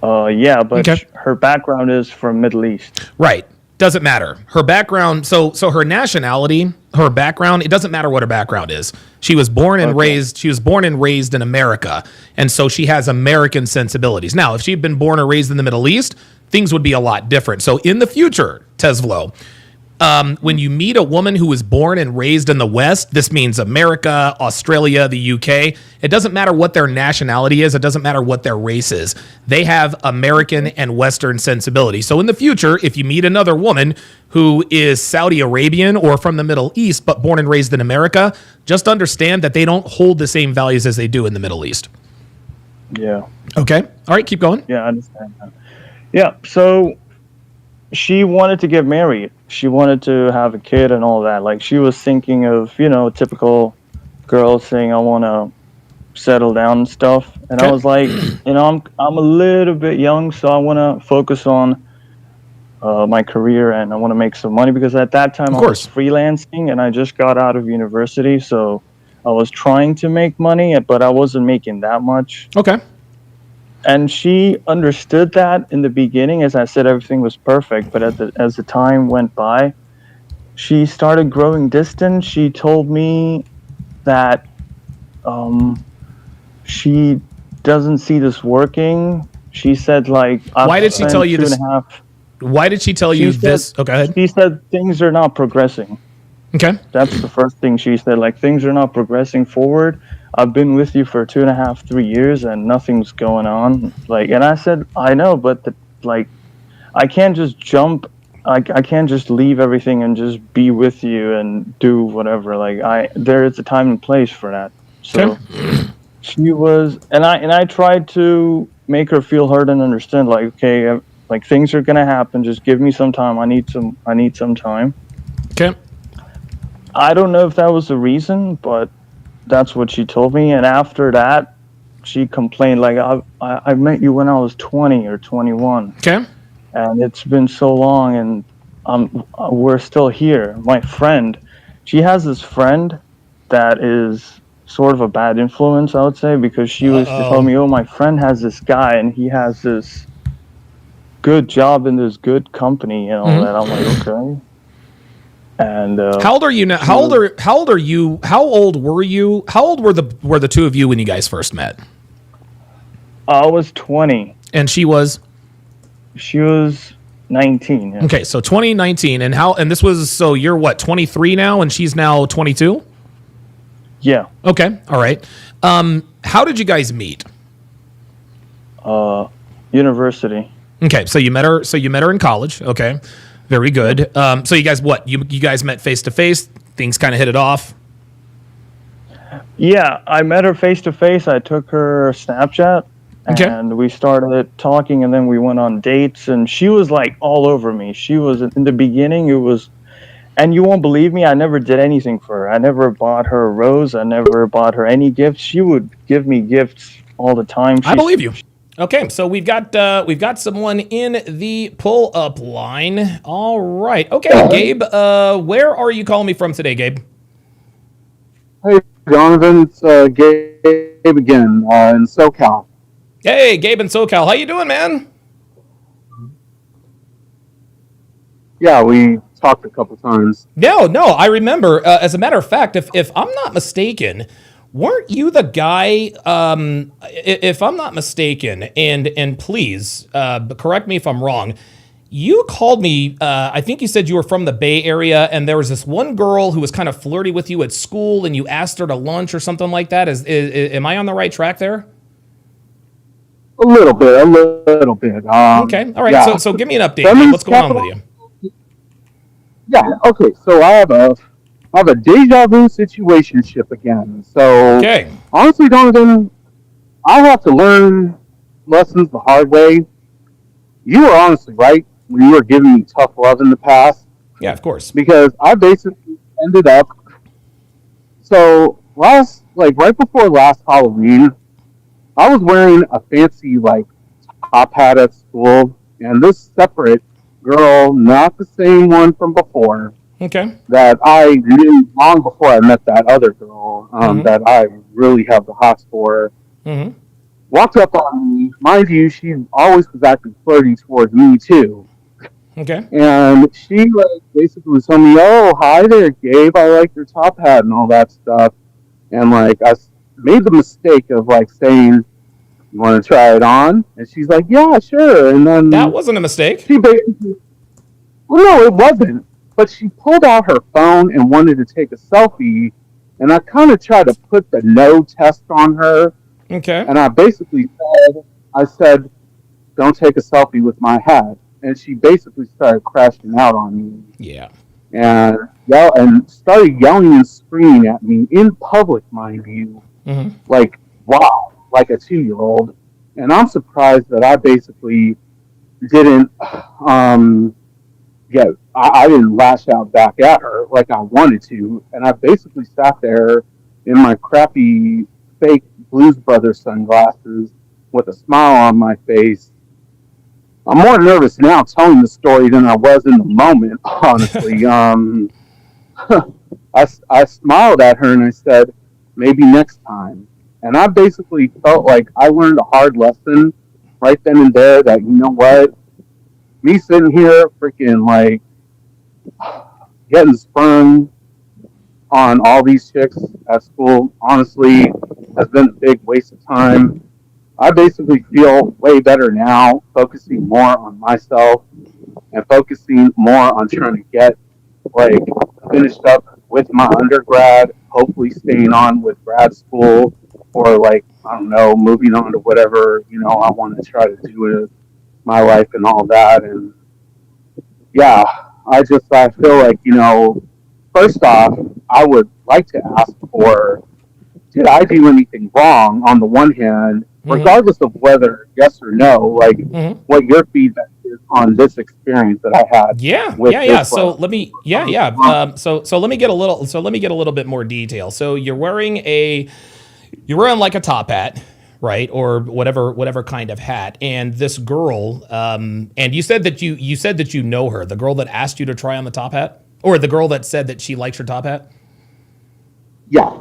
Yeah, but her background is from Middle East. Right. Doesn't matter. Her background, so her nationality, her background, it doesn't matter what her background is. She was born and raised in America, and so she has American sensibilities. Now, if she'd been born or raised in the Middle East, things would be a lot different. So in the future, Tesvelo, when you meet a woman who was born and raised in the West, this means America, Australia, the UK. It doesn't matter what their nationality is. It doesn't matter what their race is. They have American and Western sensibility. So in the future, if you meet another woman who is Saudi Arabian or from the Middle East, but born and raised in America, just understand that they don't hold the same values as they do in the Middle East. Yeah. Okay. All right. Keep going. Yeah, I understand that. Yeah. So she wanted to get married. She wanted to have a kid and all that. Like, she was thinking of, typical girls saying, I want to settle down and stuff. And I was like, I'm a little bit young, so I want to focus on my career, and I want to make some money, because at that time I was freelancing and I just got out of university. So I was trying to make money, but I wasn't making that much. Okay. And she understood that in the beginning. As I said, everything was perfect. But as the time went by, she started growing distant. She told me that she doesn't see this working. She said like, Why did she tell you this? Why did she tell you this? Oh, go ahead. She said things are not progressing. Okay. That's the first thing she said. Like, things are not progressing forward. I've been with you for 2.5, 3 years, and nothing's going on. Like, and I said, I know, but I can't just jump. I can't just leave everything and just be with you and do whatever. Like, there is a time and place for that. So she was, and I tried to make her feel heard and understand. Like, okay, like things are gonna happen. Just give me some time. I need some time. Okay. I don't know if that was the reason, but that's what she told me. And after that, she complained, like, I met you when I was 20 or 21. Okay. And it's been so long, and we're still here. My friend, she has this friend that is sort of a bad influence, I would say, because she was to tell me, oh, my friend has this guy, and he has this good job in this good company and all that. I'm like, okay. And how old are you now? How old are you? How old were you? How old were the two of you when you guys first met? I was 20. And she was? She was 19. Yeah. Okay, so 2019, and this was, so you're what, 23 now, and she's now 22? Yeah. Okay, all right. How did you guys meet? University. Okay, so you met her in college. Okay. Very good. So you guys, what? You guys met face to face? Things kind of hit it off? Yeah, I met her face to face. I took her Snapchat, and we started talking, and then we went on dates, and she was like all over me. She was, in the beginning, it was, and you won't believe me, I never did anything for her. I never bought her a rose. I never bought her any gifts. She would give me gifts all the time. I believe you. Okay, so we've got someone in the pull-up line. All right. Okay, Gabe, where are you calling me from today, Gabe? Hey, Jonathan. It's Gabe again in SoCal. Hey, Gabe in SoCal. How you doing, man? Yeah, we talked a couple times. No, I remember. As a matter of fact, if I'm not mistaken, weren't you the guy, if I'm not mistaken, and please correct me if I'm wrong, you called me, I think you said you were from the Bay Area, and there was this one girl who was kind of flirty with you at school, and you asked her to lunch or something like that. Am I on the right track there? A little bit. Okay, all right, yeah. So give me an update. What's going on with you? Yeah, okay, so I have a deja vu situationship again. So, honestly, Donovan, I have to learn lessons the hard way. You were honestly right when you were giving me tough love in the past. Yeah, of course. Because I basically ended up. So right before last Halloween, I was wearing a fancy top hat at school, and this separate girl, not the same one from before. Okay. That I knew long before I met that other girl, that I really have the hots for. Mm-hmm. Walked up on me. Mind you, she always was acting flirty towards me too. Okay. And she basically was telling me, "Oh, hi there, Gabe. I like your top hat and all that stuff." And I made the mistake of saying, "You want to try it on?" And she's like, "Yeah, sure." And then that wasn't a mistake. She basically, well, no, it wasn't. But she pulled out her phone and wanted to take a selfie, and I kind of tried to put the no test on her. Okay. And I basically said, "Don't take a selfie with my hat." And she basically started crashing out on me. Yeah. And started yelling and screaming at me in public, mind you. Mm-hmm. Wow, like a 2-year-old. And I'm surprised that I basically didn't I didn't lash out back at her like I wanted to, and I basically sat there in my crappy fake Blues Brothers sunglasses with a smile on my face. I'm more nervous now telling the story than I was in the moment, honestly. I smiled at her and I said, "Maybe next time." And I basically felt like I learned a hard lesson right then and there that, you know what, me sitting here freaking getting sprung on all these chicks at school, honestly, has been a big waste of time. I basically feel way better now, focusing more on myself and focusing more on trying to get like finished up with my undergrad, hopefully staying on with grad school, or like I don't know, moving on to whatever I want to try to do with my life and all that. And yeah, I feel like first off, I would like to ask for, did I do anything wrong on the one hand, regardless of whether yes or no, like what your feedback is on this experience that I had. Yeah. So let me, so let me get a little bit more detail. So you're wearing like a top hat, right? Or whatever kind of hat. And this girl, and you said that you know her, the girl that asked you to try on the top hat, or the girl that said that she likes your top hat. Yeah.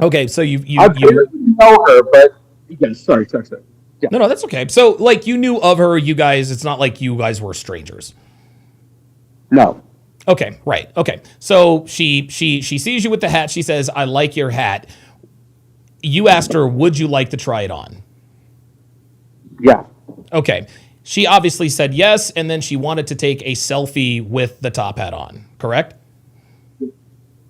Okay, so you know her, but yes, sorry. Yeah. No, that's okay. So like you knew of her, you guys. It's not like you guys were strangers. No. Okay, right. Okay, so she sees you with the hat. She says, "I like your hat." You asked her, "Would you like to try it on?" Yeah. Okay. She obviously said yes, and then she wanted to take a selfie with the top hat on. Correct?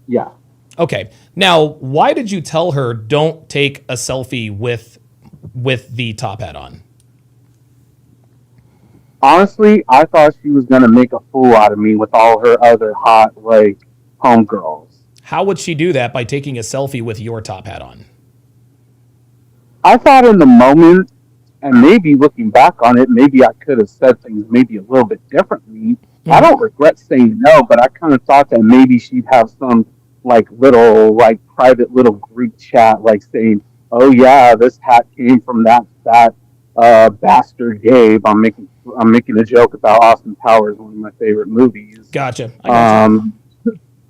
Yeah. Okay. Now, why did you tell her don't take a selfie with the top hat on? Honestly, I thought she was gonna make a fool out of me with all her other hot homegirls. How would she do that by taking a selfie with your top hat on? I thought in the moment, and maybe looking back on it, maybe I could have said things maybe a little bit differently. I don't regret saying no, but I kind of thought that maybe she'd have some little private little group chat saying, "Oh yeah, this hat came from that bastard Gabe." I'm making a joke about Austin Powers, one of my favorite movies. Gotcha.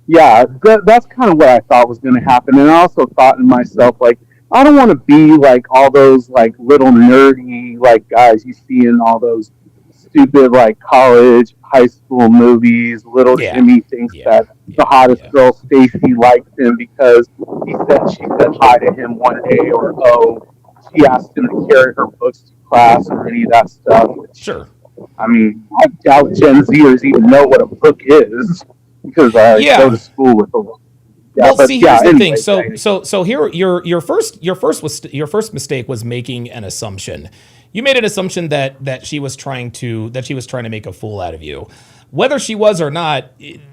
Yeah, that's kind of what I thought was going to happen, and I also thought in myself I don't want to be like all those little nerdy guys you see in all those stupid college, high school movies. Little Jimmy thinks that the hottest girl, Stacy, likes him because she said hi to him one day, or she asked him to carry her books to class, or any of that stuff. Sure. I mean, I doubt Gen Zers even know what a book is because I go to school with them. Yeah, well, see, here's the thing. So here, your first mistake was making an assumption. You made an assumption that she was trying to make a fool out of you. Whether she was or not,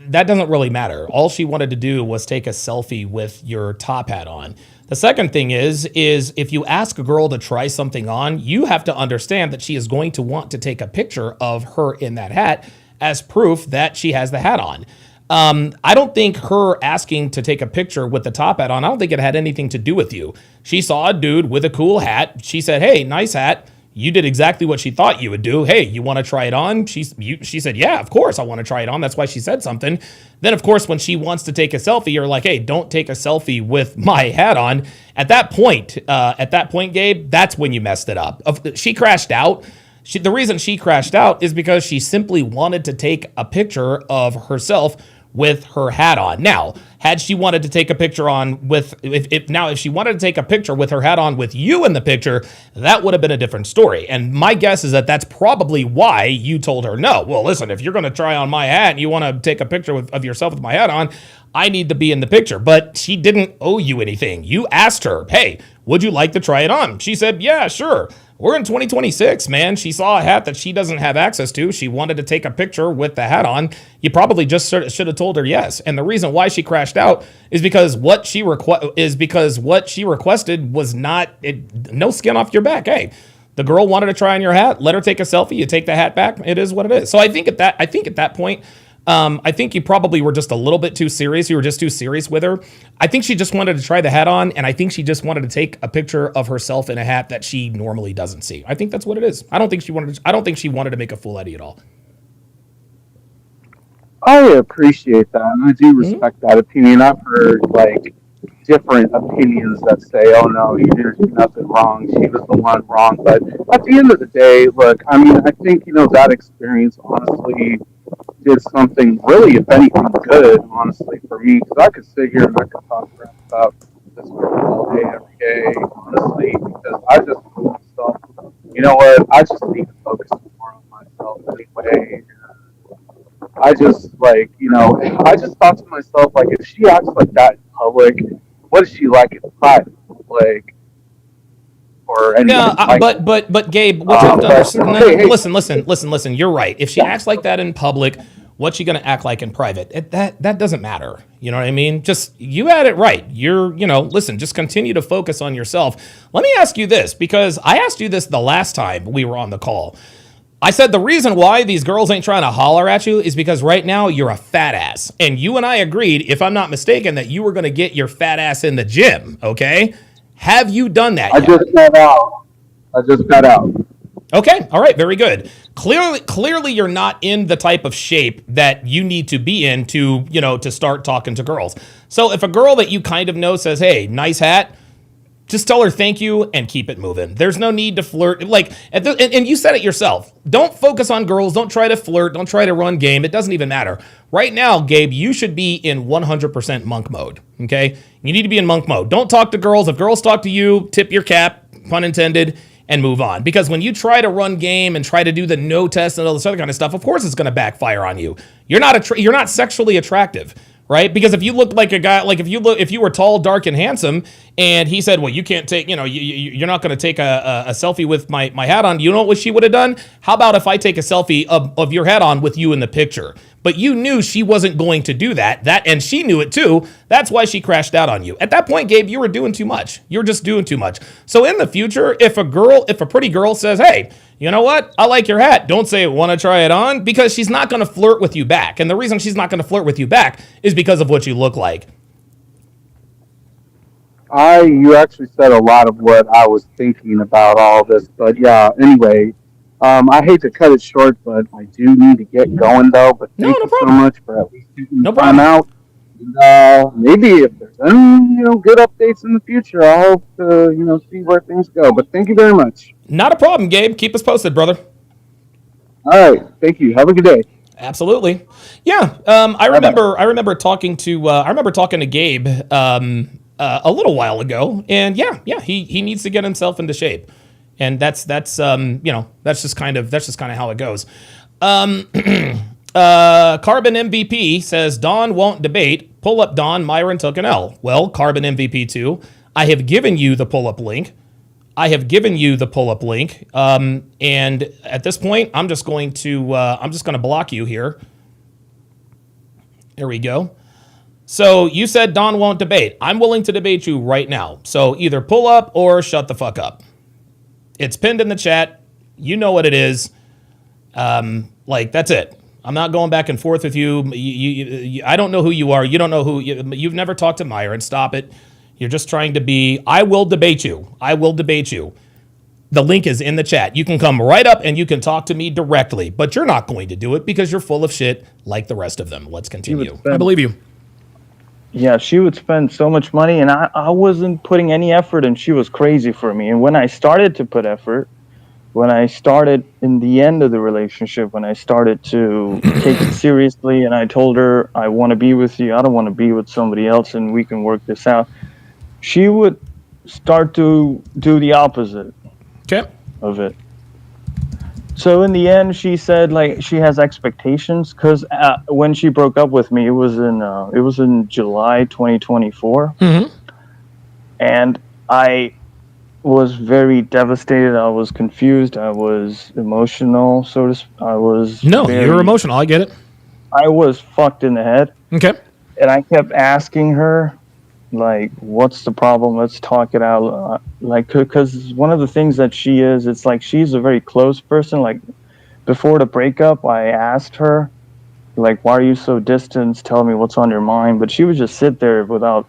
that doesn't really matter. All she wanted to do was take a selfie with your top hat on. The second thing is if you ask a girl to try something on, you have to understand that she is going to want to take a picture of her in that hat as proof that she has the hat on. I don't think her asking to take a picture with the top hat on, I don't think it had anything to do with you. She saw a dude with a cool hat. She said, "Hey, nice hat." You did exactly what she thought you would do. "Hey, you want to try it on?" She said, "Yeah, of course I want to try it on." That's why she said something. Then, of course, when she wants to take a selfie, you're like, "Hey, don't take a selfie with my hat on." At that point, Gabe, that's when you messed it up. She crashed out. The reason she crashed out is because she simply wanted to take a picture of herself with her hat on. Now, had she wanted to take a picture if she wanted to take a picture with her hat on with you in the picture, that would have been a different story. And my guess is that that's probably why you told her no. Well, listen, if you're going to try on my hat and you want to take a picture of yourself with my hat on, I need to be in the picture. But she didn't owe you anything. You asked her, "Hey, would you like to try it on?" She said, "Yeah, sure." We're in 2026, man. She saw a hat that she doesn't have access to. She wanted to take a picture with the hat on. You probably just should have told her yes. And the reason why she crashed out is because what she requested was no skin off your back. Hey, the girl wanted to try on your hat. Let her take a selfie. You take the hat back. It is what it is. So I think at that point, I think you probably were just a little bit too serious. You were just too serious with her. I think she just wanted to try the hat on, and I think she just wanted to take a picture of herself in a hat that she normally doesn't see. I think that's what it is. I don't think she wanted to make a fool out of you at all. I appreciate that, and I do respect that opinion. I've heard different opinions that say, "Oh no, you didn't do nothing wrong. She was the one wrong." But at the end of the day, look, I mean, I think that experience honestly did something really, if anything, good, honestly, for me. Because I could sit here and I could talk crap about this girl all day, every day, honestly, because I just told myself, you know what, I just need to focus more on myself anyway. I just, like, you know, I just thought to myself, like, if she acts like that in public, what is she like in private? Like, or anything No, like but Gabe, what you have to understand. No, hey, hey. Listen. You're right. If she acts like that in public, what's she going to act like in private? That doesn't matter. You know what I mean? Just, you had it right. Listen, just continue to focus on yourself. Let me ask you this, because I asked you this the last time we were on the call. I said the reason why these girls ain't trying to holler at you is because right now you're a fat ass. And you and I agreed, if I'm not mistaken, that you were going to get your fat ass in the gym, okay? Have you done that yet? I just got out. Okay, all right, very good. Clearly you're not in the type of shape that you need to be in to start talking to girls. So if a girl that you kind of know says, "Hey, nice hat," just tell her thank you and keep it moving. There's no need to flirt. And you said it yourself. Don't focus on girls. Don't try to flirt. Don't try to run game. It doesn't even matter. Right now, Gabe, you should be in 100% monk mode, okay? You need to be in monk mode. Don't talk to girls. If girls talk to you, tip your cap, pun intended, and move on. Because when you try to run game and try to do the no test and all this other kind of stuff, of course it's going to backfire on you. You're not sexually attractive. Right? Because if you looked like a guy, like if you were tall, dark, and handsome, and he said, well, you can't take, you're not going to take a selfie with my hat on, you know what she would have done? How about if I take a selfie of your hat on with you in the picture? But you knew she wasn't going to do that, and she knew it too. That's why she crashed out on you. At that point, Gabe, you were doing too much. You're just doing too much. So in the future, if a pretty girl says, hey, you know what? I like your hat. Don't say, want to try it on? Because she's not going to flirt with you back. And the reason she's not going to flirt with you back is because of what you look like. You actually said a lot of what I was thinking about all this. But yeah, anyway, I hate to cut it short, but I do need to get going though. But thank you so much for at least taking the time out. Maybe if there's any good updates in the future, I hope to see where things go. But thank you very much. Not a problem, Gabe. Keep us posted, brother. All right, thank you. Have a good day. Absolutely. Yeah. I remember talking to Gabe a little while ago, and yeah, he needs to get himself into shape, and that's just kind of how it goes. Carbon MVP says Don won't debate. Pull up Don. Myron took an L. Well, Carbon MVP 2, I have given you the pull up link. And at this point, I'm just going to block you here. There we go. So you said Don won't debate. I'm willing to debate you right now. So either pull up or shut the fuck up. It's pinned in the chat. You know what it is. That's it. I'm not going back and forth with you. I don't know who you are. You don't know you've never talked to Myron. Stop it. You're just trying to be, I will debate you. The link is in the chat. You can come right up and you can talk to me directly, but you're not going to do it because you're full of shit like the rest of them. Let's continue. I believe you. Yeah, she would spend so much money and I wasn't putting any effort and she was crazy for me. And when I started to put effort, when I started in the end of the relationship, when I started to take it seriously and I told her, I want to be with you, I don't want to be with somebody else and we can work this out, she would start to do the opposite of it. So in the end, she said she has expectations because when she broke up with me, it was in July 2024, and I was very devastated. I was confused. I was emotional. You're emotional. I get it. I was fucked in the head. Okay. And I kept asking her, what's the problem? Let's talk it out. Because one of the things that she is, it's she's a very close person. Before the breakup, I asked her, why are you so distant? Tell me what's on your mind. But she would just sit there without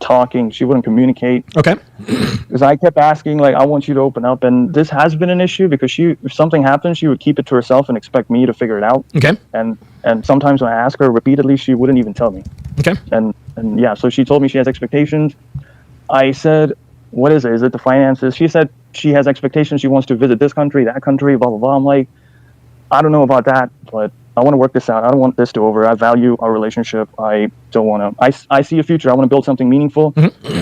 talking. She wouldn't communicate. Okay. Because I kept asking, I want you to open up. And this has been an issue because if something happened, she would keep it to herself and expect me to figure it out. Okay. And sometimes when I ask her repeatedly, she wouldn't even tell me. Okay. And yeah, so she told me she has expectations. I said, what is it? Is it the finances? She said she has expectations. She wants to visit this country, that country, blah, blah, blah. I'm like, I don't know about that, but I want to work this out. I don't want this to over. I value our relationship. I don't want to. I see a future. I want to build something meaningful.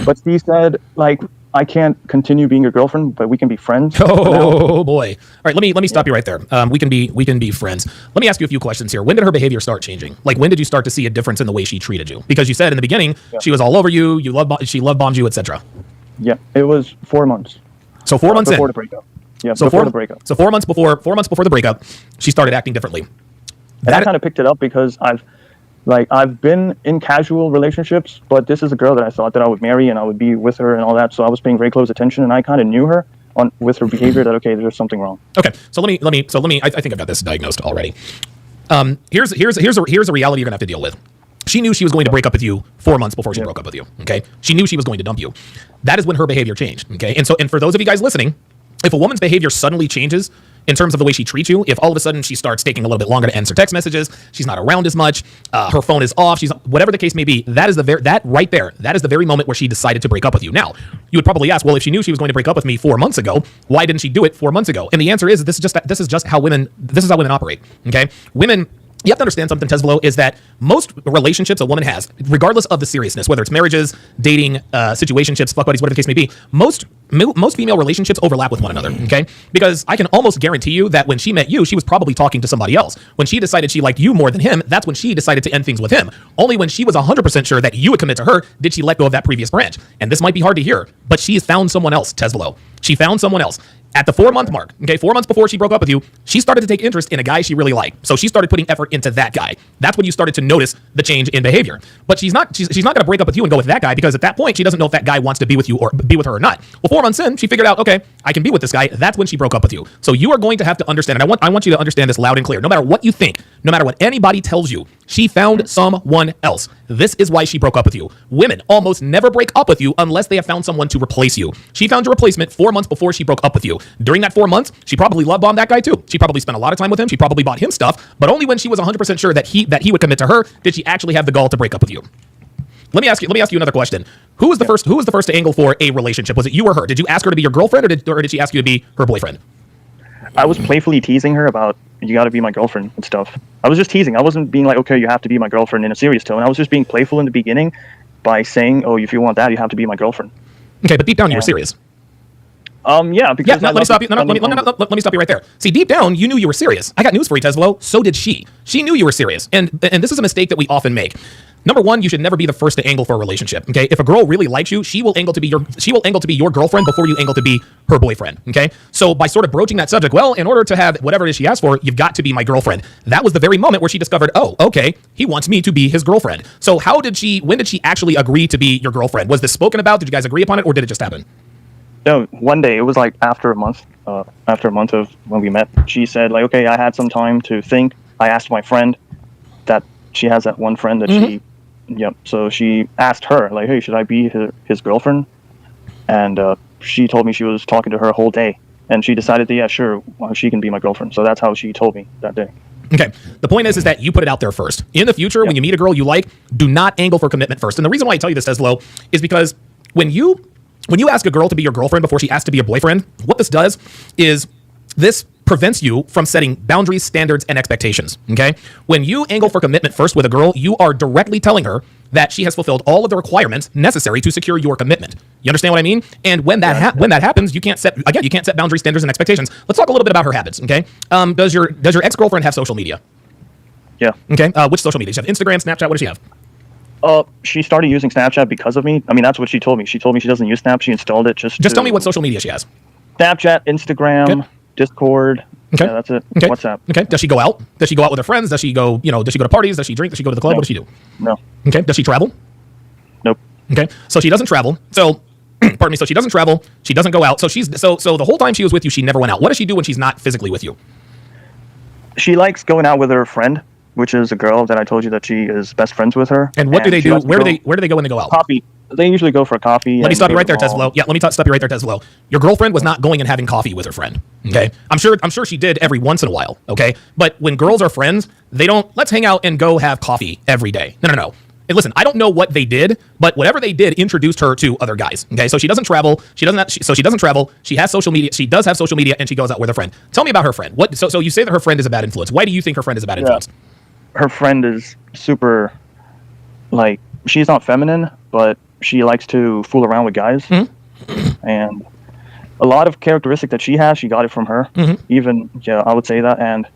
But she said, like, I can't continue being your girlfriend, but we can be friends. Oh boy! All right, let me stop you right there. We can be friends. Let me ask you a few questions here. When did her behavior start changing? Like, when did you start to see a difference in the way she treated you? Because you said in the beginning she was all over you. She love bombed you, etc. Yeah, it was 4 months. So 4 months before in. the breakup. Yeah, So before the breakup. So 4 months before the breakup, she started acting differently. And I kind of picked it up because I've been in casual relationships, but this is a girl that I thought that I would marry and I would be with her and all that. So I was paying very close attention, and I kind of knew her with her behavior that okay, there's something wrong. Okay, so let me. I think I've got this diagnosed already. Here's a reality you're gonna have to deal with. She knew she was going to break up with you 4 months before she broke up with you. Okay, she knew she was going to dump you. That is when her behavior changed. Okay, and for those of you guys listening, if a woman's behavior suddenly changes in terms of the way she treats you, if all of a sudden she starts taking a little bit longer to answer text messages, she's not around as much, her phone is off, she's whatever the case may be, that is the very moment where she decided to break up with you. Now, you would probably ask, well, if she knew she was going to break up with me 4 months ago, why didn't she do it 4 months ago? And the answer is this is just how women operate. Okay, women. You have to understand something, Tesvelo, is that most relationships a woman has, regardless of the seriousness, whether it's marriages, dating, situationships, fuck buddies, whatever the case may be, most female relationships overlap with one another, okay? Because I can almost guarantee you that when she met you, she was probably talking to somebody else. When she decided she liked you more than him, that's when she decided to end things with him. Only when she was 100% sure that you would commit to her did she let go of that previous branch. And this might be hard to hear, but she has found someone else, Tesvelo. She found someone else. At the 4 month mark, okay, 4 months before she broke up with you, she started to take interest in a guy she really liked. So she started putting effort into that guy. That's when you started to notice the change in behavior. But she's not going to break up with you and go with that guy because at that point she doesn't know if that guy wants to be with you or be with her or not. Well, 4 months in, she figured out, okay, I can be with this guy. That's when she broke up with you. So you are going to have to understand, and I want you to understand this loud and clear. No matter what you think, no matter what anybody tells you, she found someone else. This is why she broke up with you. Women almost never break up with you unless they have found someone to replace you. She found a replacement 4 months before she broke up with you. During that 4 months, she probably love bombed that guy too. She probably spent a lot of time with him. She probably bought him stuff, but only when she was 100% sure that he would commit to her did she actually have the gall to break up with you. Let me ask you another question. Who was the first to angle for a relationship? Was it you or her? Did you ask her to be your girlfriend or did she ask you to be her boyfriend? I was playfully teasing her about you got to be my girlfriend and stuff. I was just teasing. I wasn't being like, okay, you have to be my girlfriend in a serious tone. I was just being playful in the beginning by saying, oh, if you want that, you have to be my girlfriend. Okay, but deep down you were serious. Yeah, because let me stop you. Let me stop you right there. See, deep down, you knew you were serious. I got news for you, Tesvelo. So did she. She knew you were serious, and this is a mistake that we often make. Number one, you should never be the first to angle for a relationship. Okay, if a girl really likes you, she will angle to be your girlfriend before you angle to be her boyfriend. Okay, so by sort of broaching that subject, well, in order to have whatever it is she asked for, you've got to be my girlfriend. That was the very moment where she discovered, oh, okay, he wants me to be his girlfriend. So when did she actually agree to be your girlfriend? Was this spoken about? Did you guys agree upon it, or did it just happen? No, one day, it was like after a month of when we met, she said like, okay, I had some time to think. I asked my friend that she has that one friend that so she asked her like, hey, should I be his girlfriend? And she told me she was talking to her a whole day, and she decided that, yeah, sure, she can be my girlfriend. So that's how she told me that day. Okay. The point is that you put it out there first. In the future, when you meet a girl you like, do not angle for commitment first. And the reason why I tell you this, Tesvelo, is because when you ask a girl to be your girlfriend before she asks to be a boyfriend, what this does is this prevents you from setting boundaries, standards, and expectations, okay? When you angle for commitment first with a girl, you are directly telling her that she has fulfilled all of the requirements necessary to secure your commitment. You understand what I mean? And when that happens, you can't set boundaries, standards, and expectations. Let's talk a little bit about her habits, okay? Does your ex-girlfriend have social media? Yeah. Okay. Which social media? Does she have Instagram, Snapchat? What does she have? She started using Snapchat because of me. I mean, that's what she told me. She told me she doesn't use Snap. She installed it just tell me what social media she has. Snapchat, Instagram, Discord. Okay. Yeah, that's it. Okay. WhatsApp. Okay. Does she go out? Does she go out with her friends? Does she go to parties? Does she drink? Does she go to the club? No. What does she do? No. Okay. Does she travel? Nope. Okay. So she doesn't travel. So, pardon me. So she doesn't travel. She doesn't go out. So so the whole time she was with you, she never went out. What does she do when she's not physically with you? She likes going out with her friend, which is a girl that I told you that she is best friends with her. And what do they do? Where do they go when they go out? Coffee. They usually go for a coffee. Let me stop you right there, Tesvelo. Yeah, let me stop you right there, Tesvelo. Your girlfriend was not going and having coffee with her friend. Okay, I'm sure she did every once in a while. Okay, but when girls are friends, they don't let's hang out and go have coffee every day. No. And listen, I don't know what they did, but whatever they did introduced her to other guys. Okay, so she doesn't travel. She doesn't travel. She has social media. She does have social media, and she goes out with a friend. Tell me about her friend. What? So you say that her friend is a bad influence. Why do you think her friend is a bad influence? Her friend is super, like, she's not feminine, but she likes to fool around with guys. And a lot of characteristic that she has, she got it from her. Even, I would say that. And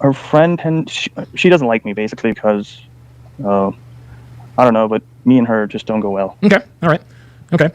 her friend, she doesn't like me, basically, because, I don't know, but me and her just don't go well. Okay, all right. Okay.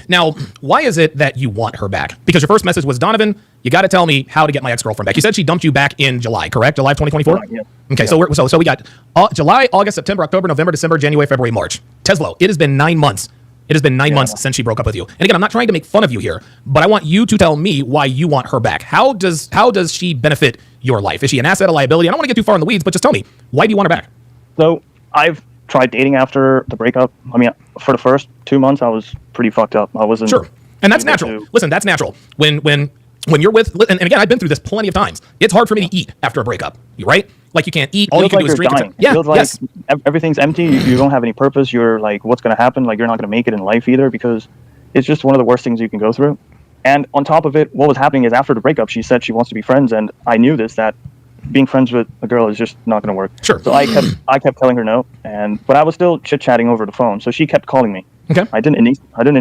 Now, why is it that you want her back? Because your first message was, Donovan, you got to tell me how to get my ex-girlfriend back. You said she dumped you back in July, correct? July of 2024? Yeah. Okay, Yeah. so we got July, August, September, October, November, December, January, February, March. Teslo, it has been 9 months. It has been 9 months since she broke up with you. And again, I'm not trying to make fun of you here, but I want you to tell me why you want her back. How does she benefit your life? Is she an asset, a liability? I don't want to get too far in the weeds, but just tell me, why do you want her back? So I've tried dating after the breakup. I mean, for the first 2 months, I was pretty fucked up. I wasn't sure, and that's able natural. to- Listen, that's natural. When you're with, and again, I've been through this plenty of times. It's hard for me to eat after a breakup. You right? Like you can't eat. All you Feels can like do is you're drink. dying. Yeah. Feels like Yes. everything's empty. You don't have any purpose. You're like, what's going to happen? Like, you're not going to make it in life either, because it's just one of the worst things you can go through. And on top of it, what was happening is after the breakup, she said she wants to be friends, and I knew this, that being friends with a girl is just not going to work. Sure. So I kept telling her no, but I was still chit chatting over the phone. So she kept calling me. Okay. I didn't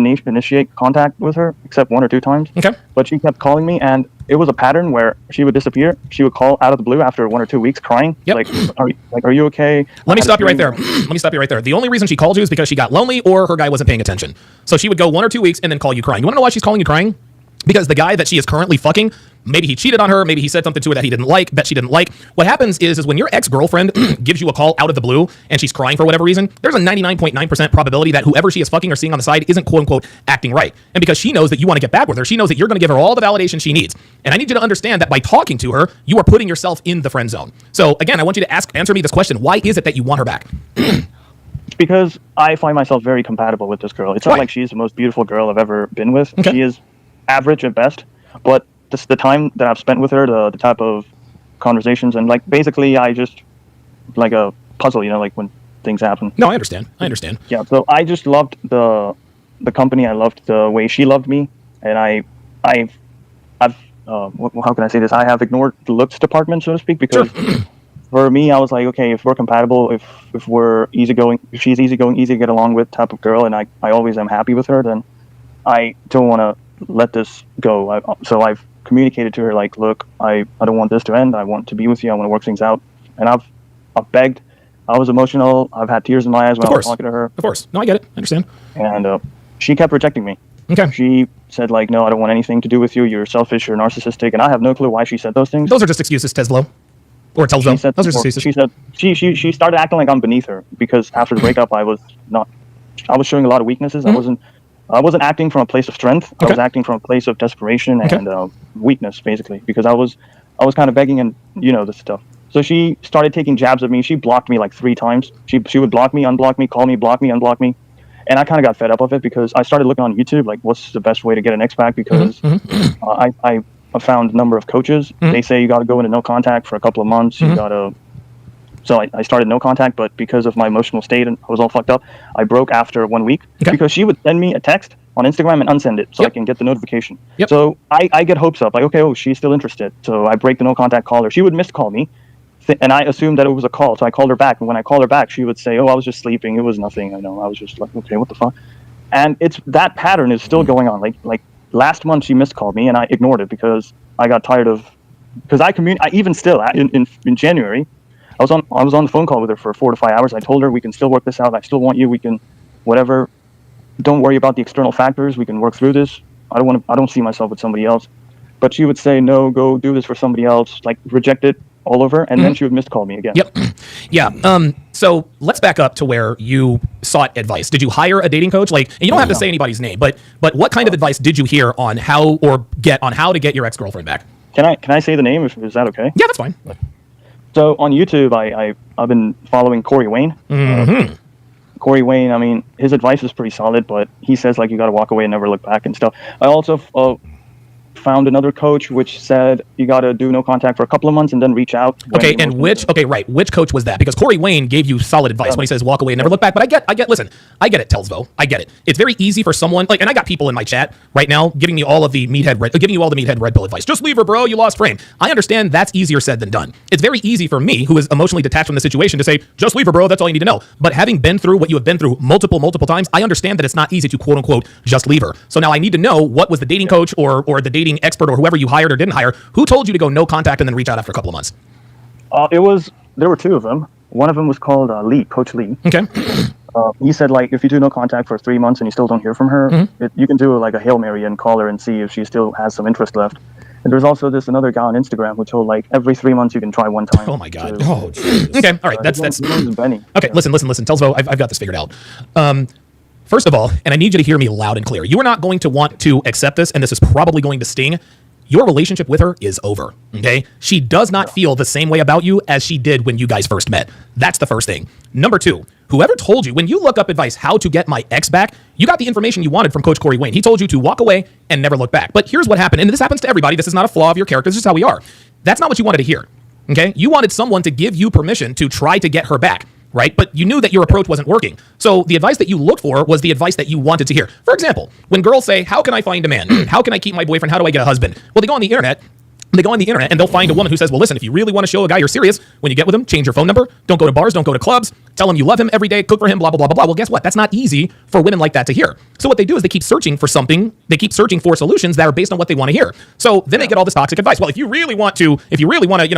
initiate contact with her except 1 or 2 times. Okay. But she kept calling me, and it was a pattern where she would disappear. She would call out of the blue after 1 or 2 weeks, crying. Yep. Are you okay? Let me stop you right there. Let me stop you right there. The only reason she called you is because she got lonely or her guy wasn't paying attention. So she would go 1 or 2 weeks and then call you crying. You want to know why she's calling you crying? Because the guy that she is currently fucking, maybe he cheated on her, maybe he said something to her that he didn't like, that she didn't like. What happens is when your ex-girlfriend gives you a call out of the blue and she's crying for whatever reason, there's a 99.9% probability that whoever she is fucking or seeing on the side isn't quote-unquote acting right. And because she knows that you want to get back with her, she knows that you're going to give her all the validation she needs. And I need you to understand that by talking to her, you are putting yourself in the friend zone. So again, I want you to answer me this question. Why is it that you want her back? Because I find myself very compatible with this girl. It's not like she's the most beautiful girl I've ever been with. Okay. She is average at best, but the time that I've spent with her, the type of conversations, and like basically I just like a puzzle, like when things happen. No, I understand. Yeah, so I just loved the company. I loved the way she loved me, and how can I say this? I have ignored the looks department, so to speak, because for me, I was like, okay, if we're compatible, if we're easygoing, if she's easygoing, easy to get along with type of girl, and I always am happy with her, then I don't want to let this go. So I've communicated to her, like, look, I don't want this to end. I want to be with you. I want to work things out. And I've begged. I was emotional. I've had tears in my eyes when I was talking to her. Of course. No, I get it. I understand. And she kept rejecting me. Okay. She said, like, no, I don't want anything to do with you. You're selfish. You're narcissistic. And I have no clue why she said those things. Those are just excuses, Teslo. Or Telzo. She said, Those are just excuses. She said she started acting like I'm beneath her, because after the breakup, I was showing a lot of weaknesses. I wasn't acting from a place of strength. I was acting from a place of desperation and weakness, basically, because I was kind of begging, and this stuff. So she started taking jabs at me. She blocked me like 3 times. She would block me, unblock me, call me, block me, unblock me. And I kind of got fed up of it, because I started looking on YouTube, like, what's the best way to get an ex back? Because I found a number of coaches. They say you got to go into no contact for a couple of months. You got to. So I started no contact, but because of my emotional state and I was all fucked up, I broke after 1 week, because she would send me a text on Instagram and unsend it so I can get the notification. So I get hopes up, like, okay, she's still interested. So I break the no contact, call her. She would miss call me, and I assumed that it was a call. So I called her back, and when I called her back, she would say, I was just sleeping. It was nothing. I know. I was just like, okay, what the fuck? And that pattern is still going on. Like last month, she missed called me, and I ignored it because I got tired of, because even still in January, I was on the phone call with her for 4 to 5 hours. I told her, we can still work this out. I still want you. We can, whatever. Don't worry about the external factors. We can work through this. I don't see myself with somebody else. But she would say, no, go do this for somebody else. Like, reject it all over, and then she would miss call me again. Yep. Yeah. So let's back up to where you sought advice. Did you hire a dating coach? Like, and you don't have to say anybody's name, but what kind of advice did you hear on how to get your ex-girlfriend back? Can I say the name? Is that okay? Yeah, that's fine. So on YouTube, I've been following Corey Wayne. Corey Wayne, I mean, his advice is pretty solid, but he says, like, you got to walk away and never look back and stuff. I also found another coach which said you got to do no contact for a couple of months and then reach out. Okay, and which coach was that? Because Corey Wayne gave you solid advice when he says walk away and never look back. But I get, listen, I get it, Telsvo. I get it. It's very easy for someone, like, and I got people in my chat right now giving me all the meathead Red Pill advice. Just leave her, bro. You lost frame. I understand that's easier said than done. It's very easy for me, who is emotionally detached from the situation, to say, just leave her, bro. That's all you need to know. But having been through what you have been through multiple times, I understand that it's not easy to quote unquote just leave her. So now I need to know what was the dating coach or the dating expert or whoever you hired or didn't hire, who told you to go no contact and then reach out after a couple of months? There were two of them. One of them was called Coach Lee. Okay. He said, like, if you do no contact for 3 months and you still don't hear from her, you can do like a Hail Mary and call her and see if she still has some interest left. And there's also another guy on Instagram who told, like, every 3 months you can try one time. Oh my God. Okay. All right. That's Benny. Okay. Listen. Telsvo, I've got this figured out. First of all, and I need you to hear me loud and clear. You are not going to want to accept this, and this is probably going to sting. Your relationship with her is over, okay? She does not feel the same way about you as she did when you guys first met. That's the first thing. Number two, whoever told you, when you look up advice, how to get my ex back, you got the information you wanted from Coach Corey Wayne. He told you to walk away and never look back. But here's what happened, and this happens to everybody. This is not a flaw of your character. This is how we are. That's not what you wanted to hear, okay? You wanted someone to give you permission to try to get her back, right? But you knew that your approach wasn't working. So the advice that you looked for was the advice that you wanted to hear. For example, when girls say, how can I find a man? How can I keep my boyfriend? How do I get a husband? Well, they go on the internet and they'll find a woman who says, well, listen, if you really want to show a guy you're serious, when you get with him, change your phone number. Don't go to bars. Don't go to clubs. Tell him you love him every day. Cook for him, blah, blah, blah, blah, blah. Well, guess what? That's not easy for women like that to hear. So what they do is they keep searching for something. They keep searching for solutions that are based on what they want to hear. So then they get all this toxic advice. Well, if you really want to,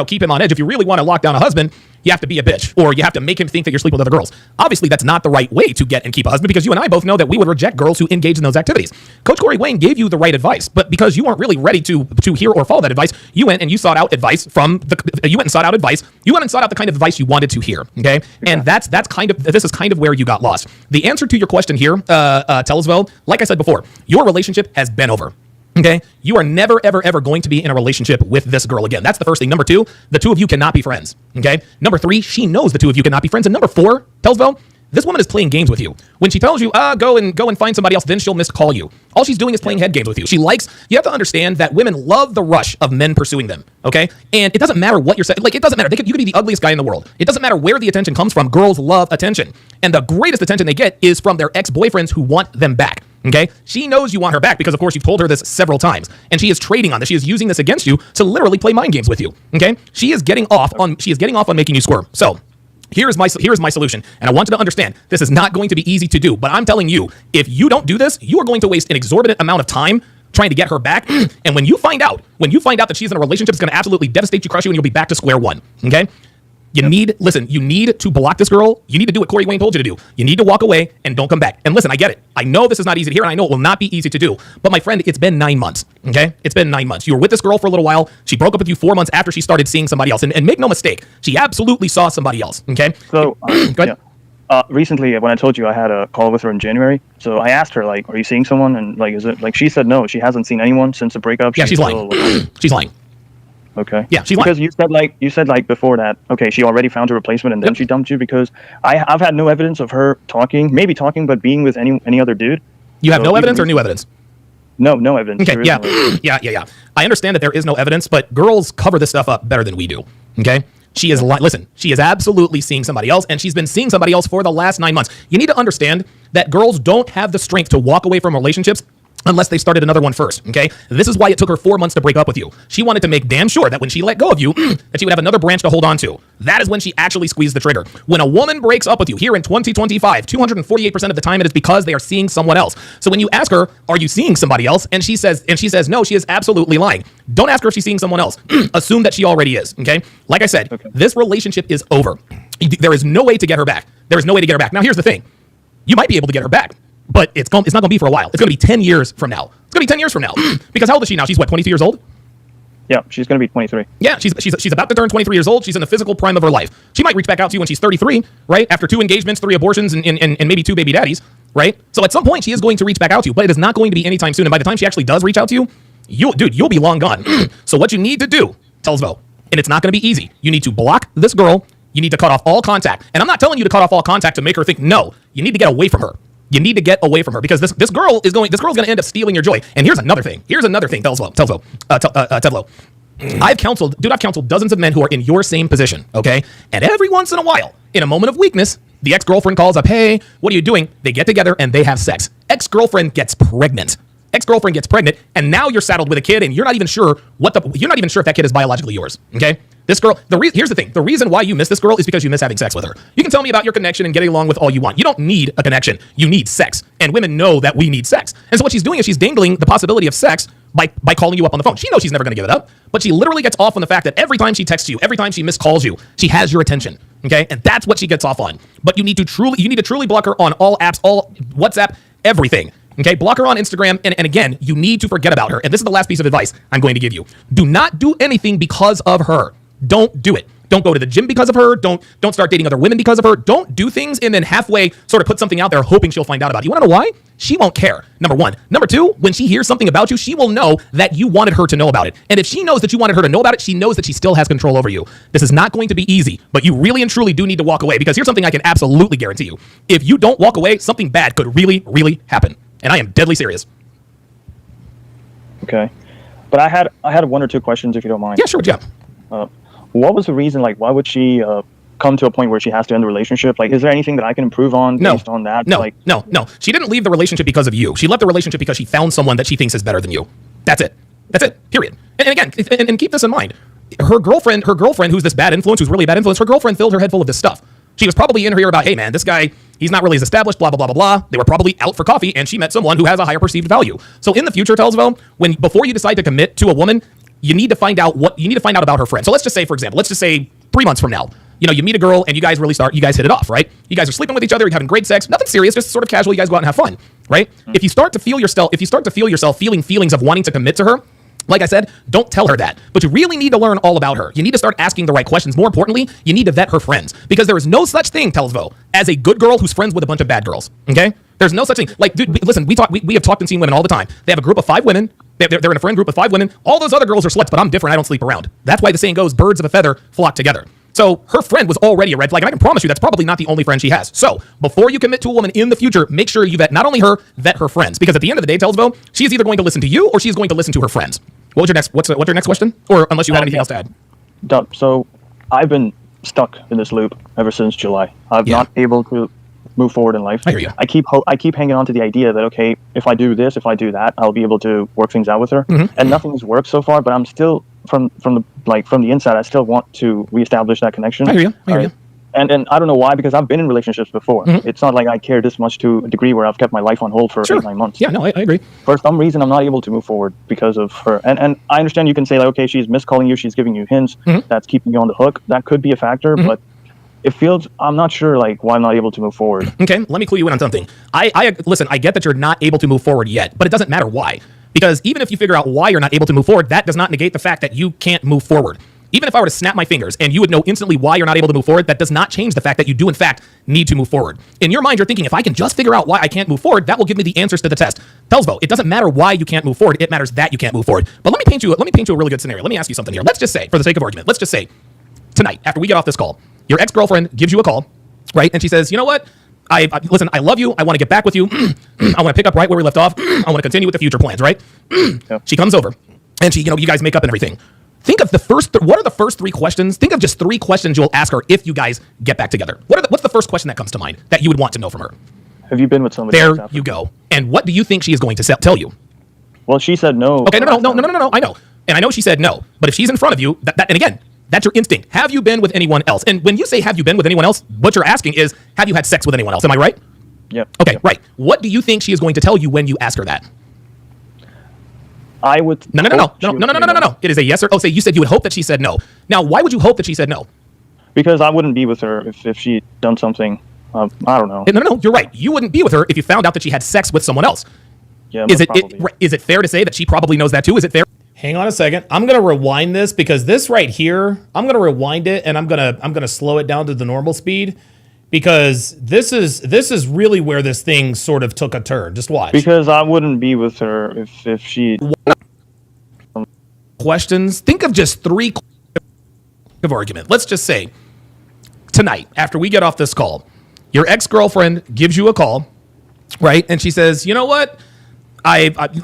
keep him on edge, if you really want to lock down a husband, you have to be a bitch, or you have to make him think that you're sleeping with other girls. Obviously, that's not the right way to get and keep a husband, because you and I both know that we would reject girls who engage in those activities. Coach Corey Wayne gave you the right advice, but because you weren't really ready to hear or follow that advice, you went and sought out advice you went and sought out the kind of advice you wanted to hear. Okay, and this is kind of where you got lost. The answer to your question here, Telsvo, like I said before, your relationship has been over. Okay, you are never, ever, ever going to be in a relationship with this girl again. That's the first thing. Number two, the two of you cannot be friends. Okay. Number three, she knows the two of you cannot be friends. And number four, Telsvo, this woman is playing games with you. When she tells you, go and find somebody else, then she'll miscall you. All she's doing is playing head games with you. You have to understand that women love the rush of men pursuing them. Okay. And it doesn't matter what you're saying. Like, it doesn't matter. You could be the ugliest guy in the world. It doesn't matter where the attention comes from. Girls love attention. And the greatest attention they get is from their ex-boyfriends who want them back. Okay, she knows you want her back because, of course, you've told her this several times, and she is trading on this. She is using this against you to literally play mind games with you. Okay, she is getting off on making you squirm. So here is my solution, and I want you to understand this is not going to be easy to do. But I'm telling you, if you don't do this, you are going to waste an exorbitant amount of time trying to get her back. And when you find out that she's in a relationship, it's going to absolutely devastate you, crush you, and you'll be back to square one. Okay. You need to block this girl. You need to do what Corey Wayne told you to do. You need to walk away and don't come back. And listen, I get it. I know this is not easy to hear, and I know it will not be easy to do. But my friend, it's been 9 months, okay? It's been 9 months. You were with this girl for a little while. She broke up with you 4 months after she started seeing somebody else. And make no mistake, she absolutely saw somebody else, okay? So, go ahead. Yeah. Recently, when I told you I had a call with her in January, so I asked her, like, are you seeing someone? And, like, is it, like, she said no. She hasn't seen anyone since the breakup. Yeah, she's lying. She's lying. Okay. Yeah, she's because you said before that. Okay, she already found a replacement and then she dumped you, because I've had no evidence of her maybe talking, but being with any other dude. You have no evidence or new evidence? No evidence. Okay. Yeah. I understand that there is no evidence, but girls cover this stuff up better than we do. Okay. She is she is absolutely seeing somebody else, and she's been seeing somebody else for the last 9 months. You need to understand that girls don't have the strength to walk away from relationships unless they started another one first, okay? This is why it took her 4 months to break up with you. She wanted to make damn sure that when she let go of you, that she would have another branch to hold on to. That is when she actually squeezed the trigger. When a woman breaks up with you here in 2025, 248% of the time it is because they are seeing someone else. So when you ask her, are you seeing somebody else? And she says no, she is absolutely lying. Don't ask her if she's seeing someone else. Assume that she already is, okay? Like I said, This relationship is over. There is no way to get her back. There is no way to get her back. Now, here's the thing. You might be able to get her back, but it's not going to be for a while. It's going to be 10 years from now. It's going to be 10 years from now. Because how old is she now? She's what, 22 years old? Yeah, she's going to be 23. Yeah, she's about to turn 23 years old. She's in the physical prime of her life. She might reach back out to you when she's 33, right? After 2 engagements, 3 abortions, and maybe 2 baby daddies, right? So at some point, she is going to reach back out to you, but it is not going to be anytime soon. And by the time she actually does reach out to you, you'll be long gone. So what you need to do, Telsvo, and it's not going to be easy. You need to block this girl. You need to cut off all contact. And I'm not telling you to cut off all contact to make her think, no, you need to get away from her. You need to get away from her because this girl's going to end up stealing your joy. And here's another thing, Tevlo. I've counseled dozens of men who are in your same position, okay? And every once in a while, in a moment of weakness, the ex-girlfriend calls up, hey, what are you doing? They get together and they have sex. Ex-girlfriend gets pregnant, and now you're saddled with a kid, and you're not even sure if that kid is biologically yours, okay? This girl, here's the thing. The reason why you miss this girl is because you miss having sex with her. You can tell me about your connection and getting along with all you want. You don't need a connection. You need sex. And women know that we need sex. And so what she's doing is she's dangling the possibility of sex by calling you up on the phone. She knows she's never going to give it up, but she literally gets off on the fact that every time she texts you, every time she miscalls you, she has your attention, okay? And that's what she gets off on. But you need to truly block her on all apps, all WhatsApp, everything. Okay, block her on Instagram, and again, you need to forget about her. And this is the last piece of advice I'm going to give you. Do not do anything because of her. Don't do it. Don't go to the gym because of her. Don't start dating other women because of her. Don't do things and then halfway sort of put something out there hoping she'll find out about it. You want to know why? She won't care, number one. Number two, when she hears something about you, she will know that you wanted her to know about it. And if she knows that you wanted her to know about it, she knows that she still has control over you. This is not going to be easy, but you really and truly do need to walk away, because here's something I can absolutely guarantee you. If you don't walk away, something bad could really, really happen. And I am deadly serious. Okay. But I had one or two questions, if you don't mind. Yeah, sure, yeah. What was the reason? Like, why would she come to a point where she has to end the relationship? Like, is there anything that I can improve on based on that? No. She didn't leave the relationship because of you. She left the relationship because she found someone that she thinks is better than you. That's it. Period. And again, and keep this in mind. Her girlfriend, who's this bad influence, who's really a bad influence, her girlfriend filled her head full of this stuff. She was probably in her ear about, hey man, this guy, he's not really as established, blah, blah, blah, blah, blah. They were probably out for coffee, and she met someone who has a higher perceived value. So in the future, Telsvo, before you decide to commit to a woman, you need to find out about her friend. So let's just say, for example, 3 months from now, you meet a girl and you guys hit it off, right? You guys are sleeping with each other, you're having great sex, nothing serious, just sort of casual, you guys go out and have fun, right? If you start to feel yourself feeling feelings of wanting to commit to her, like I said, don't tell her that. But you really need to learn all about her. You need to start asking the right questions. More importantly, you need to vet her friends, because there is no such thing, Telsvo, as a good girl who's friends with a bunch of bad girls. Okay? There's no such thing. Like, dude, listen, we have talked and seen women all the time. They have a group of 5 women. They're in a friend group of 5 women. All those other girls are sluts, but I'm different. I don't sleep around. That's why the saying goes, birds of a feather flock together. So her friend was already a red flag, and I can promise you that's probably not the only friend she has. So before you commit to a woman in the future, make sure you vet not only her, vet her friends. Because at the end of the day, Telsvo, she's either going to listen to you or she's going to listen to her friends. What's your next question? Or unless you had anything else to add. So I've been stuck in this loop ever since July. I'm not able to move forward in life. I hear you. I keep hanging on to the idea that, okay, if I do this, if I do that, I'll be able to work things out with her. Mm-hmm. And nothing's worked so far, but I'm still from the inside, I still want to reestablish that connection. I hear you. And I don't know why, because I've been in relationships before. Mm-hmm. It's not like I care this much to a degree where I've kept my life on hold for 8-9 months. Yeah, no, I agree. For some reason, I'm not able to move forward because of her. And I understand you can say, like, okay, she's miscalling you, she's giving you hints, that's keeping you on the hook. That could be a factor, but it feels, I'm not sure, like, why I'm not able to move forward. Okay, let me clue you in on something. Listen, I get that you're not able to move forward yet, but it doesn't matter why. Because even if you figure out why you're not able to move forward, that does not negate the fact that you can't move forward. Even if I were to snap my fingers and you would know instantly why you're not able to move forward, that does not change the fact that you do, in fact, need to move forward. In your mind, you're thinking, if I can just figure out why I can't move forward, that will give me the answers to the test. Telsvo, it doesn't matter why you can't move forward. It matters that you can't move forward. But let me paint you a really good scenario. Let me ask you something here. Let's just say, for the sake of argument, let's just say tonight, after we get off this call, your ex-girlfriend gives you a call, right? And she says, you know what? Listen, I love you. I want to get back with you. I want to pick up right where we left off. I want to continue with the future plans, right? She comes over and you guys make up and everything. Think of what are the first 3 questions? Think of just 3 questions you'll ask her if you guys get back together. What's the first question that comes to mind that you would want to know from her? Have you been with somebody else? There you go. And what do you think she is going to tell you? Well, she said no. Okay, no. I know. And I know she said no. But if she's in front of you, and again, that's your instinct. Have you been with anyone else? And when you say, have you been with anyone else, what you're asking is, have you had sex with anyone else? Am I right? Yep. Okay, right. What do you think she is going to tell you when you ask her that? I would. No. It is a yes or oh. Say you said you would hope that she said no. Now, why would you hope that she said no? Because I wouldn't be with her if she'd done something. I don't know. No. You're right. You wouldn't be with her if you found out that she had sex with someone else. Yeah. Is it fair to say that she probably knows that too? Is it fair? Hang on a second. I'm gonna rewind this because this right here, I'm gonna rewind it and I'm gonna slow it down to the normal speed. Because this is really where this thing sort of took a turn. Just watch. Because I wouldn't be with her if she. Questions. Think of just 3 of argument. Let's just say tonight, after we get off this call, your ex-girlfriend gives you a call right? And she says, you know what?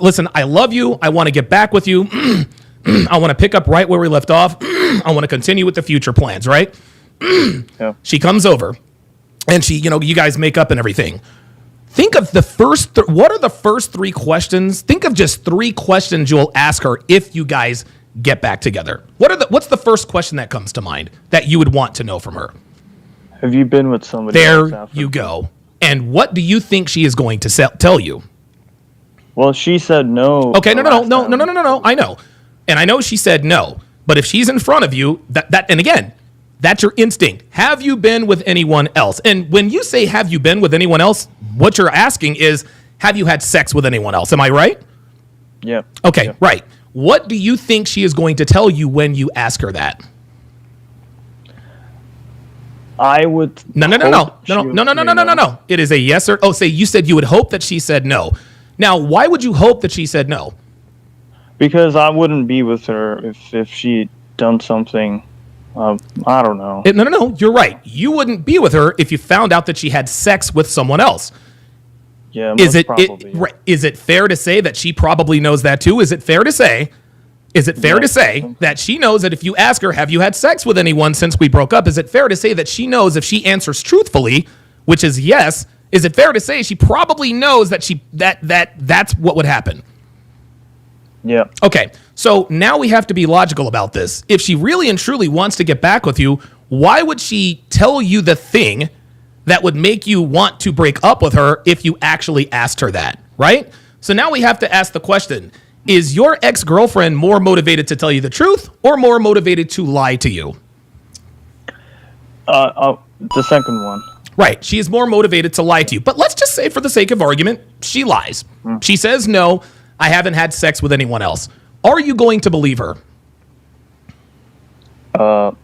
Listen, I love you. I want to get back with you. I want to pick up right where we left off. I want to continue with the future plans, right? Yeah. She comes over and she, you guys make up and everything. Think of the first, what are the first 3 questions? Think of just 3 questions you'll ask her if you guys get back together. What's the first question that comes to mind that you would want to know from her? Have you been with somebody else There after? you go. And what do you think she is going to tell you? Well, she said no. Okay, the no. last time. I know. And I know she said no. But if she's in front of you, and again, that's your instinct. Have you been with anyone else? And when you say, have you been with anyone else, what you're asking is, have you had sex with anyone else? Am I right? Yeah. Okay, Yeah. right. What do you think she is going to tell you when you ask her that? I would. No. It is a yes or, you said you would hope that she said no. Now, why would you hope that she said no? Because I wouldn't be with her if she'd done something. I don't know. No. You're right. You wouldn't be with her if you found out that she had sex with someone else. Yeah, Is it, probably. right, is it fair to say that she probably knows that too? Is it fair to say that she knows that if you ask her, have you had sex with anyone since we broke up? Is it fair to say that she knows if she answers truthfully, which is yes, is it fair to say she probably knows that that's what would happen? Yeah. Okay, so now we have to be logical about this. If she really and truly wants to get back with you, why would she tell you the thing that would make you want to break up with her if you actually asked her that, right? So now we have to ask the question, is your ex-girlfriend more motivated to tell you the truth or more motivated to lie to you? The second one. Right, she is more motivated to lie to you. But let's just say for the sake of argument, she lies. She says, no, I haven't had sex with anyone else. Are you going to believe her?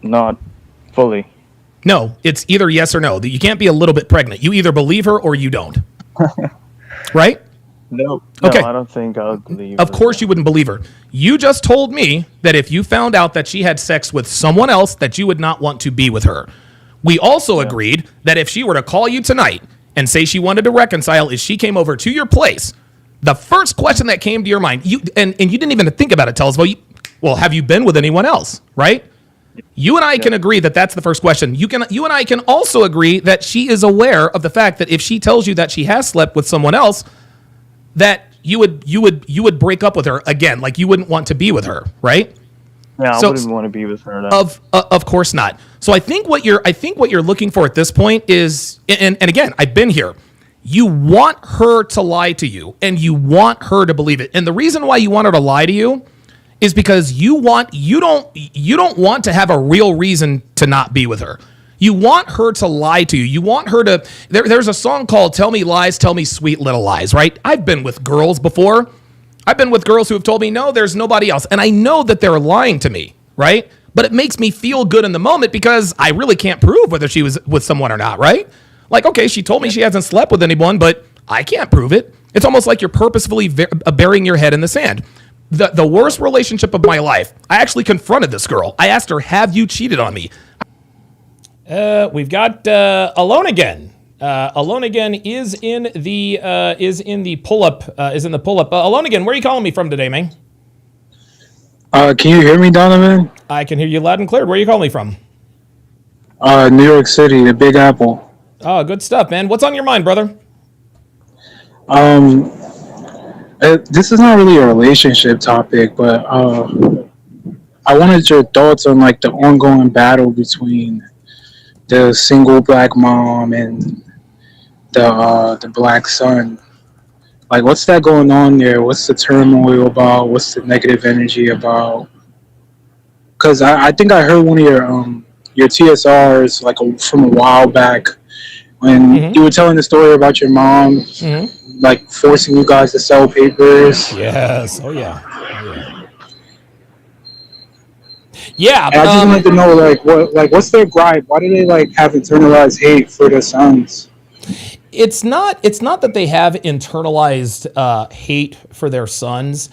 Not fully. No, it's either yes or no. You can't be a little bit pregnant. You either believe her or you don't. Right? No. Okay. No, I don't think I would believe Of her. course you wouldn't believe her. You just told me that if you found out that she had sex with someone else, that you would not want to be with her. We also agreed that if she were to call you tonight and say she wanted to reconcile, if she came over to your place, the first question that came to your mind, you didn't even think about it, tells, well, have you been with anyone else, right? You and I can agree that that's the first question. You and I can also agree that she is aware of the fact that if she tells you that she has slept with someone else, that you would break up with her again, like you wouldn't want to be with her, right? Yeah, So- I wouldn't want to be with her. Then. Of course not. So I think what you're looking for at this point is, and again, I've been here. You want her to lie to you, and you want her to believe it. And the reason why you want her to lie to you is because you don't want to have a real reason to not be with her. You want her to lie to you. You want her to. There's a song called "Tell Me Lies, Tell Me Sweet Little Lies," right? I've been with girls before. I've been with girls who have told me, no, there's nobody else. And I know that they're lying to me, right? But it makes me feel good in the moment because I really can't prove whether she was with someone or not, right? Like, okay, she told me she hasn't slept with anyone, but I can't prove it. It's almost like you're purposefully burying your head in the sand. The worst relationship of my life, I actually confronted this girl. I asked her, have you cheated on me? We've got Alone Again. Alone Again is in the pull-up. Alone Again, where are you calling me from today, man? Can you hear me, Donovan? I can hear you loud and clear. Where are you calling me from? New York City, the Big Apple. Oh, good stuff, man. What's on your mind, brother? This is not really a relationship topic, but I wanted your thoughts on like the ongoing battle between the single black mom and the black son. Like, what's that going on there? What's the turmoil about? What's the negative energy about? Because I think I heard one of your TSRs like from a while back when you were telling the story about your mom, like forcing you guys to sell papers. Yes. Oh yeah. Yeah. And I just wanted to know, what's their gripe? Why do they have internalized hate for their sons? It's not that they have internalized hate for their sons.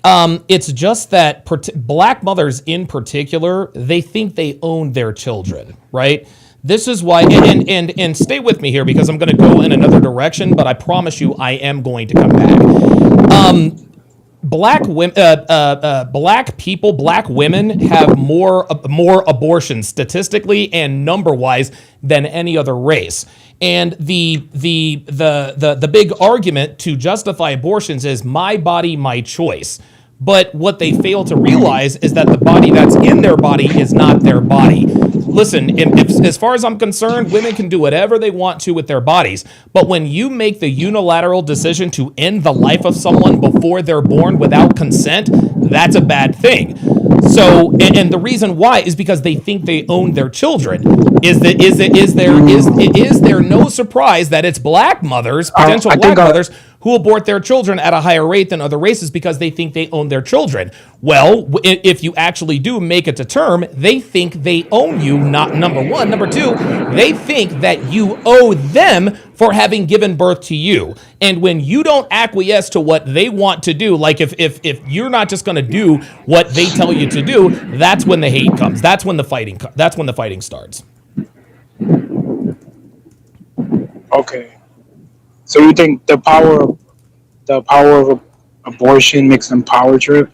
It's just that black mothers in particular, they think they own their children, right? This is why, and stay with me here because I'm going to go in another direction, but I promise you I am going to come back. Black women, black people, black women have more abortions statistically and number wise than any other race. And the big argument to justify abortions is my body, my choice. But what they fail to realize is that the body that's in their body is not their body. Listen, as far as I'm concerned, women can do whatever they want to with their bodies. But when you make the unilateral decision to end the life of someone before they're born without consent, that's a bad thing. So, and the reason why is because they think they own their children. Is there no surprise that it's black mothers, potential black mothers, who abort their children at a higher rate than other races because they think they own their children? Well, if you actually do make it to term, they think they own you, not number one. Number two, they think that you owe them for having given birth to you. And when you don't acquiesce to what they want to do, like if you're not just going to do what they tell you to do, that's when the hate comes. That's when the fighting starts. Okay. So you think the power of abortion makes them power trip?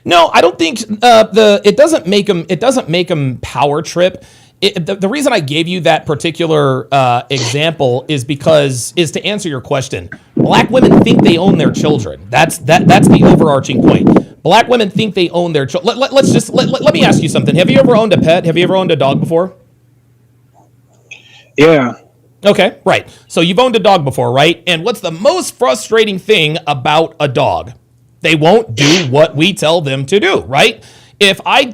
No, I don't think it doesn't make them power trip. The reason I gave you that particular example is to answer your question. Black women think they own their children. That's the overarching point. Black women think they own their children. Let me ask you something. Have you ever owned a pet? Have you ever owned a dog before? Yeah. Okay, right. So you've owned a dog before, right? And what's the most frustrating thing about a dog? They won't do what we tell them to do, right? If I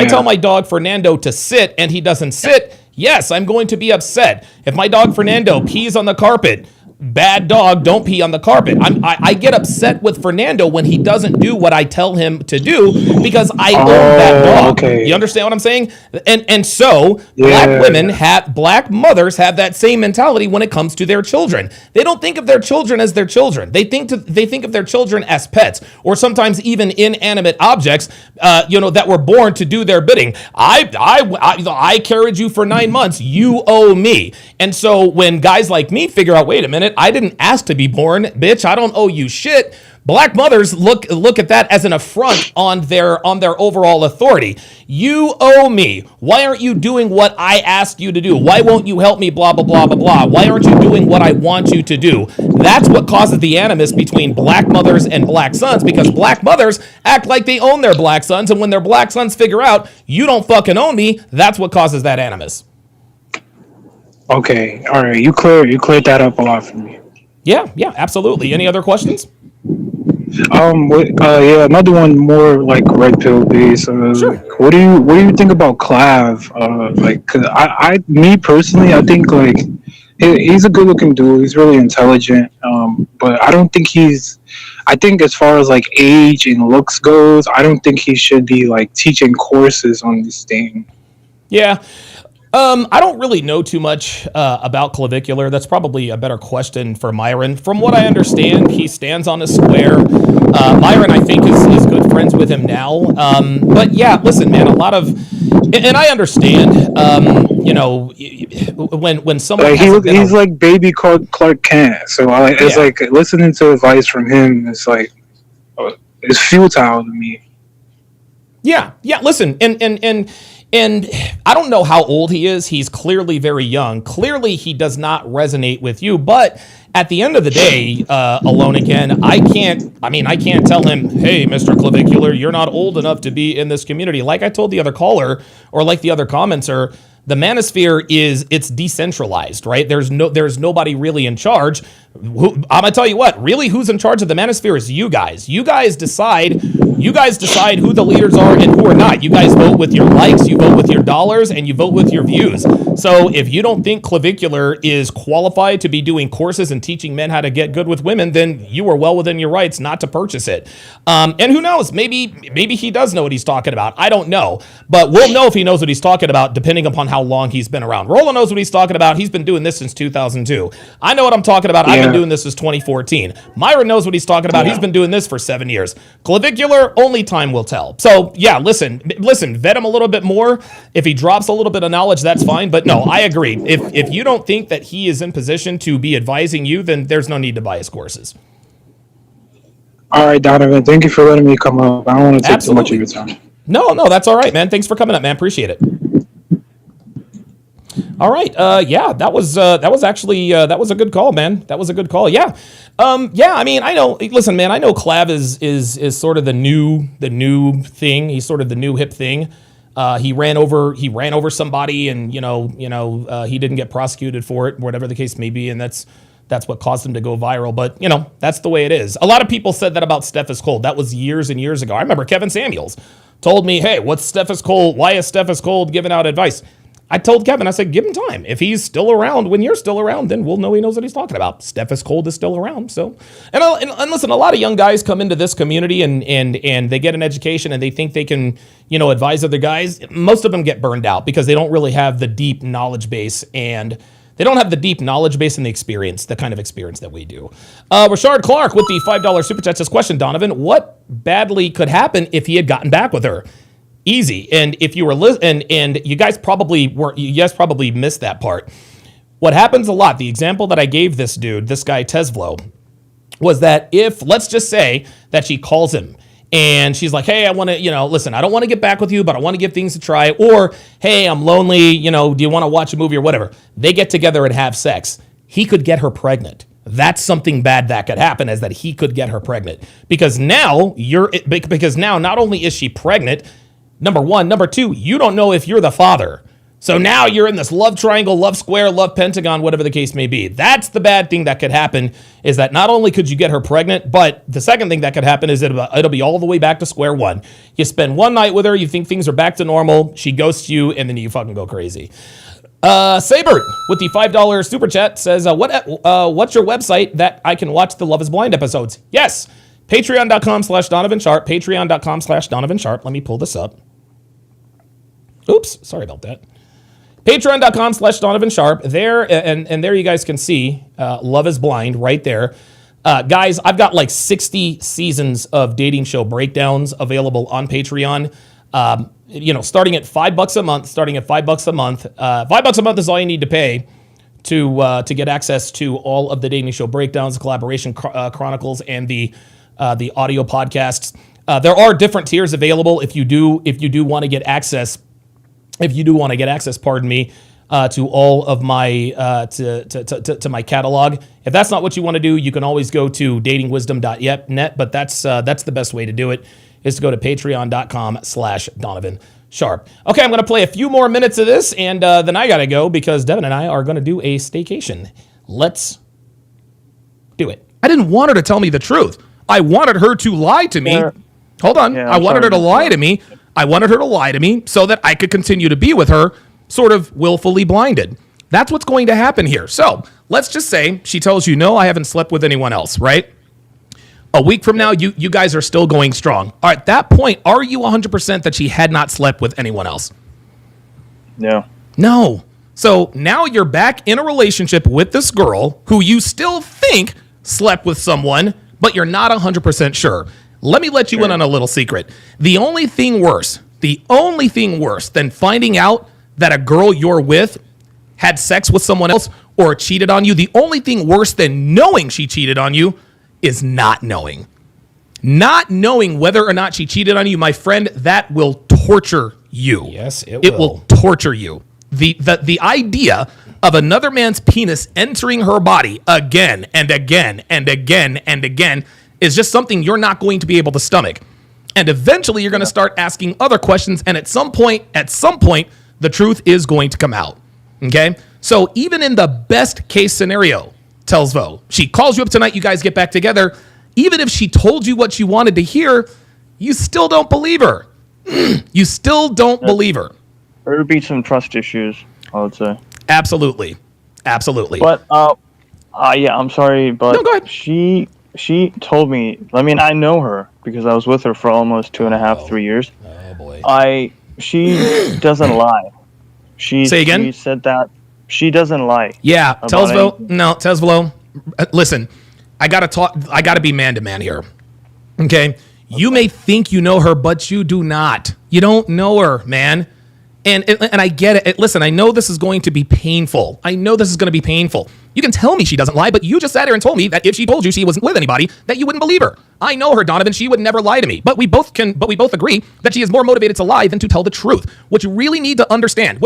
tell my dog Fernando to sit and he doesn't sit, yes, I'm going to be upset. If my dog Fernando pees on the carpet, bad dog, don't pee on the carpet. I get upset with Fernando when he doesn't do what I tell him to do because I own that dog. Okay. You understand what I'm saying? And so black mothers have that same mentality when it comes to their children. They don't think of their children as their children. They think of their children as pets or sometimes even inanimate objects, that were born to do their bidding. I carried you for 9 months. You owe me. And so when guys like me figure out, wait a minute, I didn't ask to be born, bitch. I don't owe you shit. Black mothers look at that as an affront on their overall authority. You owe me. Why aren't you doing what I asked you to do? Why won't you help me? Blah, blah, blah, blah, blah. Why aren't you doing what I want you to do? That's what causes the animus between black mothers and black sons, because black mothers act like they own their black sons, and when their black sons figure out you don't fucking own me, that's what causes that animus. Okay, all right. You cleared that up a lot for me. Yeah, absolutely. Any other questions? Yeah, another one more like red pill based. Sure. What do you think about Clav? Cause me personally, I think like he's a good looking dude. He's really intelligent. But I don't think I think as far as like age and looks goes, I don't think he should be like teaching courses on this thing. Yeah. I don't really know too much about clavicular. That's probably a better question for Myron. From what I understand, he stands on a square. Myron, I think, is good friends with him now. But yeah, listen, man, a lot of, and I understand, when someone he's like baby Clark Kent. So it's like listening to advice from him. It's like it's futile to me. Yeah. Listen, and I don't know how old he is. He's clearly very young. Clearly, he does not resonate with you. But at the end of the day, Alone Again, I can't tell him, hey, Mr. Clavicular, you're not old enough to be in this community. Like I told the other caller, or like the other commenter, the manosphere it's decentralized, right? There's nobody really in charge. I'm gonna tell you what, really, who's in charge of the manosphere is you guys. You guys decide who the leaders are and who are not. You guys vote with your likes, you vote with your dollars, and you vote with your views. So if you don't think Clavicular is qualified to be doing courses and teaching men how to get good with women, then you are well within your rights not to purchase it. And who knows, maybe he does know what he's talking about. I don't know, but we'll know if he knows what he's talking about depending upon how long he's been around. Roland knows what he's talking about. He's been doing this since 2002. I know what I'm talking about. I've been doing this since 2014. Myron knows what he's talking about. He's been doing this for 7 years. Clavicular, Taylor, only time will tell. So yeah, listen, vet him a little bit more. If he drops a little bit of knowledge, that's fine. But no, I agree. If you don't think that he is in position to be advising you, then there's no need to buy his courses. All right, Donovan, thank you for letting me come up. I don't want to take too much of your time. No, that's all right, man. Thanks for coming up, man. Appreciate it. All right. Yeah, that was actually that was a good call, man. That was a good call. Yeah. Yeah, I mean, I know. Listen, man, I know Clav is sort of the new thing. He's sort of the new hip thing. He ran over somebody, and he didn't get prosecuted for it, whatever the case may be, and that's what caused him to go viral. But that's the way it is. A lot of people said that about Steph is Cold. That was years and years ago. I remember Kevin Samuels told me, "Hey, what's Steph is Cold? Why is Steph is Cold giving out advice?" I told Kevin, I said, give him time. If he's still around when you're still around, then we'll know he knows what he's talking about. Steph is Cold is still around. So, and listen, a lot of young guys come into this community and they get an education and they think they can, advise other guys. Most of them get burned out because they don't really have the deep knowledge base, and they don't have the deep knowledge base and the experience, the kind of experience that we do. Rashard Clark with the $5 super chat says, question, Donovan, what badly could happen if he had gotten back with her? Easy. And if you were and you guys probably missed that part. What happens a lot, the example that I gave this guy Tesvlo, was that if, let's just say that she calls him and she's like, hey, I want to, listen, I don't want to get back with you, but I want to give things a try. Or, hey, I'm lonely, do you want to watch a movie or whatever? They get together and have sex. He could get her pregnant. That's something bad that could happen, is that he could get her pregnant. Because now not only is she pregnant, number one. Number two, you don't know if you're the father. So now you're in this love triangle, love square, love pentagon, whatever the case may be. That's the bad thing that could happen, is that not only could you get her pregnant, but the second thing that could happen is it'll be all the way back to square one. You spend one night with her, you think things are back to normal, she ghosts you, and then you fucking go crazy. Sabert with the $5 super chat says, what's your website that I can watch the Love is Blind episodes? Yes, patreon.com/Donovan Sharp, patreon.com/Donovan Sharp. Let me pull this up. Oops, sorry about that. Patreon.com/Donovan Sharp. There, and there you guys can see Love is Blind right there. Guys, I've got like 60 seasons of dating show breakdowns available on Patreon. Starting at $5 a month. $5 a month is all you need to pay to get access to all of the dating show breakdowns, collaboration chronicles, and the audio podcasts. There are different tiers available if you do want to get access. Pardon me, to all of my to my catalog. If that's not what you want to do, you can always go to datingwisdom.net. But that's the best way to do it, is to go to patreon.com/Donovan Sharp. Okay, I'm going to play a few more minutes of this, and then I got to go because Devin and I are going to do a staycation. Let's do it. I didn't want her to tell me the truth. I wanted her to lie to me. Hold on. I wanted her to lie to me. I wanted her to lie to me so that I could continue to be with her, sort of willfully blinded. That's what's going to happen here. So let's just say she tells you, no, I haven't slept with anyone else, right? A week from now, you guys are still going strong. All right, at that point, are you 100% that she had not slept with anyone else? No. So now you're back in a relationship with this girl who you still think slept with someone, but you're not 100% sure. Let me let you in on a little secret. The only thing worse than finding out that a girl you're with had sex with someone else or cheated on you, the only thing worse than knowing she cheated on you is not knowing. Not knowing whether or not she cheated on you, my friend, that will torture you. Yes, it will. It will torture you. The idea of another man's penis entering her body again and again and again and again is just something you're not going to be able to stomach. And eventually you're going to start asking other questions, and at some point, the truth is going to come out. Okay? So even in the best case scenario, tells Vo, she calls you up tonight, you guys get back together. Even if she told you what you wanted to hear, you still don't believe her. You still don't believe her. There would be some trust issues, I would say. Absolutely. But, yeah, I'm sorry, but no, go ahead. She told me, I mean, I know her because I was with her for almost 2.5, 3 years. Oh, boy. She doesn't lie. Say again? She said that she doesn't lie. Yeah, Tesvlo, listen, I got to be man to man here. Okay? You may think you know her, but you do not. You don't know her, man. And I get it. Listen, I know this is going to be painful. I know this is going to be painful. You can tell me she doesn't lie, but you just sat here and told me that if she told you she wasn't with anybody, that you wouldn't believe her. I know her, Donovan. She would never lie to me. But we both agree that she is more motivated to lie than to tell the truth. What you really need to understand,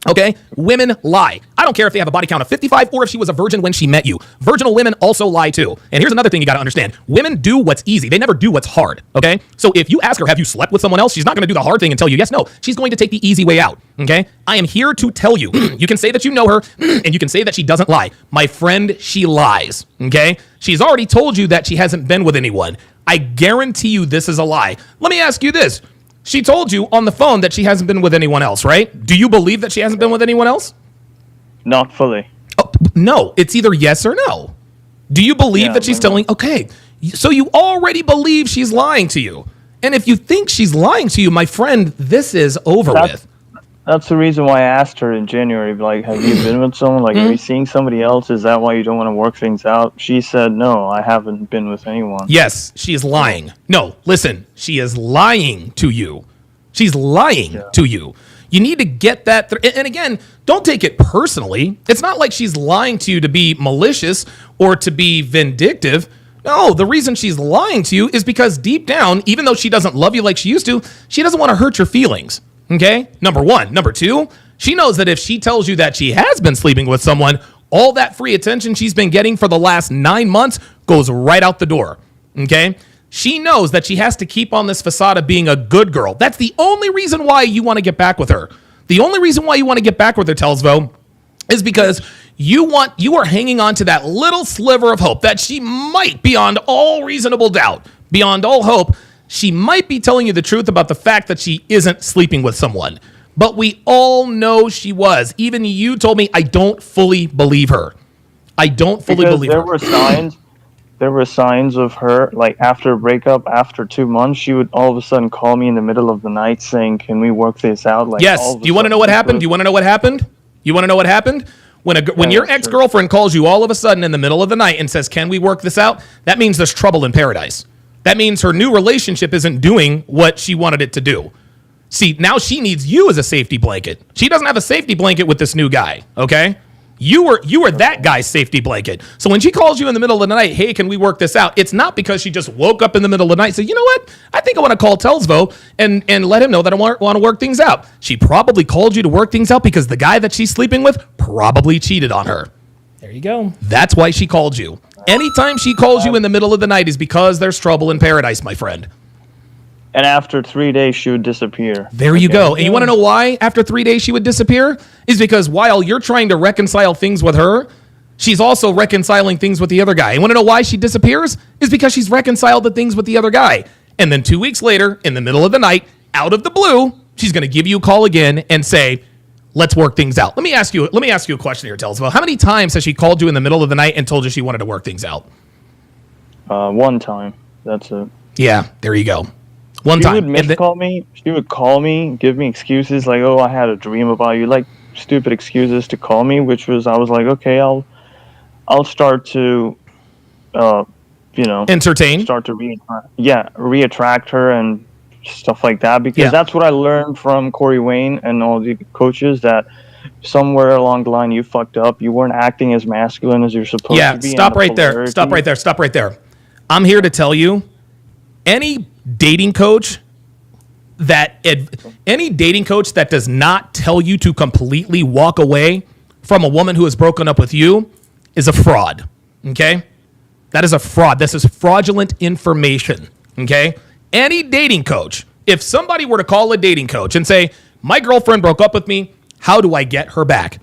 okay? Women lie. I don't care if they have a body count of 55 or if she was a virgin when she met you. Virginal women also lie too. And here's another thing you got to understand. Women do what's easy. They never do what's hard, okay? So if you ask her, have you slept with someone else? She's not going to do the hard thing and tell you yes, no. She's going to take the easy way out, okay? I am here to tell you. You can say that you know her and you can say that she doesn't lie. My friend, she lies, okay? She's already told you that she hasn't been with anyone. I guarantee you this is a lie. Let me ask you this. She told you on the phone that she hasn't been with anyone else, right? Do you believe that she hasn't been with anyone else? Not fully. Oh, no, it's either yes or no. Do you believe that she's telling? Okay, so you already believe she's lying to you. And if you think she's lying to you, my friend, this is over with. That's the reason why I asked her in January, like, have you been with someone? Like, are you seeing somebody else? Is that why you don't want to work things out? She said, no, I haven't been with anyone. Yes, she is lying. No, listen, she is lying to you. She's lying to you. You need to get that. And again, don't take it personally. It's not like she's lying to you to be malicious or to be vindictive. No, the reason she's lying to you is because deep down, even though she doesn't love you like she used to, she doesn't want to hurt your feelings. Okay, number one. Number two, she knows that if she tells you that she has been sleeping with someone, all that free attention she's been getting for the last 9 months goes right out the door. Okay, she knows that she has to keep on this facade of being a good girl. That's the only reason why you want to get back with her. The only reason why you want to get back with her, Telsvo, is because you are hanging on to that little sliver of hope that she might, beyond all reasonable doubt, beyond all hope, she might be telling you the truth about the fact that she isn't sleeping with someone. But we all know she was. Even you told me I don't fully believe her. I don't fully believe her. There were signs of her, like after a breakup, after 2 months, she would all of a sudden call me in the middle of the night saying, can we work this out? Like, yes. Do you want to know what happened? Do you want to know what happened? You want to know what happened? When your ex-girlfriend calls you all of a sudden in the middle of the night and says, can we work this out? That means there's trouble in paradise. That means her new relationship isn't doing what she wanted it to do. See, now she needs you as a safety blanket. She doesn't have a safety blanket with this new guy, okay? You were that guy's safety blanket. So when she calls you in the middle of the night, hey, can we work this out? It's not because she just woke up in the middle of the night and said, you know what? I think I want to call Telsvo and let him know that I want to work things out. She probably called you to work things out because the guy that she's sleeping with probably cheated on her. There you go. That's why she called you. Anytime she calls you in the middle of the night is because there's trouble in paradise, my friend. And after 3 days, she would disappear. There you go. And you want to know why after 3 days she would disappear? Is because while you're trying to reconcile things with her, she's also reconciling things with the other guy. You want to know why she disappears? Is because she's reconciled the things with the other guy. And then 2 weeks later, in the middle of the night, out of the blue, she's going to give you a call again and say, let's work things out. Let me ask you a question here, Telsvo. How many times has she called you in the middle of the night and told you she wanted to work things out? One time. That's it. Yeah, there you go. One time. She would miscall me. She would call me, give me excuses like, oh, I had a dream about you. Like, stupid excuses to call me, I was like, okay, I'll start to, entertain? Start to reattract her and stuff like that, because that's what I learned from Corey Wayne and all the coaches, that somewhere along the line you fucked up. You weren't acting as masculine as you're supposed to be. Stop right there. Stop right there. I'm here to tell you, any dating coach that does not tell you to completely walk away from a woman who has broken up with you is a fraud. Okay? That is a fraud. This is fraudulent information. Okay? Any dating coach, if somebody were to call a dating coach and say, my girlfriend broke up with me, how do I get her back?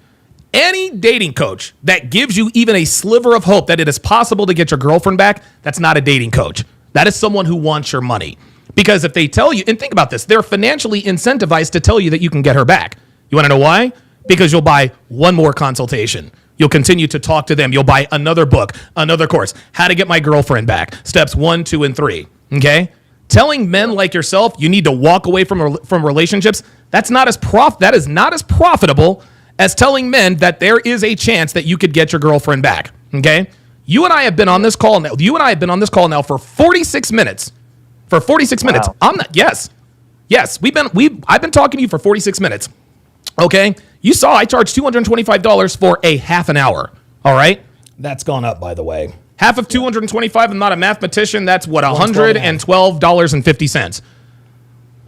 Any dating coach that gives you even a sliver of hope that it is possible to get your girlfriend back, that's not a dating coach. That is someone who wants your money. Because if they tell you, and think about this, they're financially incentivized to tell you that you can get her back. You want to know why? Because you'll buy one more consultation. You'll continue to talk to them. You'll buy another book, another course, how to get my girlfriend back, steps 1, 2, and 3. Okay? Telling men like yourself you need to walk away from relationships, that is not as profitable as telling men that there is a chance that you could get your girlfriend back. Okay? You and I have been on this call now. You and I have been on this call now for 46 minutes. For 46 minutes. I'm not. Yes. I've been talking to you for 46 minutes. Okay. You saw I charged $225 for a half an hour. All right. That's gone up, by the way. Half of 225. I'm not a mathematician. That's what, $112.50.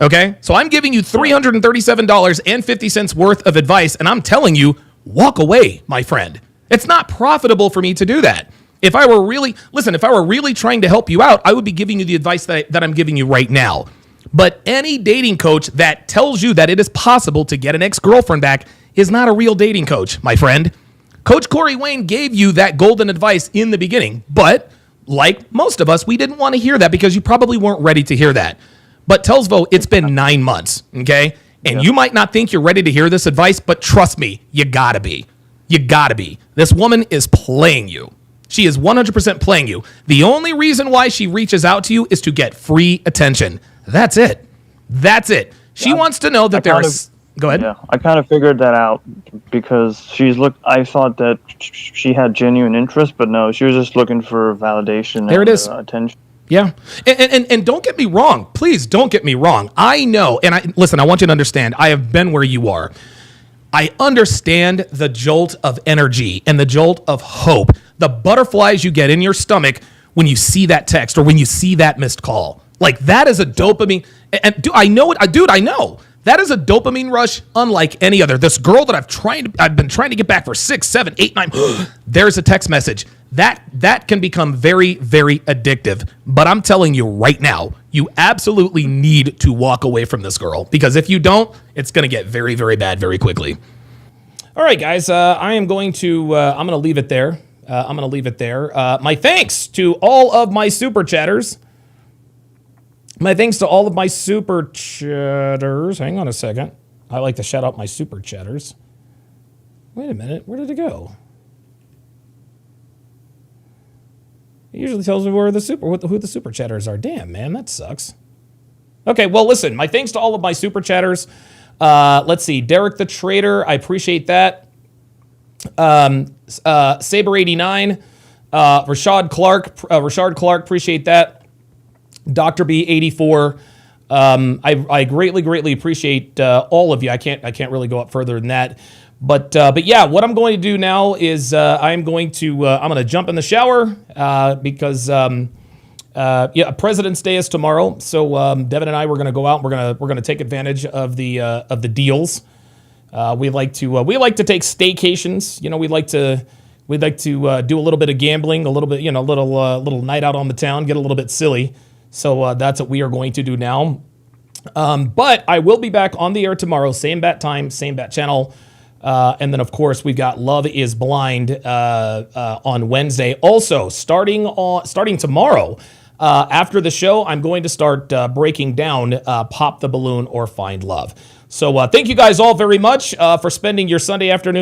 Okay. So I'm giving you $337.50 worth of advice. And I'm telling you, walk away, my friend. It's not profitable for me to do that. If I were really trying to help you out, I would be giving you the advice that I'm giving you right now. But any dating coach that tells you that it is possible to get an ex-girlfriend back is not a real dating coach, my friend. Coach Corey Wayne gave you that golden advice in the beginning, but like most of us, we didn't want to hear that because you probably weren't ready to hear that. But Telsvo, it's been 9 months, okay? And you might not think you're ready to hear this advice, but trust me, you gotta be. You gotta be. This woman is playing you. She is 100% playing you. The only reason why she reaches out to you is to get free attention. That's it. She wants to know that there's... Go ahead. Yeah, I kind of figured that out because I thought that she had genuine interest, but no, she was just looking for validation. There it is. Attention. Yeah. And don't get me wrong. Please don't get me wrong. I know. And listen, I want you to understand. I have been where you are. I understand the jolt of energy and the jolt of hope. The butterflies you get in your stomach when you see that text or when you see that missed call. Like that is a dopamine. And I know. That is a dopamine rush unlike any other. This girl that I've been trying to get back for 6, 7, 8, 9. There's a text message. That can become very, very addictive. But I'm telling you right now, you absolutely need to walk away from this girl because if you don't, it's going to get very, very bad very quickly. All right, guys, I'm going to leave it there. My thanks to all of my super chatters. Hang on a second. I like to shout out my super chatters. Wait a minute. Where did it go? It usually tells me who the super chatters are. Damn, man, that sucks. Okay, well, listen. My thanks to all of my super chatters. Let's see. Derek the Trader, I appreciate that. Saber89, Rashad Clark, appreciate that. Dr. B84, I greatly appreciate all of you. I can't really go up further than that. But yeah, what I'm going to do now is I'm going to jump in the shower because President's Day is tomorrow. So Devin and I we're going to go out. And we're going to take advantage of the deals. We like to take staycations. You know, we'd like to do a little bit of gambling, a little bit, little night out on the town, get a little bit silly. So that's what we are going to do now. But I will be back on the air tomorrow, same bat time, same bat channel. And then, of course, we've got Love is Blind on Wednesday. Also, starting tomorrow, after the show, I'm going to start breaking down Pop the Balloon or Find Love. So thank you guys all very much for spending your Sunday afternoon